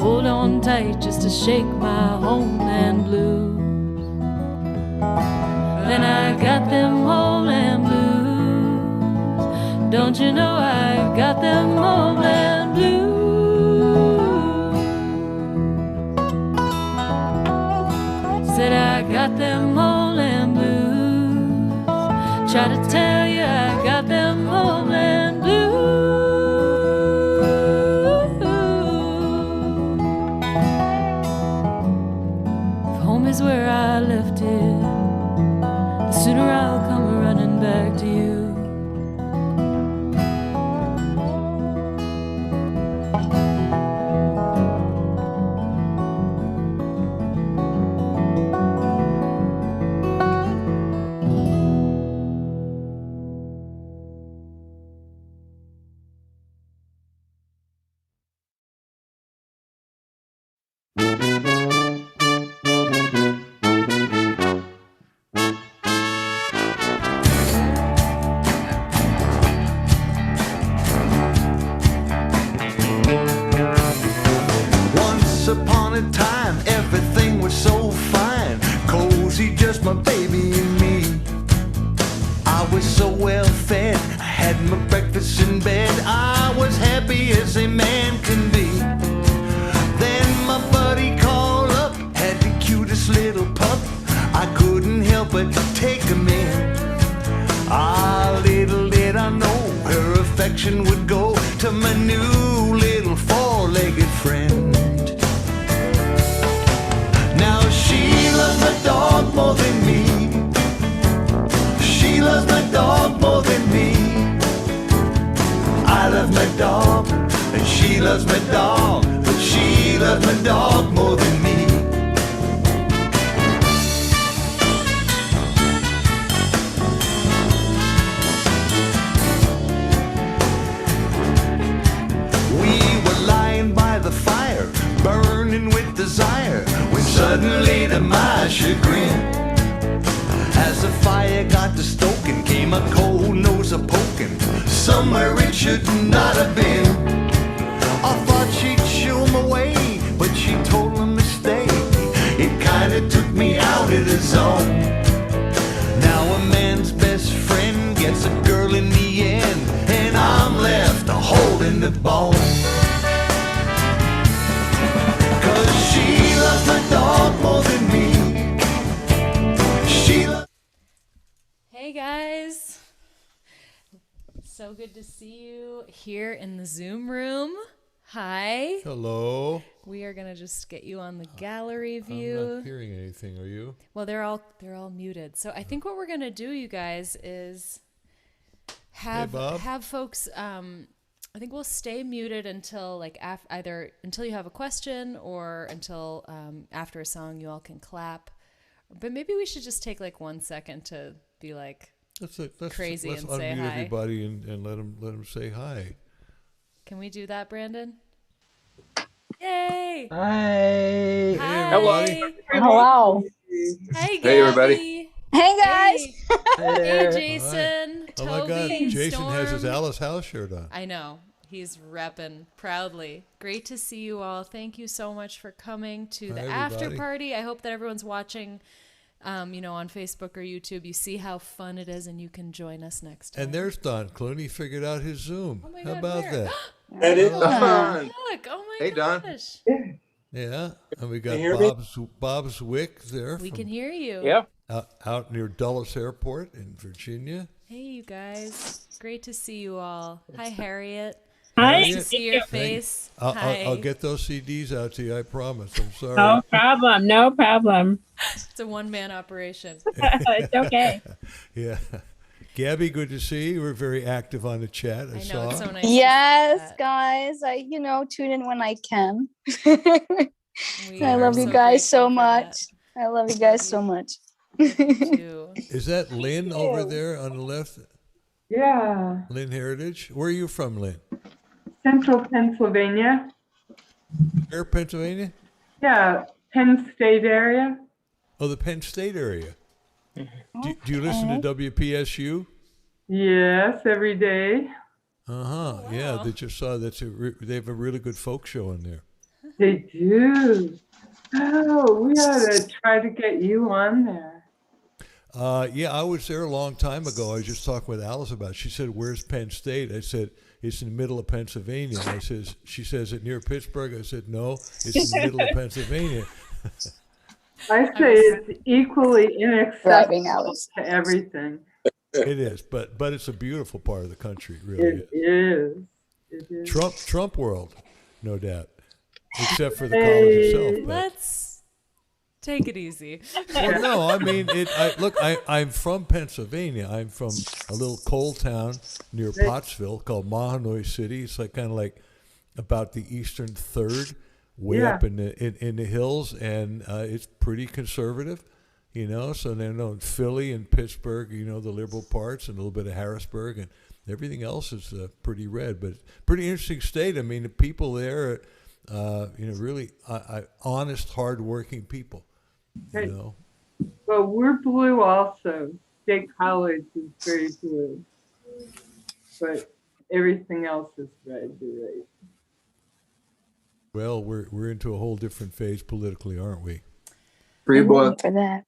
Speaker 1: Hold on tight just to shake my homeland blues. Then I got them homeland blues. Don't you know I got them homeland blues? Said I got them homeland blues. Try to tell you I got them homeland blues. Is where I left it, the sooner I'll come running back to you.
Speaker 2: Would go to my new little four-legged friend. Now she loves my dog more than me. She loves my dog more than me. I love my dog and she loves my dog. should not have been. I thought she'd shoo him away, but she told him to stay. It kinda took me out of the zone. Now a man's best friend gets a girl in the end, and I'm left holding the bone. Cause she loves my dog more than me. She loves...
Speaker 1: Hey guys. So good to see you here in the Zoom room. Hi.
Speaker 3: Hello.
Speaker 1: We are gonna just get you on the gallery
Speaker 3: I'm
Speaker 1: view.
Speaker 3: not hearing anything. Are you?
Speaker 1: Well, they're all muted. So I think what we're gonna do, you guys, is have
Speaker 3: Bob?
Speaker 1: folks. I think we'll stay muted until like either until you have a question or until after a song you all can clap. But maybe we should just take like 1 second to be like
Speaker 3: Let's
Speaker 1: crazy
Speaker 3: let's
Speaker 1: and
Speaker 3: unmute
Speaker 1: say hi.
Speaker 3: everybody and let them say hi.
Speaker 1: Can we do that, Brandon? Yay!
Speaker 4: Hi.
Speaker 1: Hi.
Speaker 3: everybody.
Speaker 5: Hello.
Speaker 1: Hey, Gabby.
Speaker 4: Hey, everybody.
Speaker 5: Hey guys.
Speaker 1: Hey, Jason.
Speaker 3: Oh my God,
Speaker 1: Toby,
Speaker 3: Jason has his
Speaker 1: Storm.
Speaker 3: Alice House shirt on.
Speaker 1: I know. He's repping proudly. Great to see you all. Thank you so much for coming to the
Speaker 3: Hi,
Speaker 1: after
Speaker 3: everybody.
Speaker 1: party. I hope that everyone's watching, on Facebook or YouTube. You see how fun it is, and you can join us next time.
Speaker 3: And there's Don Clooney figured out his Zoom.
Speaker 1: Oh my
Speaker 3: How
Speaker 1: God,
Speaker 3: about
Speaker 1: where?
Speaker 3: that?
Speaker 4: That is
Speaker 1: Oh,
Speaker 4: fun.
Speaker 1: look! Oh my
Speaker 4: Hey, Don.
Speaker 1: gosh!
Speaker 3: Yeah, and we got
Speaker 4: Can you hear me?
Speaker 3: Bob's Wick there.
Speaker 1: We
Speaker 3: from
Speaker 1: can hear you.
Speaker 4: Yeah.
Speaker 3: out near Dulles Airport in Virginia.
Speaker 1: Hey, you guys! Great to see you all. Hi, Harriet.
Speaker 5: Hi.
Speaker 1: Nice to see your face. Hi.
Speaker 3: I'll get those CDs out to you. I promise. I'm sorry.
Speaker 5: No problem. No problem.
Speaker 1: It's a one-man operation.
Speaker 5: It's okay.
Speaker 3: Yeah, Gabby, good to see you. We're very active on the chat. I
Speaker 1: I know
Speaker 3: saw.
Speaker 1: it's so nice. to see
Speaker 6: Yes,
Speaker 1: that.
Speaker 6: guys. I tune in when I can.
Speaker 1: We
Speaker 6: I
Speaker 1: are
Speaker 6: love you
Speaker 1: so
Speaker 6: guys so
Speaker 1: grateful for
Speaker 6: much. I love you guys so much.
Speaker 1: that, too.
Speaker 3: Is that Lynn over there on the left?
Speaker 7: Yeah,
Speaker 3: Lynn Heritage. Where are you from, Lynn?
Speaker 7: Central Pennsylvania.
Speaker 3: Where, Pennsylvania?
Speaker 7: Yeah, Penn State area.
Speaker 3: Oh, the Penn State area. Do you listen to WPSU?
Speaker 7: Yes, every day.
Speaker 3: Yeah,
Speaker 1: wow.
Speaker 3: they just saw they have a really good folk show in there.
Speaker 7: They do. Oh, we ought to try to get you on there.
Speaker 3: Yeah, I was there a long time ago. I was just talking with Alice about it. She said, "Where's Penn State?" I said, "It's in the middle of Pennsylvania." She says, "It near Pittsburgh?" I said, "No, it's in the middle of Pennsylvania."
Speaker 7: I say it's equally
Speaker 6: Driving
Speaker 7: inaccessible
Speaker 6: Alice.
Speaker 7: to everything.
Speaker 3: It is, but it's a beautiful part of the country, it really
Speaker 7: It
Speaker 3: is.
Speaker 7: is. It is.
Speaker 3: Trump world, no doubt, except for the college itself. But.
Speaker 1: Let's take it easy.
Speaker 3: Well, no, I mean, I'm from Pennsylvania. I'm from a little coal town near Pottsville called Mahanoy City. It's kind of like about the eastern third, way
Speaker 7: Yeah.
Speaker 3: up in the hills, and it's pretty conservative, So then Philly and Pittsburgh, the liberal parts, and a little bit of Harrisburg, and everything else is pretty red. But pretty interesting state. I mean, the people there, really honest, hardworking people.
Speaker 7: Right. Well, we're blue also. State College is very blue. But everything else is red, you're right.
Speaker 3: Well, we're into a whole different phase politically, aren't we?
Speaker 4: Freebo,
Speaker 6: For that.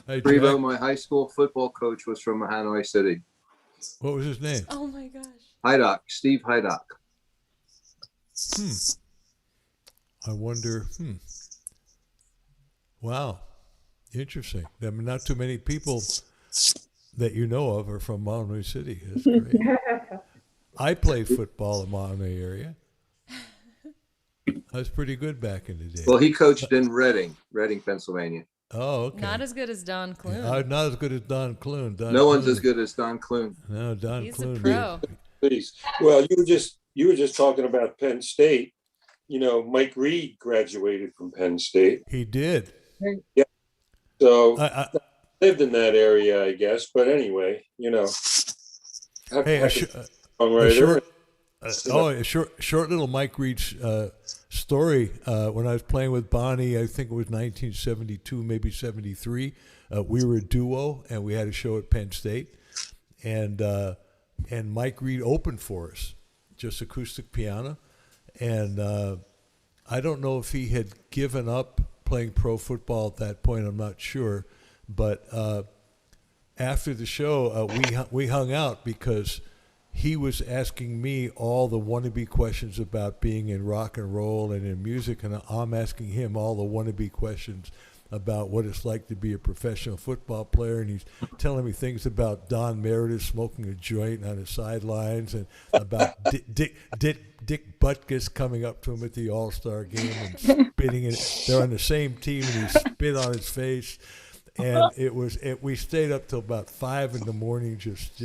Speaker 3: Hey,
Speaker 4: Freebo,
Speaker 3: Jack,
Speaker 4: my high school football coach was from Hanoi City.
Speaker 3: what was his name?
Speaker 1: Oh my gosh.
Speaker 4: Hydock, Steve Hydock.
Speaker 3: I wonder. Wow, interesting. I mean, not too many people that you know of are from Mahanoy City. That's great. I played football in Mahanoy area. I was pretty good back in the day.
Speaker 4: Well, he coached in Reading, Pennsylvania.
Speaker 3: Oh, okay.
Speaker 1: Not as good as Don Clune.
Speaker 3: Not as good as Don Clune.
Speaker 4: No one's as good as Don Clune.
Speaker 3: No, Don
Speaker 1: He's
Speaker 3: Clune.
Speaker 1: a pro.
Speaker 8: Please. Well, you were just talking about Penn State. Mike Reed graduated from Penn State,
Speaker 3: He did.
Speaker 8: so
Speaker 3: I
Speaker 8: lived in that area, I guess. But anyway,
Speaker 3: hey, a
Speaker 8: songwriter.
Speaker 3: short little Mike Reed story. When I was playing with Bonnie, I think it was 1972, maybe 73. We were a duo, and we had a show at Penn State, and Mike Reed opened for us. just acoustic piano. And I don't know if he had given up playing pro football at that point. I'm not sure. But after the show, we hung out because he was asking me all the wannabe questions about being in rock and roll and in music, and I'm asking him all the wannabe questions about what it's like to be a professional football player, and he's telling me things about Don Meredith smoking a joint on the sidelines, and about Dick Butkus coming up to him at the All-Star game and spitting it. They're on the same team, and he spit on his face. And we stayed up till about 5 in the morning, just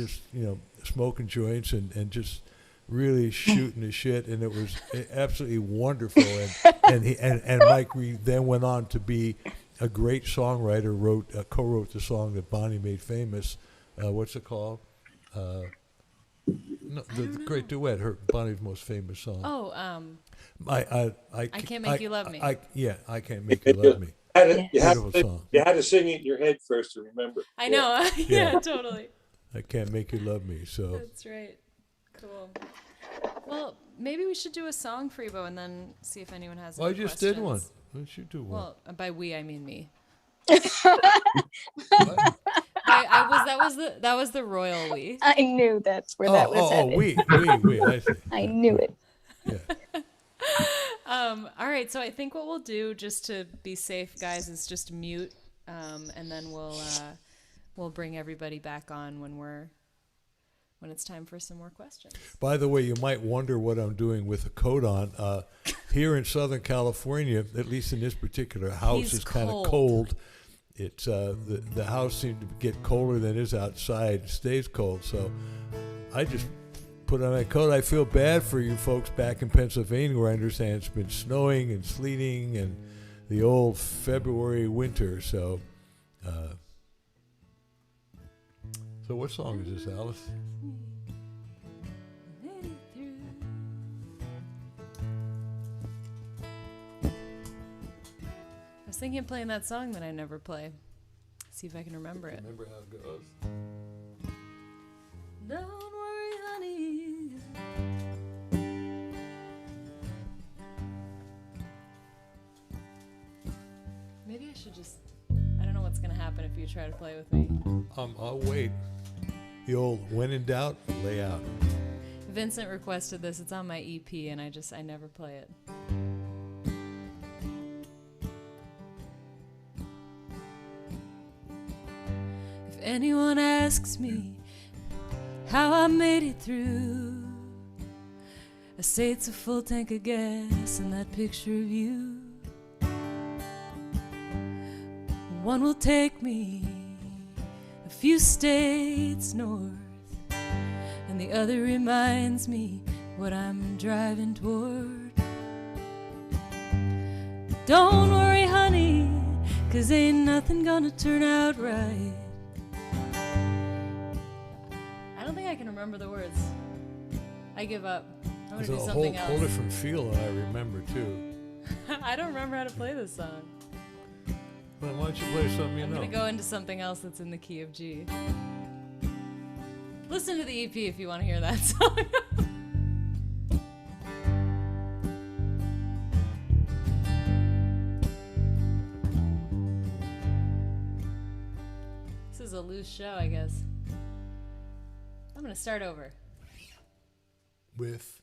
Speaker 3: smoking joints and just really shooting the shit, and it was absolutely wonderful. And Mike Reed then went on to be a great songwriter. Co-wrote the song that Bonnie made famous. What's it called? No, the great duet, Bonnie's most famous song.
Speaker 1: Oh,
Speaker 3: I
Speaker 1: Can't Make You Love Me.
Speaker 3: I Can't Make You Love Me.
Speaker 8: You had to sing it in your head first to remember.
Speaker 1: I know. Yeah, totally.
Speaker 3: I Can't Make You Love Me. So
Speaker 1: That's right. Cool. Well, maybe we should do a song, Freebo, and then see if anyone has.
Speaker 3: I
Speaker 1: any
Speaker 3: just
Speaker 1: questions.
Speaker 3: did one. Why don't you do one?
Speaker 1: Well, by we I mean me.
Speaker 3: What?
Speaker 1: That was the royal we.
Speaker 6: I knew that's where that was headed.
Speaker 3: We. I see.
Speaker 6: I knew it.
Speaker 3: Yeah.
Speaker 1: All right, so I think what we'll do, just to be safe, guys, is just mute, and then we'll bring everybody back on when it's time for some more questions.
Speaker 3: By the way, you might wonder what I'm doing with a coat on. Here in Southern California, at least in this particular house, it's kind of cold. It's the house seems to get colder than it is outside. It stays cold, so I just put on my coat. I feel bad for you folks back in Pennsylvania, where I understand it's been snowing and sleeting and the old February winter. So, so what song is this, Alice?
Speaker 1: I was thinking of playing that song that I never play. See if I can remember it.
Speaker 3: Remember how it goes.
Speaker 1: Don't worry, honey. Maybe I should just. I don't know what's gonna happen if you try to play with me.
Speaker 3: I'll wait. The old when in doubt, lay out.
Speaker 1: Vincent requested this. It's on my EP, and I never play it. If anyone asks me how I made it through, I say it's a full tank of gas and that picture of you. One will take me a few states north, and the other reminds me what I'm driving toward. Don't worry, honey, 'cause ain't nothing gonna turn out right. I don't think I can remember the words. I give up. I'm gonna
Speaker 3: It's
Speaker 1: do
Speaker 3: a
Speaker 1: something
Speaker 3: whole
Speaker 1: else.
Speaker 3: different feel than I remember too.
Speaker 1: I don't remember how to play this song.
Speaker 3: Well, why don't you play something you
Speaker 1: I'm
Speaker 3: know?
Speaker 1: gonna go into something else that's in the key of G. Listen to the EP if you want to hear that song. This is a loose show, I guess. I'm gonna start over.
Speaker 3: With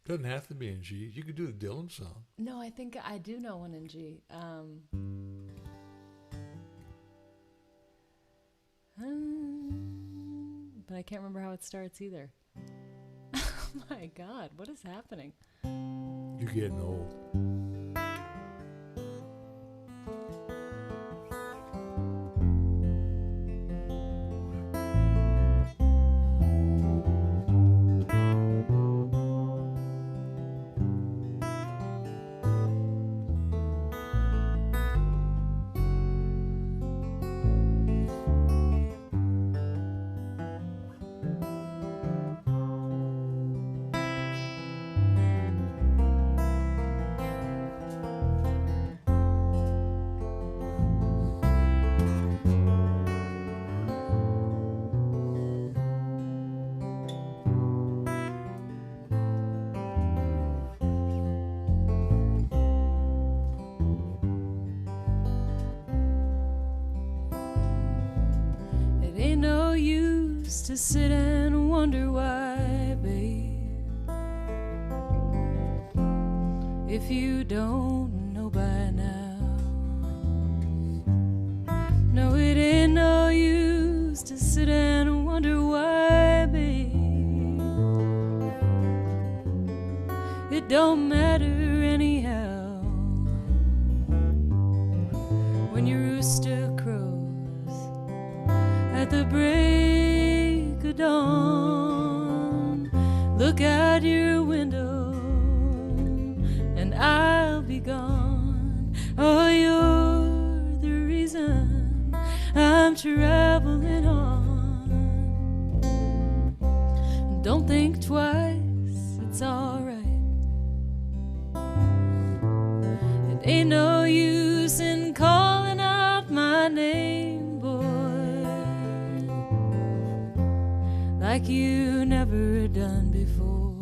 Speaker 3: doesn't have to be in G. You could do the Dylan song.
Speaker 1: No, I think I do know one in G. But I can't remember how it starts either. Oh my God, what is happening?
Speaker 3: You're getting old.
Speaker 1: ain't no use to sit and wonder why, babe, if you don't know by now. No, it ain't no use to sit and wonder why, babe. It don't matter anyhow. When your rooster crows at the break of dawn, look out your window and I'll be gone. Oh, you're the reason I'm traveling on. Don't think twice, it's alright. It ain't no use in calling out my name, boy, like you never done before.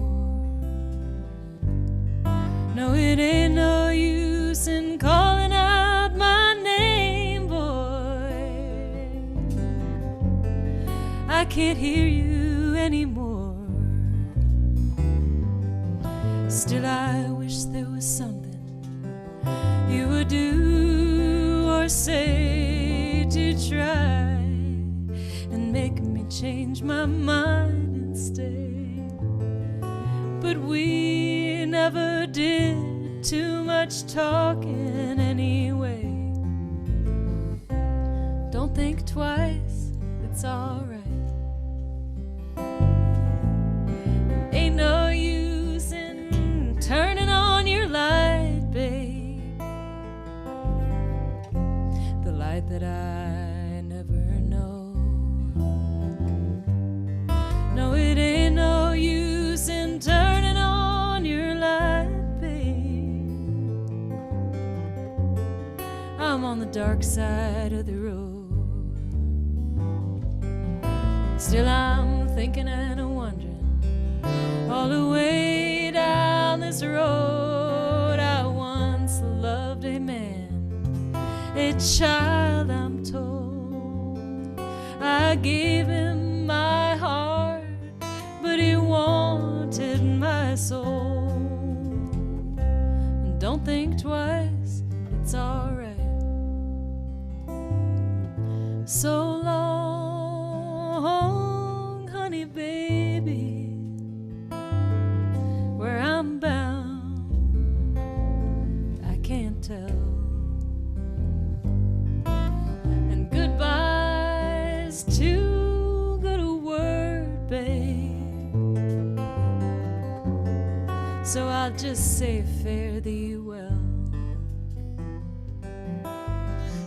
Speaker 1: No, it ain't no use in calling out my name, boy. I can't hear you anymore. Still, I wish there was something you would do or say to try and make me change my mind and stay. But we never did too much talking anyway. Don't think twice, it's alright. Ain't no use in turning on your light, babe. The light that I never know. No, it ain't no use in turning on your light, babe. I'm on the dark side of the road. Still I'm thinking and wondering all the way down this road. I once loved a man, a child I'm told. I gave him my heart, but he wanted my soul. Don't think twice, it's alright. So long, honey baby, where I'm bound, I can't tell. And goodbye's too good a word, babe, so I'll just say fare thee well.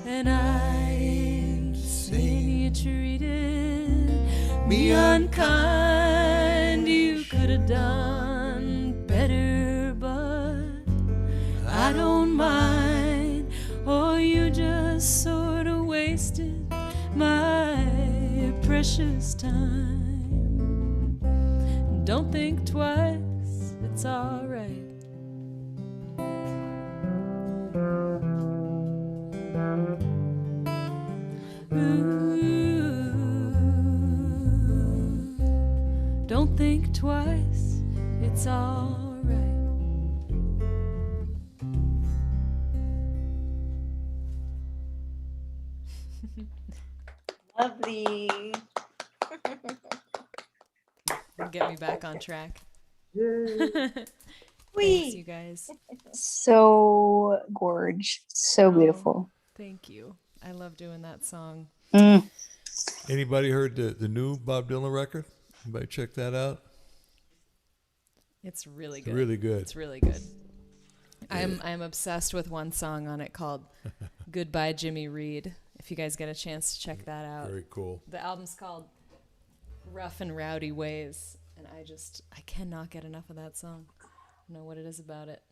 Speaker 1: And I ain't saying you treated me unkind. You could have done better, but I don't mind. Or you just sort of wasted my precious time. Don't think twice, it's alright. Don't think twice, it's all right.
Speaker 6: Lovely.
Speaker 1: Get me back on track.
Speaker 7: Yay.
Speaker 1: Thanks, you guys.
Speaker 6: So gorge. So beautiful.
Speaker 1: Thank you. I love doing that song.
Speaker 3: Anybody heard the new Bob Dylan record? Anybody check that out?
Speaker 1: It's really good.
Speaker 3: Really good.
Speaker 1: It's really good. I'm obsessed with one song on it called Goodbye Jimmy Reed. If you guys get a chance to check that out.
Speaker 3: Very cool.
Speaker 1: The album's called Rough and Rowdy Ways, and I cannot get enough of that song. I don't know what it is about it.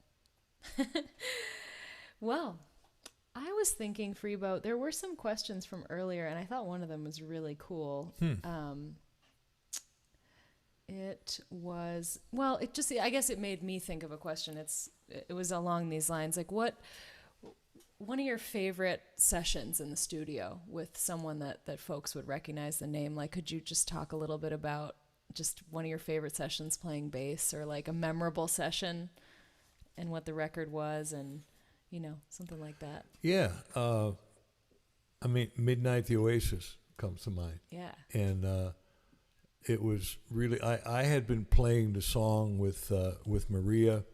Speaker 1: Well, I was thinking, Freebo, there were some questions from earlier, and I thought one of them was really cool. It was, well, I guess it made me think of a question. It was along these lines, like one of your favorite sessions in the studio with someone that folks would recognize the name? Like, could you just talk a little bit about just one of your favorite sessions playing bass, or like a memorable session and what the record was, and, you know, something like that?
Speaker 3: Yeah. I mean, Midnight the Oasis comes to mind.
Speaker 1: Yeah.
Speaker 3: And it was really, I had been playing the song with Maria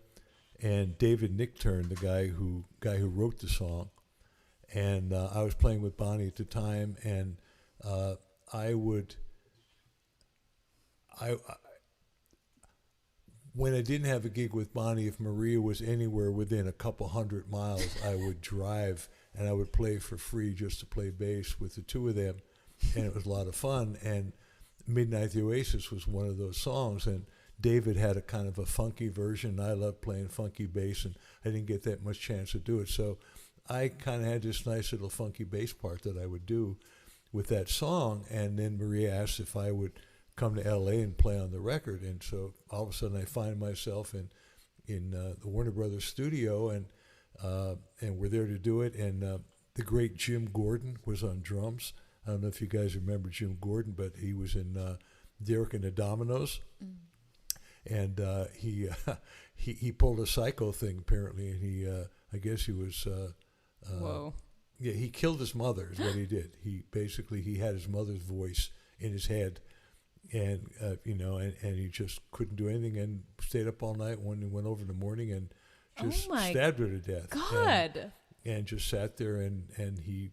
Speaker 3: and David Nichtern, the guy who wrote the song. And I was playing with Bonnie at the time, and when I didn't have a gig with Bonnie, if Maria was anywhere within a couple 100 miles, I would drive and I would play for free just to play bass with the two of them, and it was a lot of fun. And Midnight the Oasis was one of those songs, and David had a kind of a funky version. I loved playing funky bass, and I didn't get that much chance to do it, so I kind of had this nice little funky bass part that I would do with that song. And then Maria asked if I would come to LA and play on the record, and so all of a sudden I find myself in the Warner Brothers studio, and we're there to do it. And the great Jim Gordon was on drums. I don't know if you guys remember Jim Gordon, but he was in Derek and the Dominoes, and he pulled a psycho thing apparently, and he I guess he was
Speaker 1: Whoa.
Speaker 3: Yeah, he killed his mother is what he did. He had his mother's voice in his head, and and he just couldn't do anything, and stayed up all night when he went over in the morning and just stabbed her to death.
Speaker 1: God.
Speaker 3: And just sat there, and he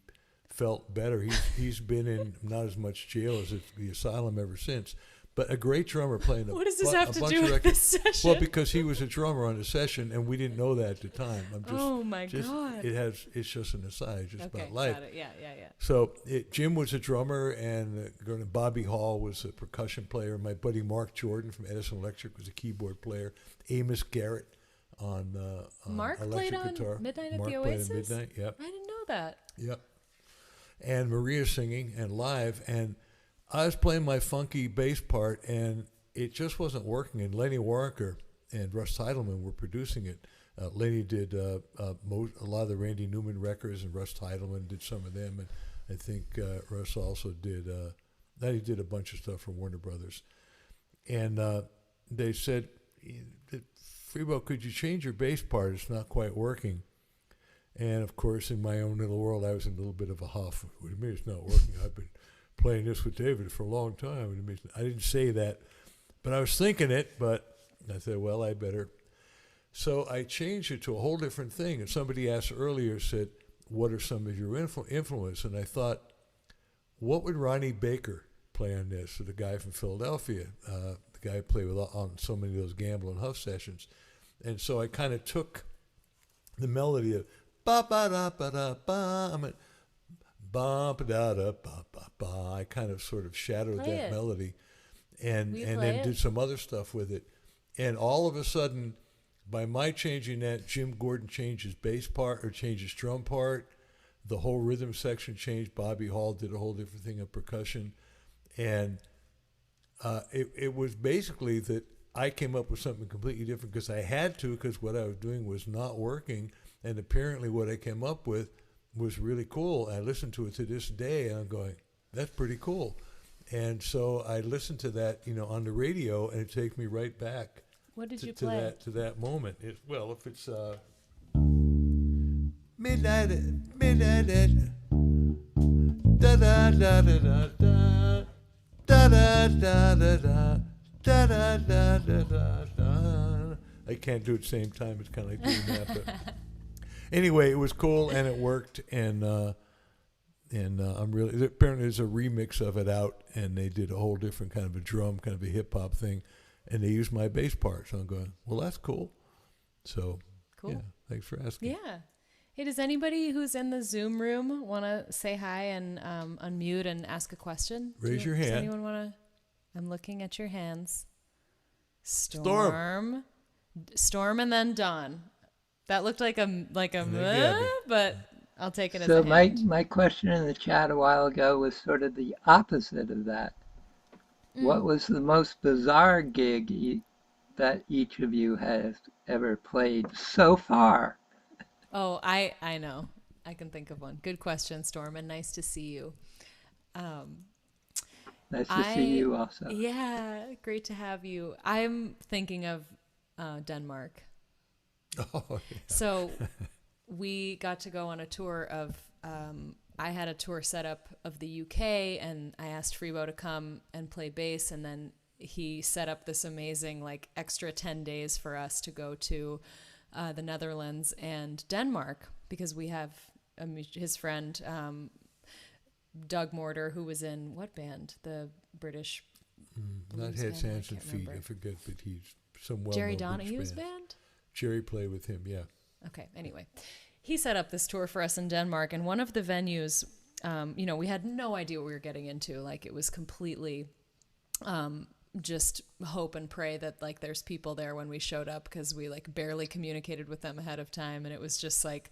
Speaker 3: felt better. He's been in not as much jail as the asylum ever since. But a great drummer playing
Speaker 1: What does this have to do with this session?
Speaker 3: Well, because he was a drummer on the session, and we didn't know that at the time.
Speaker 1: God.
Speaker 3: It's just an aside, just about life.
Speaker 1: Got it. Yeah.
Speaker 3: So Jim was a drummer, and Bobby Hall was a percussion player. My buddy Mark Jordan from Edison Electric was a keyboard player. Amos Garrett on
Speaker 1: Mark
Speaker 3: electric
Speaker 1: played on
Speaker 3: guitar.
Speaker 1: Midnight at
Speaker 3: Mark
Speaker 1: the
Speaker 3: played
Speaker 1: Oasis?
Speaker 3: on Midnight, yep.
Speaker 1: I didn't know that.
Speaker 3: Yep. And Maria singing and live, and I was playing my funky bass part, and it just wasn't working. And Lenny Waronker and Russ Teidelman were producing it. Lenny did a lot of the Randy Newman records, and Russ Teidelman did some of them. And I think Russ also did. He did a bunch of stuff for Warner Brothers. And they said, "Freebo, could you change your bass part? It's not quite working." And of course, in my own little world, I was in a little bit of a huff. What do you mean it's not working? I've been playing this with David for a long time. I didn't say that, but I was thinking it. But I said, well, I better. So I changed it to a whole different thing. And somebody asked earlier, said, what are some of your influence? And I thought, what would Ronnie Baker play on this? So the guy from Philadelphia, the guy who played on so many of those Gamble and Huff sessions. And so I kind of took the melody of ba ba da ba da ba. I mean, ba ba da da ba ba ba. I kind of sort of shadowed that melody, and then did some other stuff with it. And all of a sudden, by my changing that, Jim Gordon changed his bass part or changed his drum part. The whole rhythm section changed. Bobby Hall did a whole different thing of percussion, and it was basically that I came up with something completely different because I had to, because what I was doing was not working, and apparently what I came up with was really cool. I listen to it to this day, and I'm going, that's pretty cool. And so I listened to that, on the radio, and it takes me right back.
Speaker 1: What did you play?
Speaker 3: To that moment. If it's midnight, da da da da da da da da da da da da da da da da. I can't do it at the same time. It's kind of like doing that, but anyway, it was cool and it worked, and I'm really, apparently there's a remix of it out, and they did a whole different kind of a drum, kind of a hip hop thing, and they used my bass part. So I'm going, well, that's cool. So
Speaker 1: cool.
Speaker 3: Yeah, thanks for asking.
Speaker 1: Yeah. Hey, does anybody who's in the Zoom room want to say hi and unmute and ask a question?
Speaker 3: Raise your hand.
Speaker 1: Does anyone want to? I'm looking at your hands. Storm, and then Dawn. That looked like a but I'll take it as a hand.
Speaker 9: So my question in the chat a while ago was sort of the opposite of that. What was the most bizarre gig that each of you has ever played so far?
Speaker 1: Oh, I know. I can think of one. Good question, Storm, and nice to see you.
Speaker 9: Nice to see you also.
Speaker 1: Yeah, great to have you. I'm thinking of Denmark.
Speaker 3: Oh, yeah.
Speaker 1: So we got to go on a tour of, I had a tour set up of the UK, and I asked Freebo to come and play bass, and then he set up this amazing like extra 10 days for us to go to the Netherlands and Denmark, because we have his friend Doug Mortar, who was in what band? The British
Speaker 3: Not
Speaker 1: blues
Speaker 3: Heads,
Speaker 1: band?
Speaker 3: Hands,
Speaker 1: I
Speaker 3: and
Speaker 1: can't
Speaker 3: Feet.
Speaker 1: remember.
Speaker 3: I forget, but he's some well-known
Speaker 1: Jerry
Speaker 3: blues
Speaker 1: Donahue's band?
Speaker 3: Jerry played with him, yeah.
Speaker 1: Okay, anyway. He set up this tour for us in Denmark, and one of the venues, we had no idea what we were getting into. Like, it was completely just hope and pray that, like, there's people there when we showed up, because we, like, barely communicated with them ahead of time, and it was just like,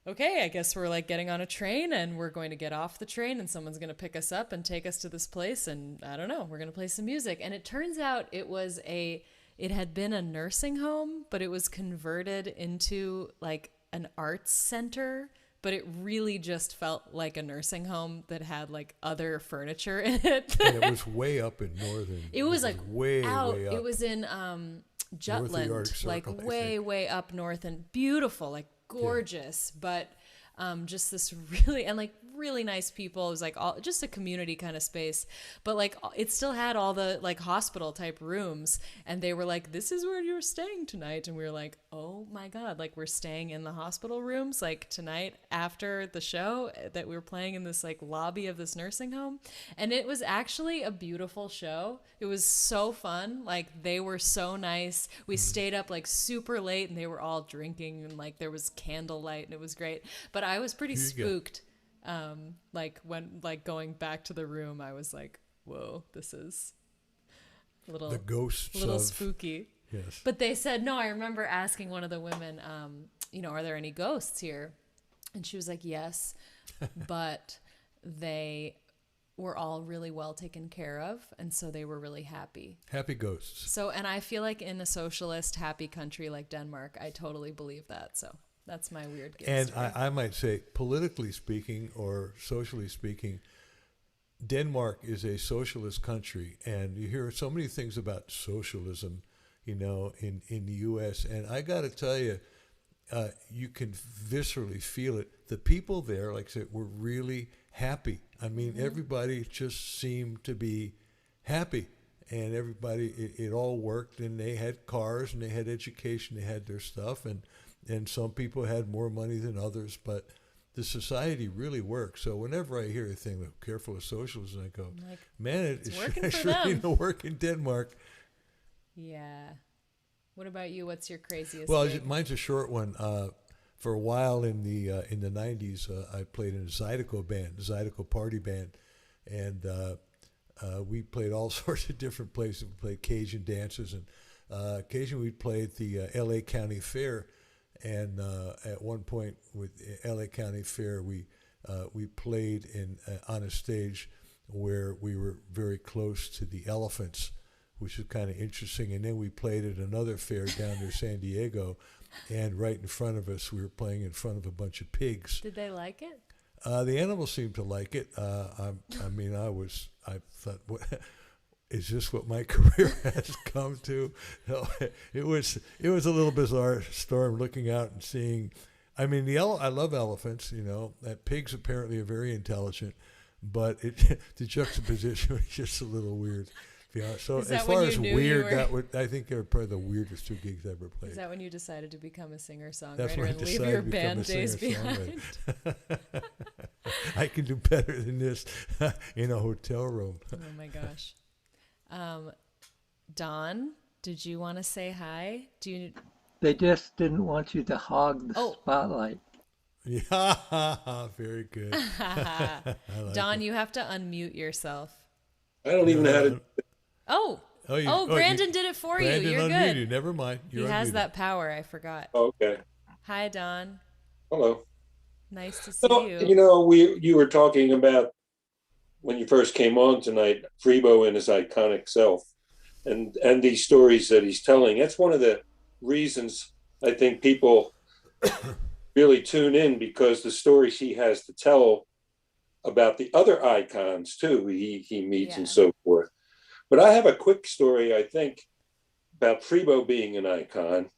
Speaker 1: okay, I guess we're like getting on a train and we're going to get off the train and someone's going to pick us up and take us to this place. And I don't know, we're going to play some music. And it turns out it had been a nursing home, but it was converted into like an arts center, but it really just felt like a nursing home that had like other furniture in it.
Speaker 3: And it was way up in northern.
Speaker 1: It was like
Speaker 3: way
Speaker 1: out.
Speaker 3: up.
Speaker 1: It was in Jutland, like
Speaker 3: Circle,
Speaker 1: way up north, and beautiful, like gorgeous, but just this really nice people. It was like all just a community kind of space, but like it still had all the like hospital type rooms, and they were like, this is where you're staying tonight, and we were like, oh my god, like we're staying in the hospital rooms like tonight after the show, that we were playing in this like lobby of this nursing home. And it was actually a beautiful show. It was so fun. Like, they were so nice. We stayed up like super late, and they were all drinking, and like there was candlelight, and it was great. But I was pretty spooked. Like when like going back to the room, I was like, whoa, this is a little,
Speaker 3: the ghosts,
Speaker 1: a little spooky.
Speaker 3: Yes.
Speaker 1: But they said no. I remember asking one of the women, are there any ghosts here? And she was like, yes, but they were all really well taken care of, and so they were really happy.
Speaker 3: Happy ghosts.
Speaker 1: So, and I feel like in a socialist, happy country like Denmark, I totally believe that. So that's my weird guess.
Speaker 3: And I might say, politically speaking or socially speaking, Denmark is a socialist country, and you hear so many things about socialism, in the U.S. And I got to tell you, you can viscerally feel it. The people there, like I said, were really happy. I mean, everybody just seemed to be happy, and everybody, it all worked, and they had cars, and they had education, they had their stuff, and some people had more money than others, but the society really works. So whenever I hear a thing like careful of socialism, I go,
Speaker 1: like,
Speaker 3: man, it
Speaker 1: working for
Speaker 3: sure
Speaker 1: them.
Speaker 3: Work in Denmark.
Speaker 1: Yeah. What about you? What's your craziest
Speaker 3: Well,
Speaker 1: gig?
Speaker 3: mine's a short one. For a while in the 90s, I played in a Zydeco party band, and we played all sorts of different places. We played Cajun dances, and occasionally we'd play at the L.A. County Fair. And at one point with L.A. County Fair, we played on a stage where we were very close to the elephants, which is kind of interesting. And then we played at another fair down near San Diego, and right in front of us, we were playing in front of a bunch of pigs.
Speaker 1: Did they like it?
Speaker 3: The animals seemed to like it. I thought, what, is this what my career has come to? No, it was a little bizarre, Storm, looking out and seeing. I mean, I love elephants. That pigs apparently are very intelligent, but the juxtaposition was just a little weird. So as far as weird, I think they're probably the weirdest two gigs I ever played.
Speaker 1: Is that when you decided to become a singer-songwriter
Speaker 3: That's when I
Speaker 1: and leave
Speaker 3: decided
Speaker 1: your
Speaker 3: to become
Speaker 1: band
Speaker 3: a
Speaker 1: days behind?
Speaker 3: I can do better than this in a hotel room.
Speaker 1: Oh my gosh. Don, did you want to say hi?
Speaker 9: They just didn't want you to hog the spotlight.
Speaker 3: Yeah, very good.
Speaker 1: Don, you have to unmute yourself.
Speaker 8: I don't even know how to.
Speaker 1: Brandon did it for you. You're
Speaker 3: unmuted.
Speaker 1: good.
Speaker 3: Never mind.
Speaker 1: He has that power. I forgot.
Speaker 8: Oh, okay.
Speaker 1: Hi, Don.
Speaker 8: Hello.
Speaker 1: Nice to see you.
Speaker 8: You were talking about when you first came on tonight, Freebo and his iconic self, and these stories that he's telling. That's one of the reasons I think people really tune in because the stories he has to tell about the other icons too he meets and so forth. But I have a quick story, I think, about Freebo being an icon.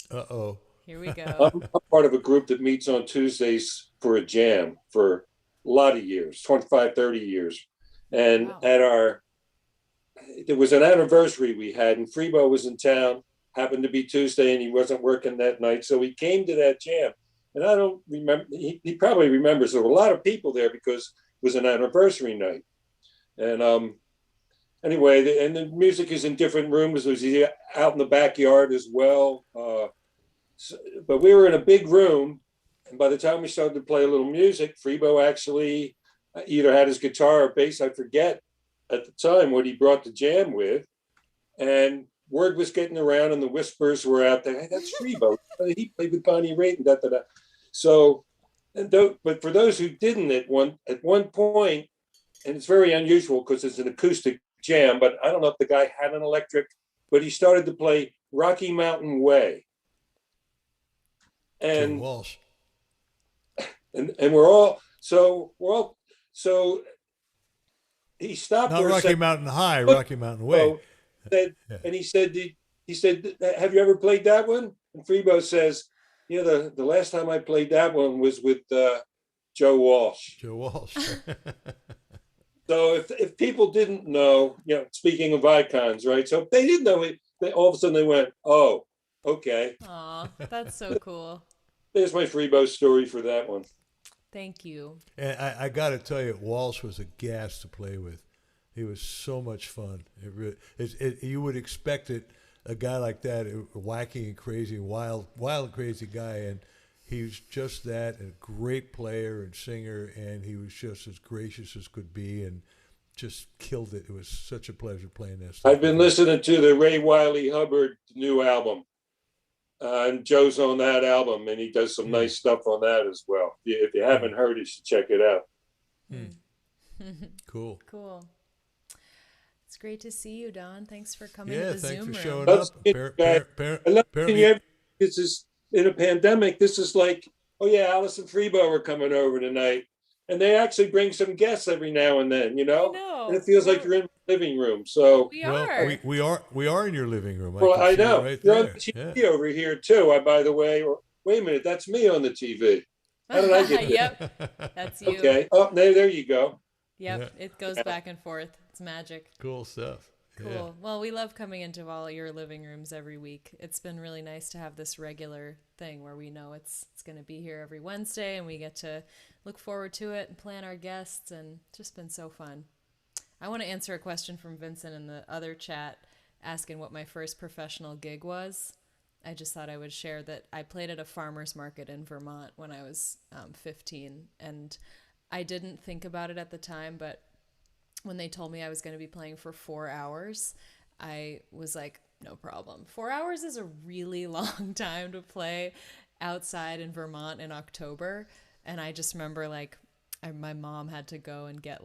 Speaker 3: Uh-oh.
Speaker 1: Here we go.
Speaker 8: I'm part of a group that meets on Tuesdays for a jam for a lot of years, 25, 30 years. And there was an anniversary we had, and Freebo was in town, happened to be Tuesday, and he wasn't working that night. So he came to that jam. And I don't remember, he probably remembers there were a lot of people there because it was an anniversary night. And anyway, and the music is in different rooms. There's out in the backyard as well. But we were in a big room. And by the time we started to play a little music, Freebo actually either had his guitar or bass, I forget at the time what he brought the jam with. And word was getting around and the whispers were out there, hey, that's Freebo. He played with Bonnie Raitt and da-da-da. So, but for those who didn't at one point, and it's very unusual because it's an acoustic jam, but I don't know if the guy had an electric, but he started to play Rocky Mountain Way. And
Speaker 3: Walsh.
Speaker 8: And so he stopped.
Speaker 3: Not Rocky Mountain High, Rocky Mountain Way.
Speaker 8: And he said, have you ever played that one? And Freebo says, the last time I played that one was with Joe Walsh.
Speaker 3: Joe Walsh.
Speaker 8: So if people didn't know, speaking of icons, right? So if they didn't know it, all of a sudden they went, oh, okay.
Speaker 1: Aw, that's so cool.
Speaker 8: There's my Freebo story for that one.
Speaker 1: Thank you.
Speaker 3: And I got to tell you, Walsh was a gas to play with. He was so much fun. You would expect it, a guy like that, a wacky and crazy, wild and crazy guy, and he was just that, a great player and singer, and he was just as gracious as could be, and just killed it. It was such a pleasure playing that stuff.
Speaker 8: I've been listening to the Ray Wiley Hubbard new album, and Joe's on that album, and he does some nice stuff on that as well. If you haven't heard it, you should check it out.
Speaker 3: Cool.
Speaker 1: Cool. It's great to see you, Don. Thanks for coming
Speaker 3: Yeah,
Speaker 1: to the
Speaker 3: thanks
Speaker 1: Zoom
Speaker 3: for
Speaker 1: room.
Speaker 3: showing up.
Speaker 8: This is in a pandemic. This is like, oh yeah, Alice and Freebo are coming over tonight, and they actually bring some guests every now and then,
Speaker 1: I know.
Speaker 8: and it feels like you're in the living room. So
Speaker 1: we are.
Speaker 3: We are in your living room.
Speaker 8: Well, I know.
Speaker 3: Right
Speaker 8: You're on
Speaker 3: there.
Speaker 8: the TV over here too. By the way, wait a minute, that's me on the TV. How did I get there?
Speaker 1: Yep, that's you.
Speaker 8: Okay. Oh, there you go.
Speaker 1: Yep, it goes back and forth. It's magic.
Speaker 3: Cool stuff.
Speaker 1: Cool.
Speaker 3: Yeah.
Speaker 1: Well, we love coming into all your living rooms every week. It's been really nice to have this regular thing where we know it's going to be here every Wednesday, and we get to look forward to it and plan our guests, and it's just been so fun. I want to answer a question from Vincent in the other chat asking what my first professional gig was. I just thought I would share that I played at a farmer's market in Vermont when I was 15, and I didn't think about it at the time, but when they told me I was going to be playing for 4 hours, I was like, no problem. 4 hours is a really long time to play outside in Vermont in October. And I just remember my mom had to go and get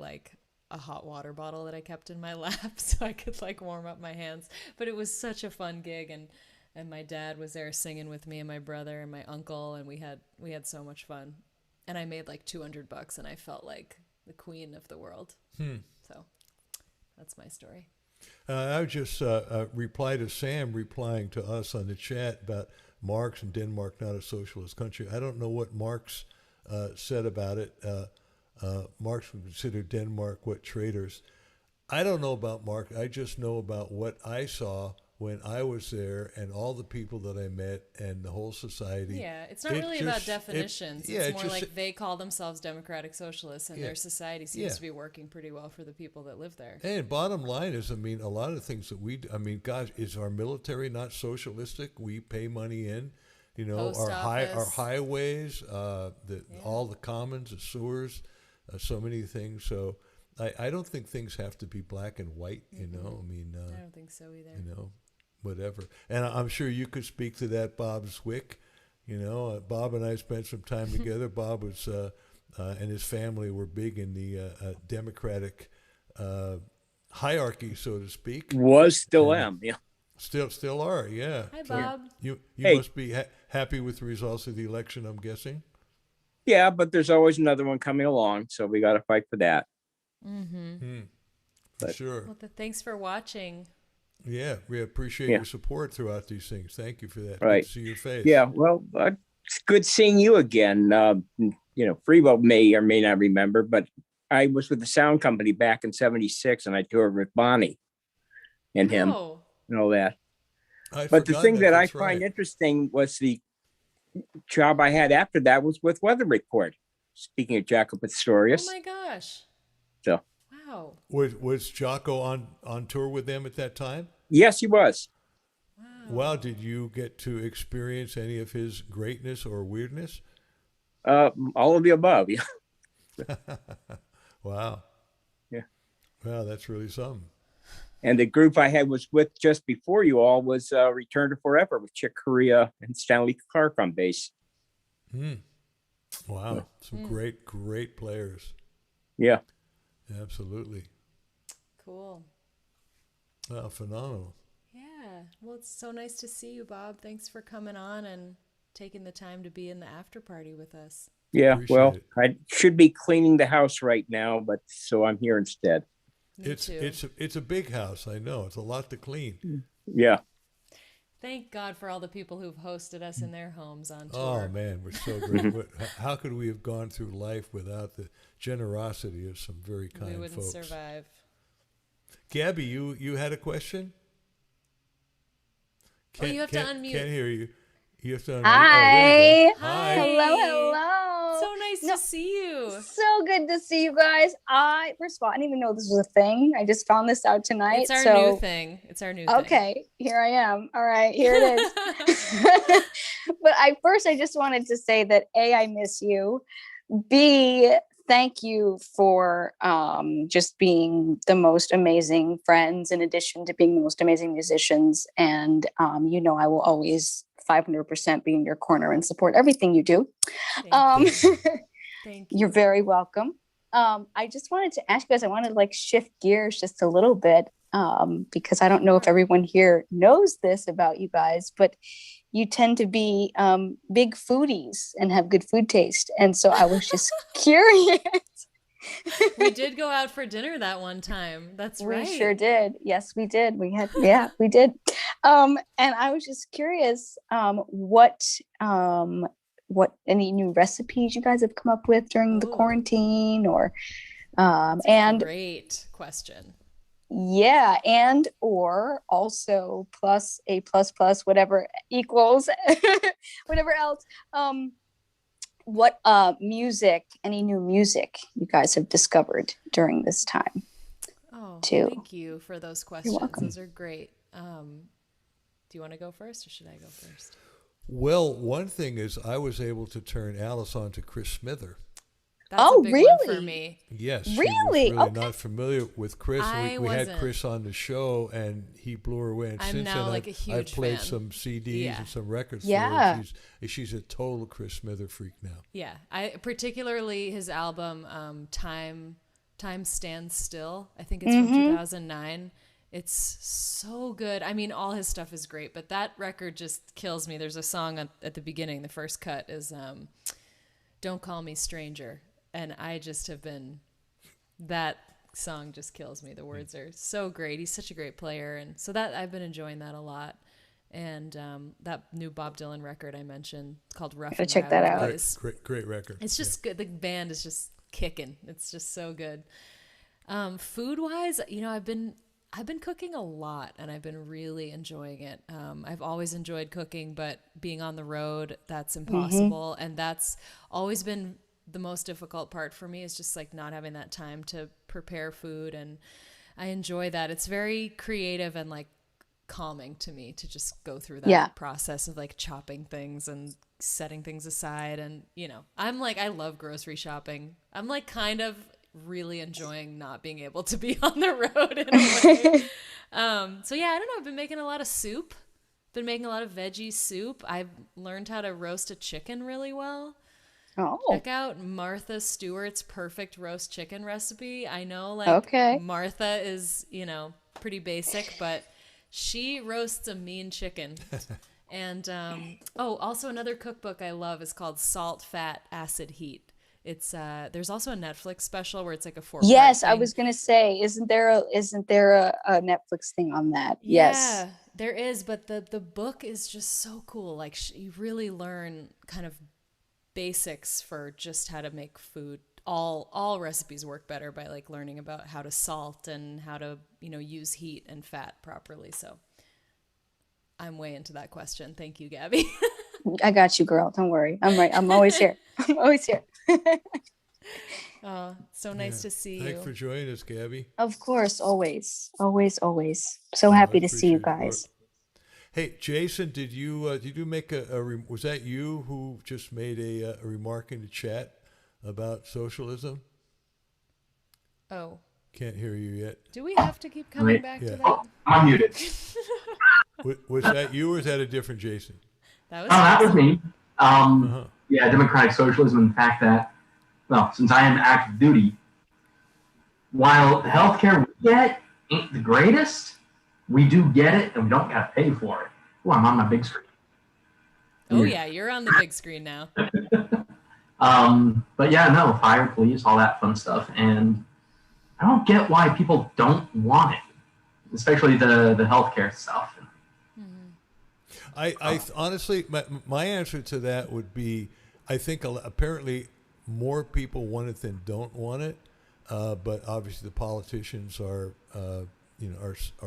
Speaker 1: a hot water bottle that I kept in my lap so I could warm up my hands. But it was such a fun gig, and my dad was there singing with me and my brother and my uncle, and we had so much fun. And I made $200 and I felt like the queen of the world. So that's my story.
Speaker 3: I would just reply to Sam replying to us on the chat about Marx and Denmark not a socialist country. I don't know what Marx said about it. Marx would consider Denmark what traitors. I don't know about Marx. I just know about what I saw when I was there and all the people that I met and the whole society.
Speaker 1: Yeah, it's not really about definitions. It's more like they call themselves democratic socialists, and their society seems to be working pretty well for the people that live there.
Speaker 3: And bottom line is, a lot of things that we do, gosh, is our military not socialistic? We pay money in, our highways, all the commons, the sewers, so many things. So I don't think things have to be black and white, I
Speaker 1: don't think so either.
Speaker 3: Whatever. And I'm sure you could speak to that, Bob Zwick. Bob and I spent some time together. Bob was and his family were big in the Democratic hierarchy, so to speak.
Speaker 10: Still am, yeah.
Speaker 3: Still are, yeah.
Speaker 1: Hi, Bob.
Speaker 3: You
Speaker 10: Hey.
Speaker 3: must be happy with the results of the election, I'm guessing.
Speaker 10: Yeah, but there's always another one coming along, so we got to fight for that.
Speaker 3: For sure.
Speaker 1: Well, thanks for watching.
Speaker 3: Yeah, we appreciate your support throughout these things. Thank you for that.
Speaker 10: Right.
Speaker 3: Good to see your face.
Speaker 10: Yeah, well, it's good seeing you again. Freebo may or may not remember, but I was with the sound company back in '76, and I toured with Bonnie and him and all that. But the thing that I find interesting was the job I had after that was with Weather Report. Speaking of Jaco Pastorius.
Speaker 1: Oh my gosh.
Speaker 10: So.
Speaker 1: Wow.
Speaker 3: Was Jocko on tour with them at that time?
Speaker 10: Yes, he was.
Speaker 3: Wow. Did you get to experience any of his greatness or weirdness?
Speaker 10: All of the above. Yeah.
Speaker 3: Wow.
Speaker 10: Yeah.
Speaker 3: Wow, that's really something.
Speaker 10: And the group I had was with just before you all was Return to Forever with Chick Corea and Stanley Clark on bass.
Speaker 3: Wow. Some great players.
Speaker 10: Yeah.
Speaker 3: Absolutely.
Speaker 1: Cool.
Speaker 3: Wow, phenomenal.
Speaker 1: Yeah. Well, it's so nice to see you, Bob. Thanks for coming on and taking the time to be in the after party with us.
Speaker 10: Yeah, well, I should be cleaning the house right now, but so I'm here instead.
Speaker 3: It's a big house. I know it's a lot to clean.
Speaker 10: Yeah.
Speaker 1: Thank God for all the people who've hosted us in their homes on tour.
Speaker 3: Oh man, we're so great. How could we have gone through life without the generosity of some very kind folks?
Speaker 1: We wouldn't survive.
Speaker 3: Gabby, you had a question?
Speaker 1: You have to unmute.
Speaker 3: Can't hear you. You have to unmute.
Speaker 6: Hi.
Speaker 3: Oh, Hi.
Speaker 6: Hello, hello.
Speaker 1: So nice to see you.
Speaker 6: So good to see you guys. First of all, I didn't even know this was a thing. I just found this out tonight.
Speaker 1: It's our new thing. It's our new thing.
Speaker 6: Okay, here I am. All right, here it is. But I just wanted to say that A, I miss you. B, thank you for just being the most amazing friends in addition to being the most amazing musicians. And I will always 500% be in your corner and support everything you do.
Speaker 1: Thank you.
Speaker 6: You're very welcome. I just wanted to ask you guys, I wanted to shift gears just a little bit because I don't know if everyone here knows this about you guys, but you tend to be big foodies and have good food taste. And so I was just curious.
Speaker 1: We did go out for dinner that one time. That's right.
Speaker 6: We sure did. Yes, we did. We did. And I was just curious what any new recipes you guys have come up with during the quarantine or
Speaker 1: great question.
Speaker 6: Yeah, and or also plus a plus whatever equals whatever else. What music, any new music you guys have discovered during this time?
Speaker 1: Oh,
Speaker 6: too.
Speaker 1: Thank you for those questions. Those are great. Do you want to go first or should I go first?
Speaker 3: Well, one thing is I was able to turn Alice on to Chris Smither.
Speaker 1: That's a big one for me.
Speaker 3: Yes.
Speaker 6: Really?
Speaker 3: She was really not familiar with Chris. We had Chris on the show and he blew her away. And
Speaker 1: I'm
Speaker 3: since
Speaker 1: now
Speaker 3: then,
Speaker 1: a huge
Speaker 3: I played
Speaker 1: fan.
Speaker 3: some CDs and some records
Speaker 6: for
Speaker 3: her. She's a total Chris Smither freak now.
Speaker 1: Yeah. I particularly his album Time Stands Still. I think it's from 2009. It's so good. I mean, all his stuff is great, but that record just kills me. There's a song at the beginning. The first cut is Don't Call Me Stranger. And I just have been, that song just kills me. The words are so great. He's such a great player. And so that I've been enjoying that a lot. And that new Bob Dylan record I mentioned, it's called Rough and
Speaker 6: check that out.
Speaker 3: Great record.
Speaker 1: It's just good. The band is just kicking. It's just so good. Food wise, I've been cooking a lot and I've been really enjoying it. I've always enjoyed cooking, but being on the road, that's impossible. And that's always been the most difficult part for me is just not having that time to prepare food. And I enjoy that. It's very creative and calming to me to just go through that process of chopping things and setting things aside. And, I love grocery shopping. I'm kind of really enjoying not being able to be on the road in a way. So yeah, I don't know. I've been making a lot of soup, been making a lot of veggie soup. I've learned how to roast a chicken really well.
Speaker 6: Oh.
Speaker 1: Check out Martha Stewart's perfect roast chicken recipe. I know Martha is, pretty basic, but she roasts a mean chicken. And also another cookbook I love is called Salt, Fat, Acid, Heat. It's there's also a Netflix special where it's like a 4-part
Speaker 6: Yes, I
Speaker 1: thing.
Speaker 6: was gonna say, isn't there a Netflix thing on that? Yes.
Speaker 1: Yeah, there is, but the book is just so cool. Like you really learn kind of basics for just how to make food. All recipes work better by like learning about how to salt and how to, use heat and fat properly. So I'm way into that question. Thank you, Gabby.
Speaker 6: I got you, girl. Don't worry. I'm right. I'm always here. I'm always here.
Speaker 1: Oh, so nice to see you.
Speaker 3: Thanks for joining us, Gabby.
Speaker 6: Of course, always. Always. So happy to see you guys.
Speaker 3: Hey, Jason, did you make was that you who just made a remark in the chat about socialism?
Speaker 1: Oh.
Speaker 3: Can't hear you yet.
Speaker 1: Do we have to keep coming back to that?
Speaker 11: Oh, I'm muted.
Speaker 3: Was that you or is that a different Jason?
Speaker 11: That was me. Yeah, democratic socialism and the fact that, well, since I am active duty, while the healthcare we get ain't the greatest, we do get it and we don't got to pay for it. Oh, I'm on my big screen.
Speaker 1: Oh, yeah, you're on the big screen now.
Speaker 11: But yeah, no, fire, police, all that fun stuff. And I don't get why people don't want it, especially the healthcare stuff.
Speaker 3: I honestly, my answer to that would be, I think apparently more people want it than don't want it, but obviously the politicians are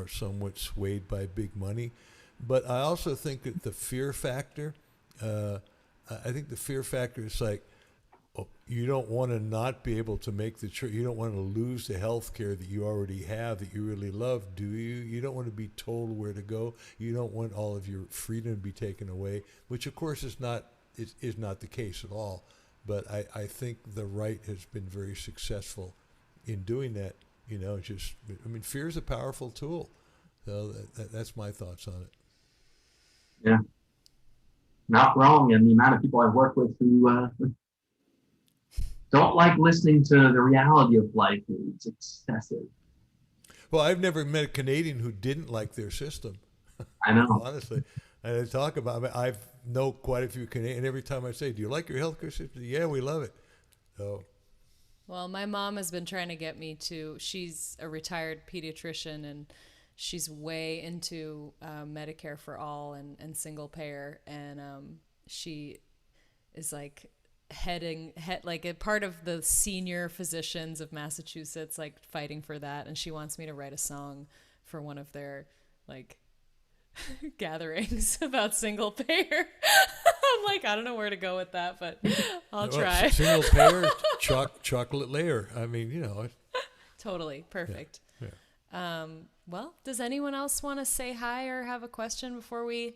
Speaker 3: somewhat swayed by big money. But I also think that the fear factor, I think the fear factor is like, you don't want to not be able to make the choice. You don't want to lose the health care that you already have that you really love, do you? You don't want to be told where to go. You don't want all of your freedom to be taken away, which of course is not the case at all. But I think the right has been very successful in doing that. Fear is a powerful tool. So that's my thoughts on it.
Speaker 11: Yeah. Not wrong. And the amount of people I've worked with who don't like listening to the reality of life is excessive.
Speaker 3: Well, I've never met a Canadian who didn't like their system.
Speaker 11: I know.
Speaker 3: Honestly. And I talk about it. I know quite a few Canadians. And every time I say, do you like your healthcare system? Yeah, we love it. So.
Speaker 1: Well, my mom has been trying to get me to, she's a retired pediatrician and she's way into Medicare for all and single payer. And she is like, like a part of the senior physicians of Massachusetts, like fighting for that, and she wants me to write a song for one of their like gatherings about single payer. I'm like, I don't know where to go with that, but I'll try.
Speaker 3: Single payer, chocolate layer. I mean,
Speaker 1: Totally perfect.
Speaker 3: Yeah.
Speaker 1: Well, does anyone else want to say hi or have a question before we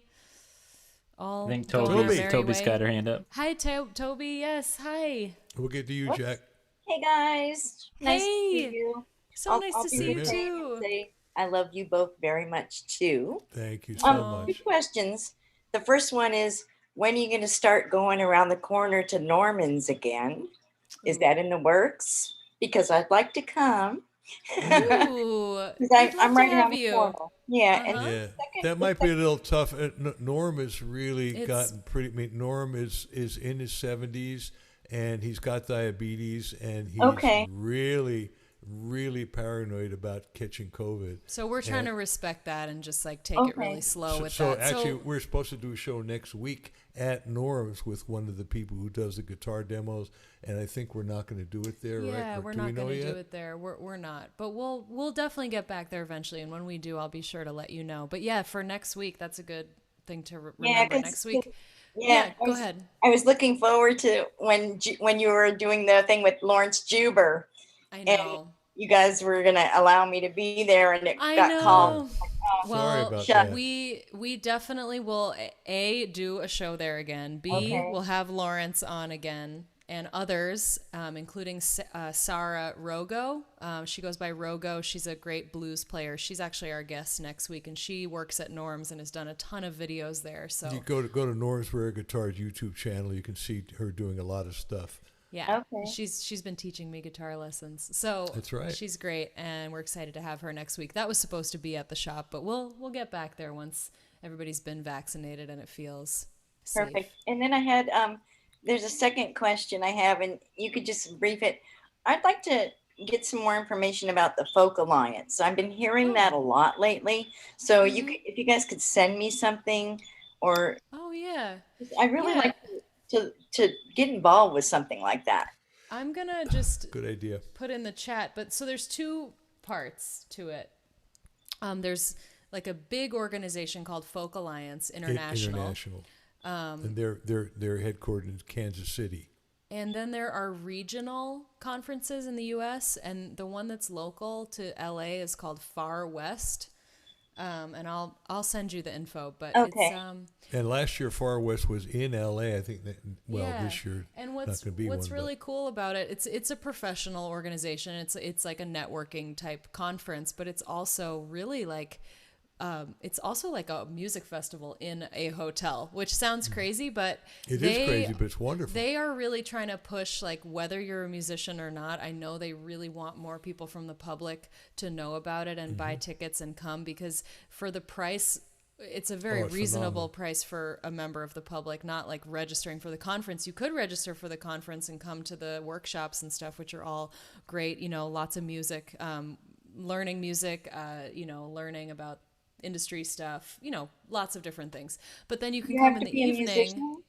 Speaker 1: all
Speaker 12: I think
Speaker 1: go on our merry
Speaker 12: Toby's
Speaker 1: way?
Speaker 12: got her hand up.
Speaker 1: Hi, Toby. Yes, hi.
Speaker 3: We'll get to you, Jack.
Speaker 13: Hey guys, nice to
Speaker 1: Hey.
Speaker 13: see you.
Speaker 1: So nice to see you
Speaker 13: be
Speaker 1: too.
Speaker 13: and say I love you both very much too.
Speaker 3: Thank you so much.
Speaker 13: 2 questions. The first one is, when are you going to start going around the corner to Norman's again? Is that in the works? Because I'd like to come.
Speaker 1: Ooh,
Speaker 13: I'm right around the
Speaker 1: you.
Speaker 13: corner. Yeah,
Speaker 1: Uh-huh.
Speaker 3: Yeah, that might be a little tough. Norm has really
Speaker 1: It's-
Speaker 3: gotten pretty. I mean, Norm is in his 70s and he's got diabetes and he's really paranoid about catching COVID.
Speaker 1: So we're trying to respect that and just like take it really slow with
Speaker 3: So
Speaker 1: that.
Speaker 3: actually, we're supposed to do a show next week at Norm's with one of the people who does the guitar demos, and I think we're not going to do it there, right?
Speaker 1: yeah,
Speaker 3: Or
Speaker 1: we're
Speaker 3: do we
Speaker 1: not
Speaker 3: know
Speaker 1: going to
Speaker 3: yet?
Speaker 1: do it there. We're not, but we'll definitely get back there eventually. And when we do, I'll be sure to let you know. But yeah, for next week, that's a good thing to remember.
Speaker 13: 'cause-
Speaker 1: Next week.
Speaker 13: Yeah,
Speaker 1: go ahead.
Speaker 13: I was looking forward to when you were doing the thing with Lawrence Juber.
Speaker 1: I know.
Speaker 13: And you guys were going to allow me to be there, and it
Speaker 1: I
Speaker 13: got
Speaker 1: know.
Speaker 13: called.
Speaker 3: Sorry
Speaker 1: Well,
Speaker 3: about that.
Speaker 1: we definitely will do a show there again. B,
Speaker 13: Okay.
Speaker 1: we'll have Lawrence on again and others, including Sarah Rogo. She goes by Rogo. She's a great blues player. She's actually our guest next week, and she works at Norm's and has done a ton of videos there. So
Speaker 3: You go to Norm's Rare Guitars YouTube channel. You can see her doing a lot of stuff.
Speaker 1: yeah,
Speaker 13: Okay.
Speaker 1: she's been teaching me guitar lessons. So
Speaker 3: That's right.
Speaker 1: She's great, and we're excited to have her next week. That was supposed to be at the shop, but we'll get back there once everybody's been vaccinated and it feels safe.
Speaker 13: Perfect. And then I had, there's a second question I have, and you could just brief it. I'd like to get some more information about the Folk Alliance. I've been hearing that a lot lately. So you could, if you guys could send me something, or
Speaker 1: oh yeah,
Speaker 13: I really like to get involved with something like that.
Speaker 1: I'm gonna just
Speaker 3: good idea.
Speaker 1: Put in the chat, but so there's two parts to it. There's like a big organization called Folk Alliance International.
Speaker 3: And they're headquartered in Kansas City.
Speaker 1: And then there are regional conferences in the U.S. and the one that's local to L.A. is called Far West. And I'll send you the info, but
Speaker 13: okay.
Speaker 1: It's
Speaker 3: and last year Far West was in LA. I think that this year
Speaker 1: and
Speaker 3: not going to be
Speaker 1: what's
Speaker 3: one,
Speaker 1: really cool about it, it's a professional organization. It's like a networking type conference, but it's also really like it's also like a music festival in a hotel, which sounds crazy, but
Speaker 3: it is crazy, but it's wonderful.
Speaker 1: They are really trying to push, like, whether you're a musician or not. I know they really want more people from the public to know about it and buy tickets and come, because for the price, it's a very reasonable price for a member of the public, not like registering for the conference. You could register for the conference and come to the workshops and stuff, which are all great, lots of music, learning music, learning about industry stuff, lots of different things. But then you can come in the evening.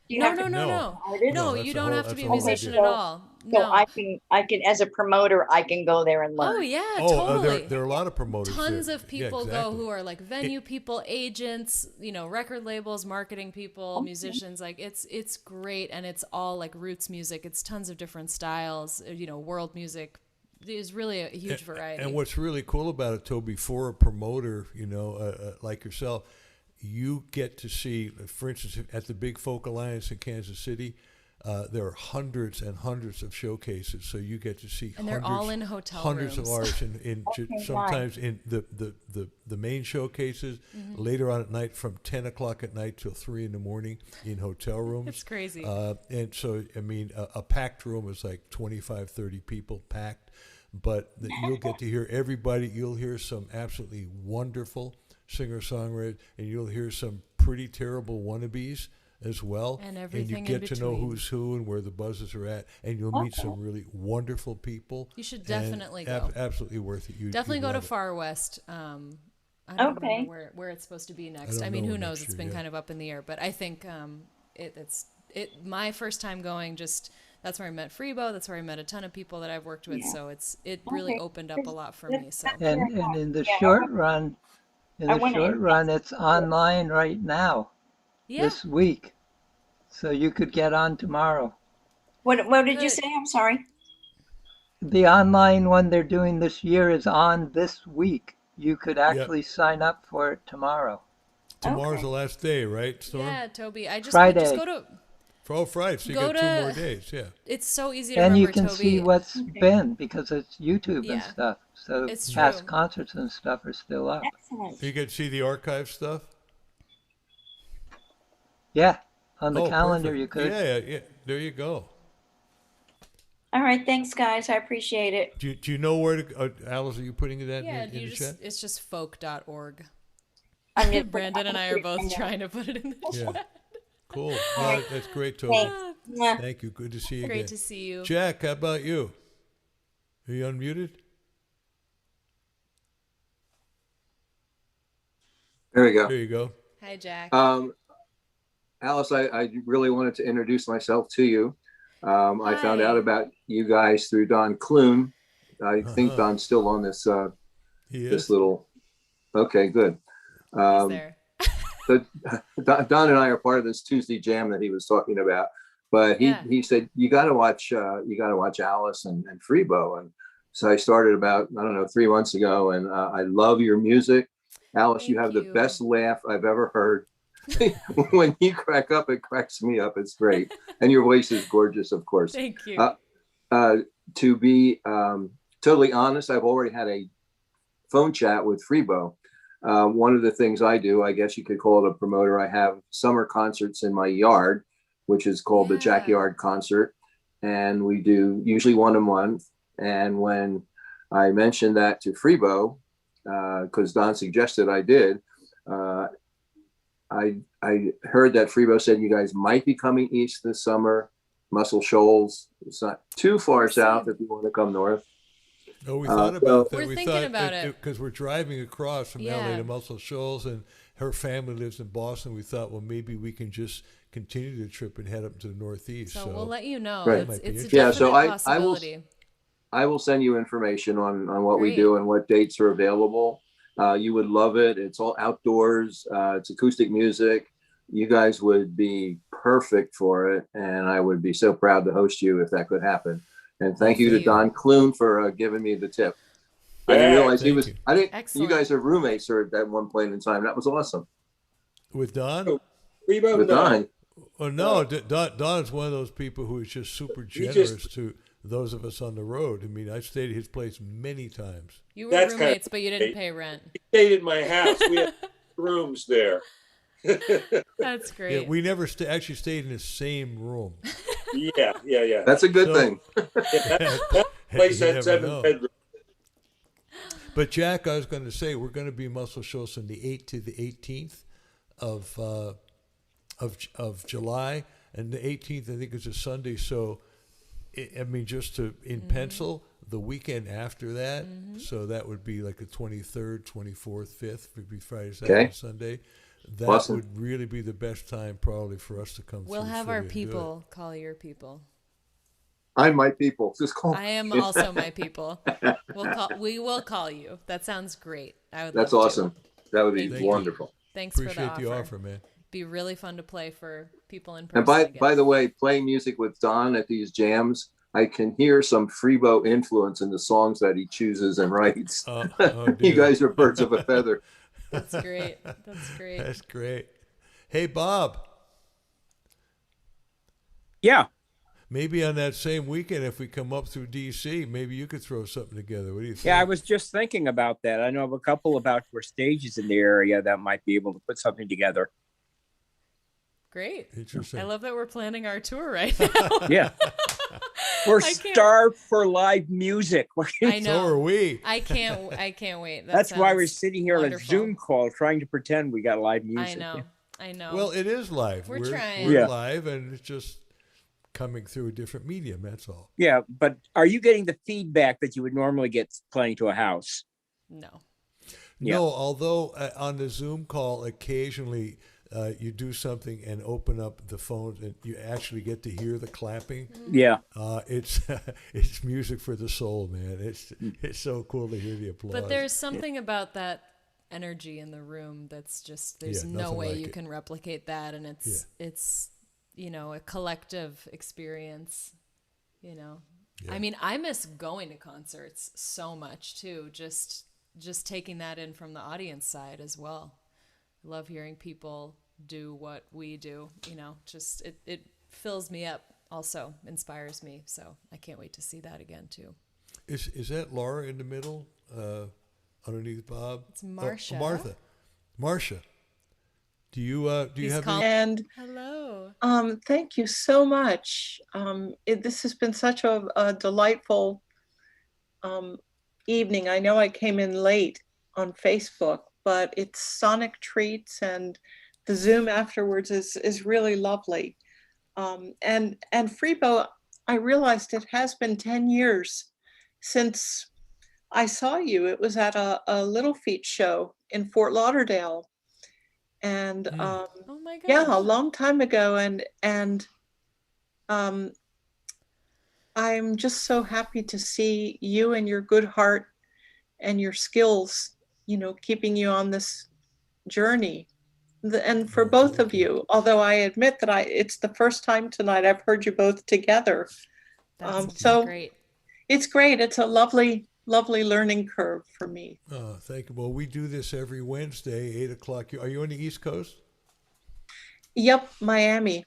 Speaker 1: No, you don't have to be a musician at all.
Speaker 13: So I can, as a promoter, I can go there and learn.
Speaker 1: Oh yeah, totally.
Speaker 3: There are a lot of promoters.
Speaker 1: Tons
Speaker 3: there.
Speaker 1: of people go who are like venue people, agents, record labels, marketing people, musicians. Like it's great, and it's all like roots music. It's tons of different styles. World music. There's really a huge variety.
Speaker 3: And what's really cool about it, Toby, for a promoter, like yourself, you get to see, for instance, at the Big Folk Alliance in Kansas City, there are hundreds and hundreds of showcases. So you get to see
Speaker 1: and they're all in hotel
Speaker 3: hundreds
Speaker 1: rooms.
Speaker 3: of artists, in sometimes in the main showcases, later on at night from 10 o'clock at night till 3 in the morning in hotel rooms.
Speaker 1: It's crazy.
Speaker 3: And so, I mean, a packed room is like 25, 30 people packed. But you'll get to hear everybody. You'll hear some absolutely wonderful singer-songwriters, and you'll hear some pretty terrible wannabes as well.
Speaker 1: And everything
Speaker 3: and you get
Speaker 1: in
Speaker 3: to know
Speaker 1: between.
Speaker 3: who's who and where the buzzes are at, and you'll meet some really wonderful people.
Speaker 1: You should definitely go.
Speaker 3: Absolutely worth it.
Speaker 1: Definitely go to Far West. I don't remember where it's supposed to be next. I mean, who knows? It's been kind of up in the air, but I think it's my first time going. That's where I met Freebo. That's where I met a ton of people that I've worked with. So it really opened up a lot for me. So
Speaker 9: and in the short run, it's online right now. This week, so you could get on tomorrow.
Speaker 13: What did you say? I'm sorry.
Speaker 9: The online one they're doing this year is on this week. You could actually sign up for it tomorrow.
Speaker 3: Tomorrow's the last day, right, Storm?
Speaker 1: Yeah, Toby.
Speaker 9: Friday.
Speaker 1: Just go to.
Speaker 3: Friday, so you got 2 more days, yeah.
Speaker 1: It's so easy to remember,
Speaker 9: And you can
Speaker 1: Toby.
Speaker 9: see what's been, because it's YouTube and stuff. So
Speaker 1: it's
Speaker 9: past
Speaker 1: true.
Speaker 9: concerts and stuff are still up.
Speaker 13: Excellent.
Speaker 3: You get to see the archive stuff?
Speaker 9: Yeah, on the calendar
Speaker 3: perfect.
Speaker 9: you could.
Speaker 3: Yeah. There you go.
Speaker 13: All right, thanks, guys. I appreciate it.
Speaker 3: Do you know where to, Alice, are you putting that
Speaker 1: Yeah,
Speaker 3: in the chat?
Speaker 1: it's just folk.org.
Speaker 13: Brandon
Speaker 1: and I are both trying to put it in the chat.
Speaker 3: Cool. No, that's great, Toby.
Speaker 13: Thanks.
Speaker 3: Thank you. Good to see you again.
Speaker 1: Great to see you.
Speaker 3: Jack, how about you? Are you unmuted?
Speaker 4: There we go.
Speaker 3: There you go.
Speaker 1: Hi, Jack.
Speaker 4: Alice, I really wanted to introduce myself to you. I found out about you guys through Don Clune. I think Don's still on this this little. Okay, good.
Speaker 1: He's there.
Speaker 4: So Don and I are part of this Tuesday jam that he was talking about. But he said you got to watch Alice and Freebo, and so I started about 3 months ago, and I love your music, Alice. You have the best laugh I've ever heard. When you crack up, it cracks me up. It's great, and your voice is gorgeous, of course.
Speaker 1: Thank you.
Speaker 4: To be totally honest, I've already had a phone chat with Freebo. One of the things I do, I guess you could call it a promoter. I have summer concerts in my yard, which is called the Jackyard Concert. And we do usually one a month. And when I mentioned that to Freebo, because Don suggested I did, I heard that Freebo said you guys might be coming east this summer. Muscle Shoals. It's not too far south if you want to come north.
Speaker 3: Oh, we thought about that.
Speaker 1: We're thinking about it
Speaker 3: because we're driving across from LA to Muscle Shoals, and her family lives in Boston. We thought, well, maybe we can just continue the trip and head up to the Northeast.
Speaker 1: So we'll let you know.
Speaker 4: Right.
Speaker 1: It's a definite possibility.
Speaker 4: I will send you information on what we do and what dates are available. You would love it. It's all outdoors. It's acoustic music. You guys would be perfect for it, and I would be so proud to host you if that could happen. And thank you to Don Clune for giving me the tip. I didn't realize he was. I didn't.
Speaker 1: Excellent.
Speaker 4: You guys are roommates at one point in time. That was awesome.
Speaker 3: With Don?
Speaker 4: With Don.
Speaker 3: Oh no, Don is one of those people who is just super generous to those of us on the road. I mean, I've stayed at his place many times.
Speaker 1: You were roommates, but you didn't pay rent.
Speaker 8: He stayed at my house. We had rooms there.
Speaker 1: That's great.
Speaker 3: Yeah, we never actually stayed in the same room.
Speaker 8: Yeah.
Speaker 4: That's a good thing.
Speaker 8: That place had 7 bedrooms.
Speaker 3: But Jack, I was going to say, we're going to be in Muscle Shoals from the 8th to the 18th of July, and the 18th I think is a Sunday. So, just in pencil, the weekend after that. So that would be like the 23rd, 24th, 5th would be Friday, Saturday, Sunday. That would really be the best time probably for us to come.
Speaker 1: We'll have our people call your people.
Speaker 4: I'm my people. Just call.
Speaker 1: I am also my people. We will call you. That sounds great.
Speaker 4: That's awesome. That would be wonderful.
Speaker 1: Thanks
Speaker 3: Appreciate
Speaker 1: for
Speaker 3: the offer, man.
Speaker 1: Be really fun to play for people in person.
Speaker 4: And by the way, playing music with Don at these jams, I can hear some Freebo influence in the songs that he chooses and writes. You guys are birds of a feather.
Speaker 1: That's great. That's great.
Speaker 3: That's great. Hey, Bob.
Speaker 10: Yeah.
Speaker 3: Maybe on that same weekend, if we come up through D.C., maybe you could throw something together. What do you think?
Speaker 10: Yeah, I was just thinking about that. I know of a couple of outdoor stages in the area that might be able to put something together.
Speaker 1: Great.
Speaker 3: Interesting.
Speaker 1: I love that we're planning our tour right now.
Speaker 10: Yeah. We're starved for live music.
Speaker 1: I know.
Speaker 3: So are we.
Speaker 1: I can't wait.
Speaker 10: That's why we're sitting here on a Zoom call trying to pretend we got live music.
Speaker 1: I know.
Speaker 3: Well, it is live.
Speaker 1: We're trying.
Speaker 3: We're live, and it's just coming through a different medium. That's all.
Speaker 10: Yeah, but are you getting the feedback that you would normally get playing to a house?
Speaker 1: No.
Speaker 3: Yeah. No, although on the Zoom call, occasionally you do something and open up the phone and you actually get to hear the clapping.
Speaker 10: Yeah.
Speaker 3: It's music for the soul, man. It's so cool to hear the applause.
Speaker 1: But there's something about that energy in the room that's just, there's no way you can replicate that. And it's a collective experience, Yeah. I mean, I miss going to concerts so much too. Just taking that in from the audience side as well. I love hearing people do what we do, just it fills me up, also inspires me. So I can't wait to see that again too.
Speaker 3: Is that Laura in the middle, underneath Bob?
Speaker 1: It's Marcia.
Speaker 3: Marcia. Do you have
Speaker 12: and
Speaker 1: hello.
Speaker 12: Thank you so much. This has been such a delightful evening. I know I came in late on Facebook, but it's sonic treats, and the Zoom afterwards is really lovely. And Freebo, I realized it has been 10 years since I saw you. It was at a Little Feat show in Fort Lauderdale. And
Speaker 1: oh my gosh.
Speaker 12: Yeah, a long time ago, and I'm just so happy to see you and your good heart and your skills, keeping you on this journey. And for both of you, although I admit that it's the first time tonight I've heard you both together.
Speaker 1: That's great.
Speaker 12: It's great. It's a lovely learning curve for me.
Speaker 3: Oh, thank you. Well, we do this every Wednesday, 8:00. Are you on the East Coast?
Speaker 12: Yep, Miami.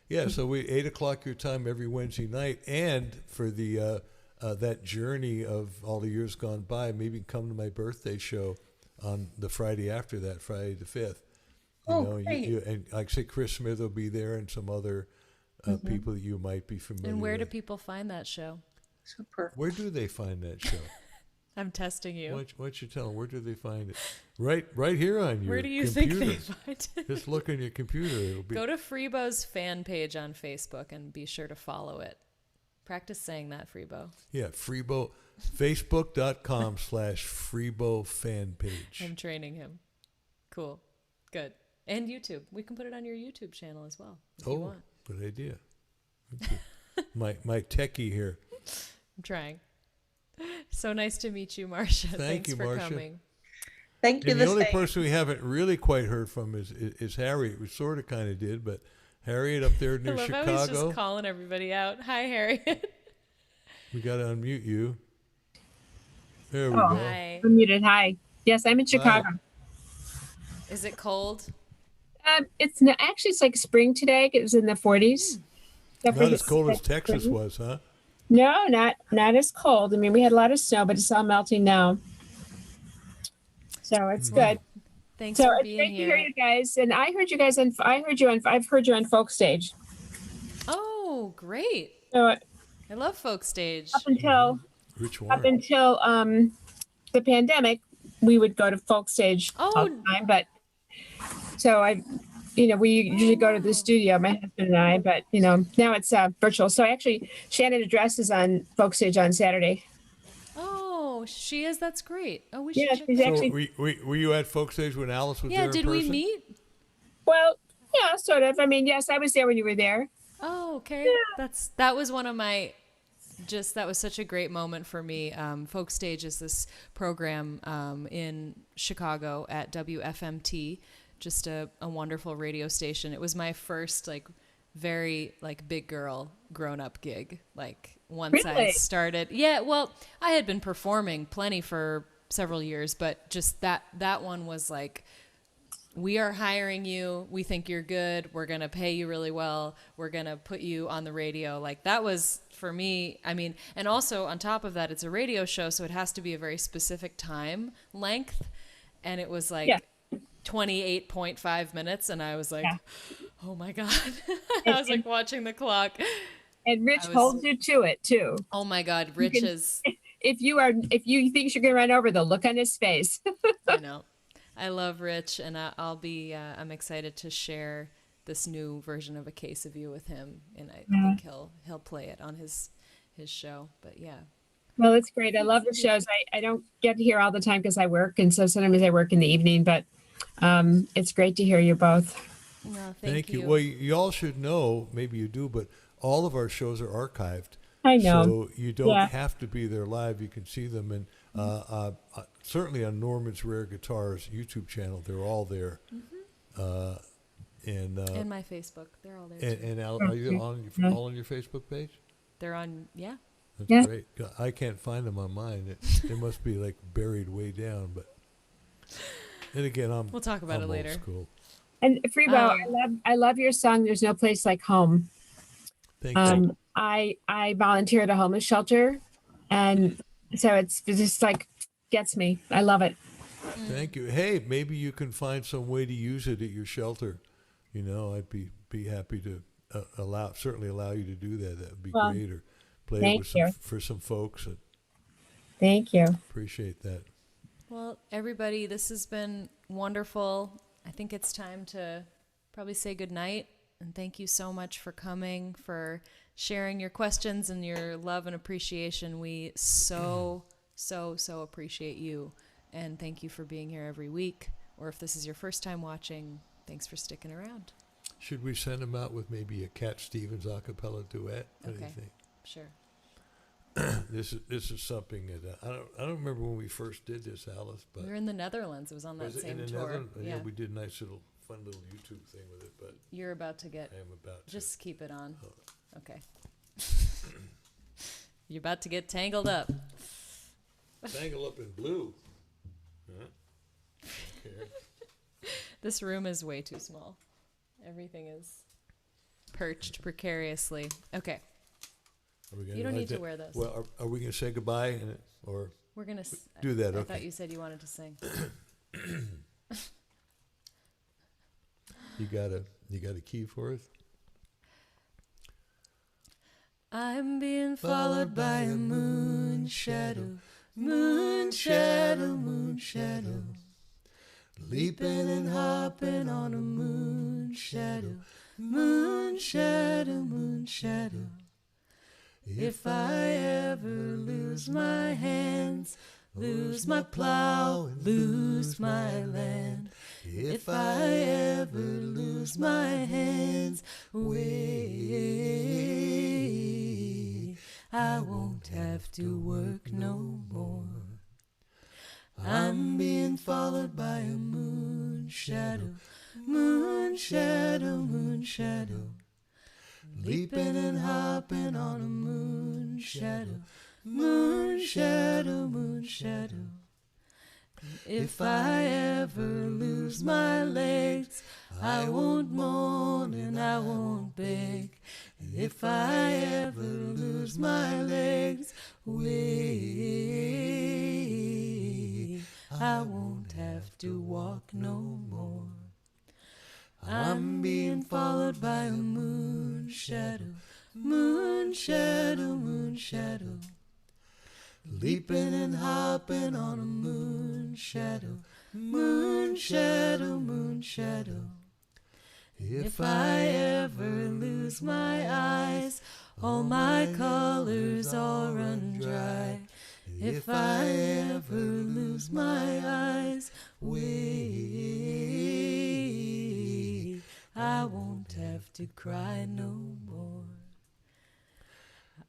Speaker 3: Yeah, so we 8:00 your time every Wednesday night, and for the that journey of all the years gone by, maybe come to my birthday show on the Friday after that, Friday the 5th.
Speaker 12: Great.
Speaker 3: And like I say, Chris Smith will be there, and some other people that you might be familiar with.
Speaker 1: And where do people find that show?
Speaker 12: Super.
Speaker 3: Where do they find that show?
Speaker 1: I'm testing you.
Speaker 3: Why don't you tell them, where do they find it? Right here on your
Speaker 1: Where do you
Speaker 3: computer.
Speaker 1: think they find it?
Speaker 3: Just look on your computer. It'll be.
Speaker 1: Go to Freebo's fan page on Facebook and be sure to follow it. Practice saying that, Freebo.
Speaker 3: Yeah, Freebo. Facebook.com/Freebo fan page.
Speaker 1: I'm training him. Cool. Good. And YouTube. We can put it on your YouTube channel as well. If you want.
Speaker 3: Good idea. my techie here.
Speaker 1: I'm trying. So nice to meet you, Marcia.
Speaker 3: Thanks
Speaker 1: for
Speaker 3: Marcia.
Speaker 1: coming.
Speaker 12: Thank you.
Speaker 3: And the only person we haven't really quite heard from is Harriet. We sort of kind of did, but Harriet up there near
Speaker 1: I love
Speaker 3: Chicago.
Speaker 1: how he's just calling everybody out. Hi, Harriet.
Speaker 3: We got to unmute you. There we
Speaker 5: Oh,
Speaker 3: go.
Speaker 1: Hi.
Speaker 5: Unmuted. Hi. Yes, I'm in Chicago.
Speaker 1: Is it cold?
Speaker 5: Actually, it's like spring today. It was in the 40s.
Speaker 3: Not as cold as Texas was, huh?
Speaker 5: No, not as cold. I mean, we had a lot of snow, but it's all melting now. So it's good.
Speaker 1: Thanks
Speaker 5: so
Speaker 1: for
Speaker 5: it's
Speaker 1: being
Speaker 5: great
Speaker 1: here.
Speaker 5: to hear you guys. And I heard you guys I've heard you on Folk Stage.
Speaker 1: Oh, great.
Speaker 5: So
Speaker 1: I love Folk Stage.
Speaker 5: up until the pandemic, we would go to Folk Stage all the time. But so we usually go to the studio, my husband and I, but now it's virtual. So actually, Shannon addresses on Folk Stage on Saturday.
Speaker 1: Oh, she is. That's great. Oh, we
Speaker 5: Yeah,
Speaker 1: should.
Speaker 5: she's
Speaker 1: check
Speaker 5: actually-
Speaker 3: Were you at Folk Stage when Alice was there in
Speaker 1: did
Speaker 3: person?
Speaker 1: we meet?
Speaker 5: Well, yeah, sort of. I mean, yes, I was there when you were there.
Speaker 1: Oh, okay. That was one of my. That was such a great moment for me. Folk Stage is this program in Chicago at WFMT, just a wonderful radio station. It was my first very big girl grown up gig. Once I
Speaker 5: Really?
Speaker 1: started. Yeah, well, I had been performing plenty for several years, but just that one was we are hiring you. We think you're good. We're going to pay you really well. We're going to put you on the radio. That was for me. I mean, and also on top of that, it's a radio show, so it has to be a very specific time length. And it was 28.5 minutes. And I was oh my God. I was watching the clock.
Speaker 5: And Rich holds you to it too.
Speaker 1: Oh my God. Rich is.
Speaker 5: If you think you're going to run over, the look on his face.
Speaker 1: I know. I love Rich, and I'm excited to share this new version of A Case of You with him, and I think he'll play it on his show. But yeah.
Speaker 5: Well, it's great. I love the shows. I don't get to hear all the time because I work, and so sometimes I work in the evening. But it's great to hear you both.
Speaker 1: Well,
Speaker 3: thank you. Well, you all should know, maybe you do, but all of our shows are archived.
Speaker 5: I know.
Speaker 3: So you don't have to be there live. You can see them, and certainly on Norman's Rare Guitars YouTube channel, they're all there.
Speaker 1: And my Facebook, they're all there.
Speaker 3: And are you all on your Facebook page?
Speaker 1: They're on, yeah.
Speaker 3: That's great. I can't find them on mine. It must be buried way down. But and again,
Speaker 1: we'll talk about it later.
Speaker 3: School.
Speaker 5: And Freebo, I love your song. There's no place like home.
Speaker 3: Thank you.
Speaker 5: I volunteer at a homeless shelter, and so it's just gets me. I love it.
Speaker 3: Thank you. Hey, maybe you can find some way to use it at your shelter. I'd be happy to certainly allow you to do that. That would be great. Or play it for some folks.
Speaker 5: Thank you.
Speaker 3: Appreciate that.
Speaker 1: Well, everybody, this has been wonderful. I think it's time to probably say goodnight. And thank you so much for coming, for sharing your questions and your love and appreciation. We so appreciate you. And thank you for being here every week. Or if this is your first time watching, thanks for sticking around.
Speaker 3: Should we send them out with maybe a Cat Stevens a cappella duet? What do you think?
Speaker 1: Sure.
Speaker 3: This is something that I don't remember when we first did this, Alice. But
Speaker 1: we were in the Netherlands. It was on that same tour.
Speaker 3: Yeah, we did a fun little YouTube thing with it. But
Speaker 1: you're about to get.
Speaker 3: I am about to.
Speaker 1: Just keep it on. Oh. Okay. You're about to get tangled up.
Speaker 3: Tangled up in blue. Huh? Okay.
Speaker 1: This room is way too small. Everything is perched precariously. Okay. You don't need to wear those.
Speaker 3: Well, are we going to say goodbye, or
Speaker 1: we're going to
Speaker 3: do that?
Speaker 1: I
Speaker 3: okay.
Speaker 1: thought you said you wanted to sing.
Speaker 3: You got a key for us?
Speaker 1: I'm being followed by a moon shadow
Speaker 3: shadow, moon shadow, leaping and hopping on a moon shadow, moon shadow, moon shadow. If I ever lose my hands, lose my plow, and lose my land, if I ever lose my hands, way, I won't have to work no more. I'm being followed by a moon shadow, moon shadow, moon shadow, leaping and hopping on a moon shadow, moon shadow, moon shadow. If I ever lose my legs, I won't moan and I won't beg. And if I ever lose my legs, way, I won't have to walk no more. I'm being followed by a moon shadow, moon shadow, moon shadow, leaping and hopping on a moon shadow, moon shadow, moon shadow. If I ever lose my eyes, all my colors all run dry. If I ever lose my eyes, way, I won't have to cry no more.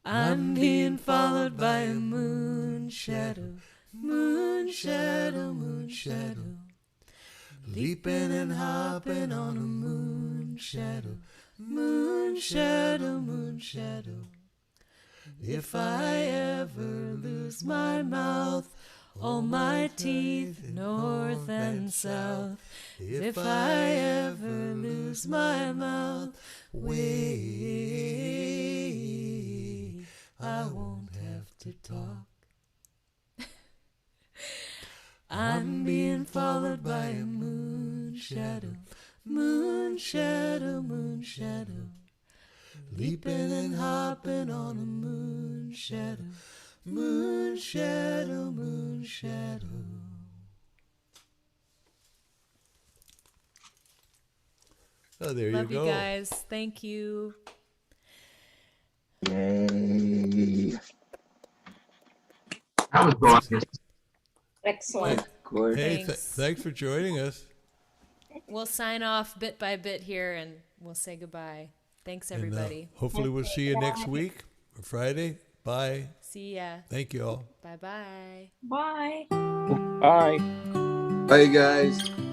Speaker 3: I'm being followed by a moon shadow, moon shadow, moon shadow, leaping and hopping on a moon shadow, moon shadow, moon shadow. If I ever lose my mouth, all my teeth, north and south, if I ever lose my mouth, way, I won't have to talk. I'm being followed by a moon shadow, moon shadow, moon shadow, leaping and hopping on a moon shadow, moon shadow, moon shadow. Oh, there
Speaker 1: Love
Speaker 3: you go.
Speaker 1: You guys. Thank you.
Speaker 11: Yay. That was gorgeous.
Speaker 13: Excellent.
Speaker 3: Hey,
Speaker 1: Thanks.
Speaker 3: thanks for joining us.
Speaker 1: We'll sign off bit by bit here and we'll say goodbye. Thanks, everybody.
Speaker 3: And, hopefully we'll see you next week or Friday. Bye.
Speaker 1: See ya.
Speaker 3: Thank you all.
Speaker 1: Bye-bye.
Speaker 6: Bye.
Speaker 10: Bye.
Speaker 4: Bye, guys.